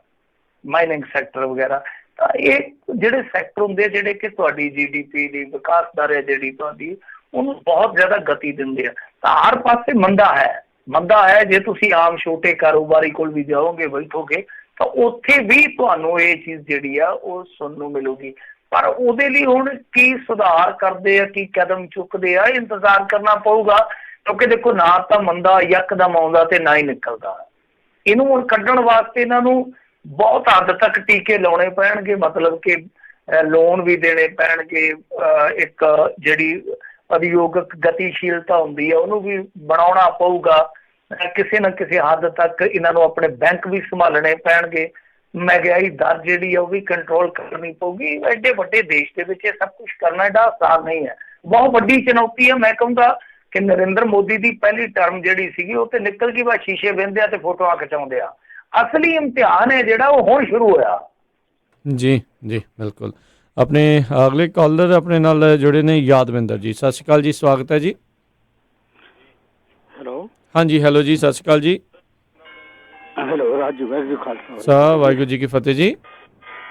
ਮਾਈਨਿੰਗ ਸੈਕਟਰ ਵਗੈਰਾ। ਤਾਂ ਇਹ ਜਿਹੜੇ ਸੈਕਟਰ ਹੁੰਦੇ ਜਿਹੜੇ ਕਿ ਤੁਹਾਡੀ GDP ਦੀ ਵਿਕਾਸ ਦਰ ਹੈ ਜਿਹੜੀ ਤੁਹਾਡੀ, ਉਹਨੂੰ ਬਹੁਤ ਜ਼ਿਆਦਾ ਗਤੀ ਦਿੰਦੇ ਆ। ਤਾਂ ਹਰ ਪਾਸੇ ਮੰਦਾ ਹੈ। ਜੇ ਤੁਸੀਂ ਆਮ ਛੋਟੇ ਕਾਰੋਬਾਰੀ ਕੋਲ ਵੀ ਜਾਓਗੇ, ਬੈਠੋਗੇ, ਤਾਂ ਉੱਥੇ ਵੀ ਤੁਹਾਨੂੰ ਇਹ ਚੀਜ਼ ਜਿਹੜੀ ਆ ਉਹ ਸੁਣਨ ਨੂੰ ਮਿਲੂਗੀ। ਪਰ ਉਹਦੇ ਲਈ ਹੁਣ ਕੀ ਸੁਧਾਰ ਕਰਦੇ ਆ, ਕੀ ਕਦਮ ਚੁੱਕਦੇ ਆ, ਇੰਤਜ਼ਾਰ ਕਰਨਾ ਪਊਗਾ। ਕਿਉਂਕਿ ਦੇਖੋ, ਨਾ ਤਾਂ ਮੰਦਾ ਯਕਦਮ ਆਉਂਦਾ ਤੇ ਨਾ ਹੀ ਨਿਕਲਦਾ। ਇਹਨੂੰ ਹੁਣ ਕੱਢਣ ਵਾਸਤੇ ਇਹਨਾਂ ਨੂੰ ਬਹੁਤ ਹੱਦ ਤੱਕ ਟੀਕੇ ਲਾਉਣੇ ਪੈਣਗੇ, ਮਤਲਬ ਕਿ ਲੋਨ ਵੀ ਦੇਣੇ ਪੈਣਗੇ। ਇੱਕ ਜਿਹੜੀ ਉਦਯੋਗਿਕ ਗਤੀਸ਼ੀਲਤਾ ਹੁੰਦੀ ਹੈ ਉਹਨੂੰ ਵੀ ਬਣਾਉਣਾ ਪਊਗਾ। ਕਿਸੇ ਨਾ ਕਿਸੇ ਹੱਦ ਤੱਕ ਇਹਨਾਂ ਨੂੰ ਆਪਣੇ ਬੈਂਕ ਵੀ ਸੰਭਾਲਣੇ ਪੈਣਗੇ। ਮਹਿੰਗਾਈ ਦਰ ਜਿਹੜੀ ਹੈ ਉਹ ਵੀ ਕੰਟਰੋਲ ਕਰਨੀ ਪਊਗੀ। ਐਡੇ ਵੱਡੇ ਦੇਸ਼ ਦੇ ਵਿੱਚ ਇਹ ਸਭ ਕੁਛ ਕਰਨਾ ਐਡਾ ਆਸਾਨ ਨਹੀਂ ਹੈ, ਬਹੁਤ ਵੱਡੀ ਚੁਣੌਤੀ ਹੈ। ਮੈਂ ਕਹੂੰਗਾ ਕਿ ਨਰਿੰਦਰ ਮੋਦੀ ਦੀ ਪਹਿਲੀ ਟਰਮ ਜਿਹੜੀ ਸੀਗੀ ਉਹ ਤੇ ਨਿਕਲ ਗਈ, ਬਸ ਸ਼ੀਸ਼ੇ ਵਹਿੰਦੇ ਆ ਤੇ ਫੋਟੋਆਂ ਖਿਚਾਉਂਦੇ ਆ। ਅਸਲੀ ਇਮਤਿਹਾਨ ਹੈ ਜਿਹੜਾ ਉਹ ਹੁਣ ਸ਼ੁਰੂ ਹੋਇਆ। ਜੀ ਬਿਲਕੁਲ। ਆਪਣੇ ਅਗਲੇ ਕਾਲਰ ਆਪਣੇ ਨਾਲ ਜੁੜੇ ਨੇ ਯਾਦਵਿੰਦਰ ਜੀ। ਸਤਿ ਸ਼੍ਰੀ ਅਕਾਲ ਜੀ, ਸਵਾਗਤ ਹੈ ਜੀ। ਹੈਲੋ। ਹਾਂਜੀ, ਹੈਲੋ ਜੀ, ਸਤਿ ਸ਼੍ਰੀ ਅਕਾਲ ਜੀ। ਹੈਲੋ ਰਾਜੂ ਵਾਹਿਗੁਰੂ ਜੀ ਖਾਲਸਾ ਸਾਹਿਬ ਵਾਹਿਗੁਰੂ ਜੀ ਕੀ ਫਤਿਹ ਜੀ।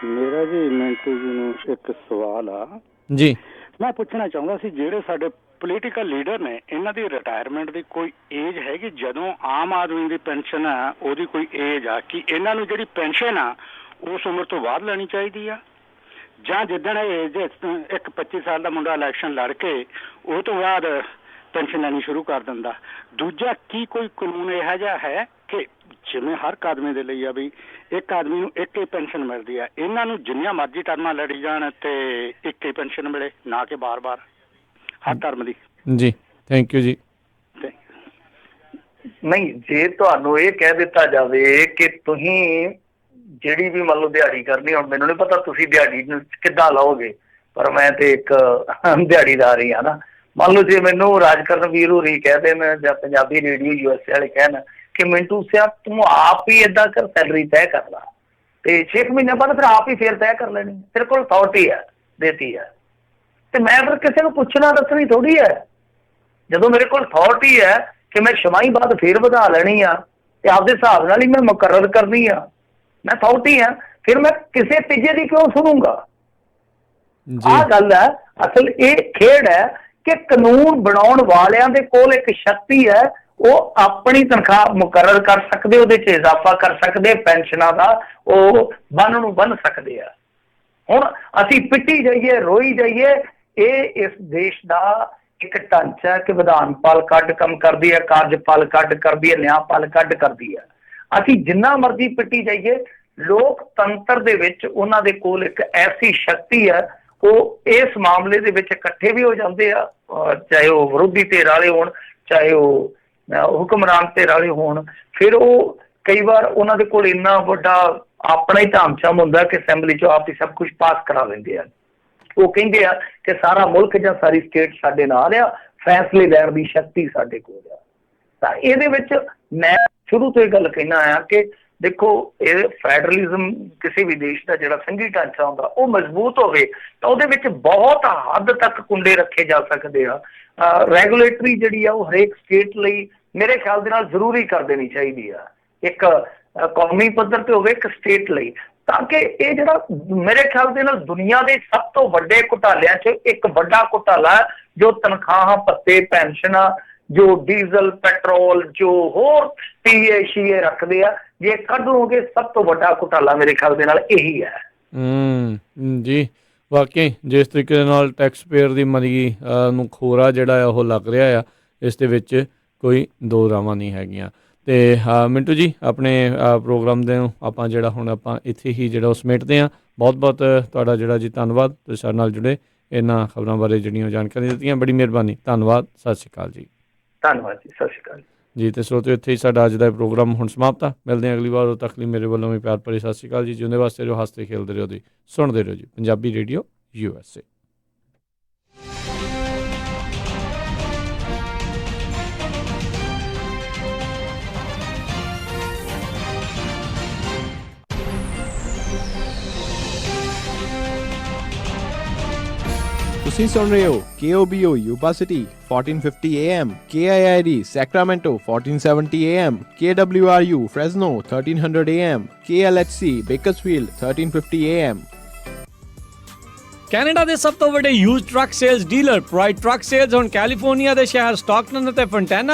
ਮੇਰਾ ਜੀ ਮਿੰਟੂ ਜੀ ਨੂੰ ਇੱਕ ਸਵਾਲ ਆ ਜੀ। ਮੈਂ ਪੁੱਛਣਾ ਚਾਹੁੰਦਾ ਸੀ ਜਿਹੜੇ ਸਾਡੇ ਪੋਲੀਟੀਕਲ ਲੀਡਰ ਨੇ ਇਹਨਾਂ ਦੀ ਰਿਟਾਇਰਮੈਂਟ ਦੀ ਕੋਈ ਏਜ ਹੈਗੀ? ਜਦੋਂ ਆਮ ਆਦਮੀ ਦੀ ਪੈਨਸ਼ਨ ਆ ਉਹਦੀ ਕੋਈ ਏਜ ਆ ਕਿ ਇਹਨਾਂ ਨੂੰ ਜਿਹੜੀ ਪੈਨਸ਼ਨ ਆ ਉਸ ਉਮਰ ਤੋਂ ਬਾਅਦ ਲੈਣੀ ਚਾਹੀਦੀ ਆ, ਜਾਂ ਜਿੱਦਣ ਏਜ ਇੱਕ 25 ਸਾਲ ਦਾ ਮੁੰਡਾ ਇਲੈਕਸ਼ਨ ਲੜ ਕੇ ਉਹ ਤੋਂ ਬਾਅਦ ਪੈਨਸ਼ਨ ਲੈਣੀ ਸ਼ੁਰੂ ਕਰ ਦਿੰਦਾ? ਦੂਜਾ ਕੀ ਕੋਈ ਕਾਨੂੰਨ ਇਹੋ ਜਿਹਾ ਹੈ ਕਿ ਜਿਵੇਂ ਹਰ ਇੱਕ ਆਦਮੀ ਦੇ ਲਈ ਆ ਵੀ ਇੱਕ ਆਦਮੀ ਨੂੰ ਇੱਕ ਹੀ ਪੈਨਸ਼ਨ ਮਿਲਦੀ ਆ, ਇਹਨਾਂ ਨੂੰ ਜਿੰਨੀਆਂ ਮਰਜ਼ੀ ਟਰਮਾਂ ਲੜੀ ਜਾਣ ਤੇ ਇੱਕ ਹੀ ਪੈਨਸ਼ਨ ਮਿਲੇ, ਨਾ ਕਿ ਬਾਰ-ਬਾਰ ਹਰ ਟਰਮ ਦੀ? ਜੀ ਥੈਂਕ ਯੂ ਜੀ। ਨਹੀਂ, ਜੇ ਤੁਹਾਨੂੰ ਇਹ ਕਹਿ ਦਿੱਤਾ ਜਾਵੇ ਕਿ ਤੁਸੀਂ ਜਿਹੜੀ ਵੀ ਮੰਨ ਲਓ ਦਿਹਾੜੀ ਕਰਨੀ, ਹੁਣ ਮੈਨੂੰ ਨਹੀਂ ਪਤਾ ਤੁਸੀਂ ਦਿਹਾੜੀ ਨੂੰ ਕਿੱਦਾਂ ਲਾਓਗੇ, ਪਰ ਮੈਂ ਤੇ ਇੱਕ ਦਿਹਾੜੀਦਾਰ ਹੀ ਆ ਨਾ। ਮੰਨ ਲਓ ਜੇ ਮੈਨੂੰ ਰਾਜਕਰਨ ਵੀਰ ਹੋਰੀ ਕਹਿ ਦੇਣ ਜਾਂ ਪੰਜਾਬੀ ਰੇਡੀਓ USA ਵਾਲੇ ਕਹਿਣ ਕਿ ਮਿੰਟੂ ਸਿਆ ਤੂੰ ਆਪ ਹੀ ਏਦਾਂ ਕਰ ਸੈਲਰੀ ਤੈਅ ਕਰ ਲਾ, ਤੇ 6 ਮਹੀਨੇ ਬਾਅਦ ਫਿਰ ਆਪ ਹੀ ਫੇਰ ਤੈਅ ਕਰ ਲੈਣੀ, ਤੇਰੇ ਕੋਲ ਅਥਾਰਟੀ ਹੈ, ਦੇਤੀ ਹੈ, ਤੇ ਮੈਂ ਫਿਰ ਕਿਸੇ ਨੂੰ ਪੁੱਛਣਾ ਦੱਸਣੀ ਥੋੜੀ ਹੈ। ਜਦੋਂ ਮੇਰੇ ਕੋਲ ਅਥਾਰਟੀ ਹੈ ਕਿ ਮੈਂ ਛਮਾਈ ਬਾਅਦ ਫੇਰ ਵਧਾ ਲੈਣੀ ਆ ਤੇ ਆਪਦੇ ਹਿਸਾਬ ਨਾਲ ਹੀ ਮੈਂ ਮੁਕਰਰ ਕਰਨੀ ਆ, ਮੈਂ ਅਥਾਰਟੀ ਆ, ਫਿਰ ਮੈਂ ਕਿਸੇ ਤੀਜੇ ਦੀ ਕਿਉਂ ਸੁਣੂੰਗਾ? ਆਹ ਗੱਲ ਹੈ। ਅਸਲ ਇਹ ਖੇਡ ਹੈ ਕਿ ਕਾਨੂੰਨ ਬਣਾਉਣ ਵਾਲਿਆਂ ਦੇ ਕੋਲ ਇੱਕ ਸ਼ਕਤੀ ਹੈ, ਉਹ ਆਪਣੀ ਤਨਖਾਹ ਮੁਕਰਰ ਕਰ ਸਕਦੇ, ਉਹਦੇ 'ਚ ਇਜ਼ਾਫਾ ਕਰ ਸਕਦੇ, ਪੈਨਸ਼ਨਾਂ ਦਾ ਉਹ ਬੰਨ ਨੂੰ ਬੰਨ ਸਕਦੇ ਆ। ਹੁਣ ਅਸੀਂ ਪਿੱਟੀ ਜਾਈਏ, ਰੋਈ ਜਾਈਏ, ਇਹ ਇਸ ਦੇਸ਼ ਦਾ ਇੱਕ ਢਾਂਚਾ ਕਿ ਵਿਧਾਨਪਾਲ ਕੱਢ ਕੰਮ ਕਰਦੀ ਹੈ, ਕਾਰਜਪਾਲ ਕੱਢ ਕਰਦੀ ਹੈ, ਨਿਆਂਪਾਲ ਕੱਢ ਕਰਦੀ ਹੈ। ਅਸੀਂ ਜਿੰਨਾ ਮਰਜ਼ੀ ਪਿੱਟੀ ਜਾਈਏ, ਲੋਕਤੰਤਰ ਦੇ ਵਿੱਚ ਉਹਨਾਂ ਦੇ ਕੋਲ ਇੱਕ ਐਸੀ ਸ਼ਕਤੀ ਹੈ, ਉਹ ਇਸ ਮਾਮਲੇ ਦੇ ਵਿੱਚ ਇਕੱਠੇ ਵੀ ਹੋ ਜਾਂਦੇ ਆ, ਚਾਹੇ ਉਹ ਵਿਰੋਧੀ ਧਿਰ ਵਾਲੇ ਹੋਣ, ਚਾਹੇ ਉਹ ਹੁਕਮਰਾਨ ਧਿਰ ਵਾਲੇ ਹੋਣ। ਫਿਰ ਉਹ ਕਈ ਵਾਰ ਉਹਨਾਂ ਦੇ ਕੋਲ ਇੰਨਾ ਵੱਡਾ ਆਪਣਾ ਹੀ ਧਾਮਝਾਮ ਹੁੰਦਾ ਕਿ ਅਸੈਂਬਲੀ 'ਚੋਂ ਆਪ ਹੀ ਸਭ ਕੁਝ ਪਾਸ ਕਰਾ ਲੈਂਦੇ ਆ। ਉਹ ਕਹਿੰਦੇ ਆ ਕਿ ਸਾਰਾ ਮੁਲਕ ਜਾਂ ਸਾਰੀ ਸਟੇਟ ਸਾਡੇ ਨਾਲ ਆ, ਫੈਸਲੇ ਲੈਣ ਦੀ ਸ਼ਕਤੀ ਸਾਡੇ ਕੋਲ ਆ। ਤਾਂ ਇਹਦੇ ਵਿੱਚ ਮੈਂ ਸ਼ੁਰੂ ਤੋਂ ਇਹ ਗੱਲ ਕਹਿਣਾ ਆ ਕਿ ਦੇਖੋ, ਇਹ ਫੈਡਰਲਿਜ਼ਮ ਕਿਸੇ ਵੀ ਦੇਸ਼ ਦਾ ਜਿਹੜਾ ਸੰਘੀ ਢਾਂਚਾ ਹੁੰਦਾ ਉਹ ਮਜ਼ਬੂਤ ਹੋਵੇ ਤਾਂ ਉਹਦੇ ਵਿੱਚ ਬਹੁਤ ਹੱਦ ਤੱਕ ਕੁੰਡੇ ਰੱਖੇ ਜਾ ਸਕਦੇ ਆ। ਰੈਗੂਲੇਟਰੀ ਜਿਹੜੀ ਆ ਉਹ ਹਰੇਕ ਸਟੇਟ ਲਈ ਮੇਰੇ ਖਿਆਲ ਦੇ ਨਾਲ ਜ਼ਰੂਰੀ ਕਰ ਦੇਣੀ ਚਾਹੀਦੀ ਆ, ਇੱਕ ਕੌਮੀ ਪੱਧਰ ਤੇ ਹੋਵੇ, ਇੱਕ ਸਟੇਟ ਲਈ, ਤਾਂ ਕਿ ਇਹ ਜਿਹੜਾ ਮੇਰੇ ਖਿਆਲ ਦੇ ਨਾਲ ਦੁਨੀਆ ਦੇ ਸਭ ਤੋਂ ਵੱਡੇ ਘੁਟਾਲਿਆਂ 'ਚ ਇੱਕ ਵੱਡਾ ਘੁਟਾਲਾ ਜੋ ਤਨਖਾਹਾਂ, ਭੱਤੇ, ਪੈਨਸ਼ਨਾਂ, ਜੋ ਡੀਜ਼ਲ, ਪੈਟਰੋਲ, ਜੋ ਹੋਰ ਪੀਏ ਸ਼ੀਏ ਰੱਖਦੇ ਆ, ਜੇ ਕੱਢੋਗੇ ਸਭ ਤੋਂ ਵੱਡਾ ਘੁਟਾਲਾ ਮੇਰੇ ਖਿਆਲ ਦੇ ਨਾਲ ਇਹੀ ਹੈ। ਜੀ ਵਾਕਈ ਜਿਸ ਤਰੀਕੇ ਦੇ ਨਾਲ ਟੈਕਸ ਪੇਅਰ ਦੀ ਮਨੀ ਨੂੰ ਖੋਰਾ ਜਿਹੜਾ ਆ ਉਹ ਲੱਗ ਰਿਹਾ ਆ, ਇਸ ਦੇ ਵਿੱਚ ਕੋਈ ਦੋ ਰਾਵਾਂ ਨਹੀਂ ਹੈਗੀਆਂ। ਤੇ ਮਿੰਟੂ ਜੀ, ਆਪਣੇ ਪ੍ਰੋਗਰਾਮ ਦੇ ਨੂੰ ਆਪਾਂ ਜਿਹੜਾ ਹੁਣ ਆਪਾਂ ਇੱਥੇ ਹੀ ਜਿਹੜਾ ਉਹ ਸਮੇਟਦੇ ਹਾਂ। ਬਹੁਤ ਬਹੁਤ ਤੁਹਾਡਾ ਜਿਹੜਾ ਜੀ ਧੰਨਵਾਦ, ਤੁਸੀਂ ਸਾਡੇ ਨਾਲ ਜੁੜੇ, ਇਹਨਾਂ ਖਬਰਾਂ ਬਾਰੇ ਜਿਹੜੀਆਂ ਜਾਣਕਾਰੀ ਦਿੱਤੀਆਂ, ਬੜੀ ਮਿਹਰਬਾਨੀ, ਧੰਨਵਾਦ, ਸਤਿ ਸ਼੍ਰੀ ਅਕਾਲ ਜੀ। ਧੰਨਵਾਦ ਜੀ, ਸਤਿ ਸ਼੍ਰੀ ਅਕਾਲ ਜੀ। ਤੇ ਸਰੋਤਿਓ, ਇੱਥੇ ਹੀ ਸਾਡਾ ਅੱਜ ਦਾ ਪ੍ਰੋਗਰਾਮ ਹੁਣ ਸਮਾਪਤ ਆ। ਮਿਲਦੇ ਹਾਂ ਅਗਲੀ ਵਾਰ, ਉਦੋਂ ਤੱਕ ਲਈ ਮੇਰੇ ਵੱਲੋਂ ਵੀ ਪਿਆਰ ਭਰੀ ਸਤਿ ਸ਼੍ਰੀ ਅਕਾਲ ਜੀ। ਜਿਉਂਦੇ ਵਾਸਤੇ ਰਹੋ, ਹੱਸਦੇ ਖੇਲਦੇ ਰਹੋ ਜੀ, ਸੁਣਦੇ ਰਹੋ ਜੀ ਪੰਜਾਬੀ ਰੇਡੀਓ USA। ਤੁਸੀਂ ਸੁਣ ਰਹੇ ਹੋ KOBO Yuba City 1450 AM, KIID Sacramento 1470 AM, KWRU Fresno 1300 AM, KLHC Bakersfield 1350 AM। Canada ਦੇ ਸਭ ਤੋਂ ਵੱਡੇ used truck sales dealer pride truck sales ਹੁਣ ਕੈਲੀਫੋਰਨੀਆ ਦੇ ਸ਼ਹਿਰ ਸਟਾਕਟਨ ਅਤੇ ਫੰਟੈਨਾ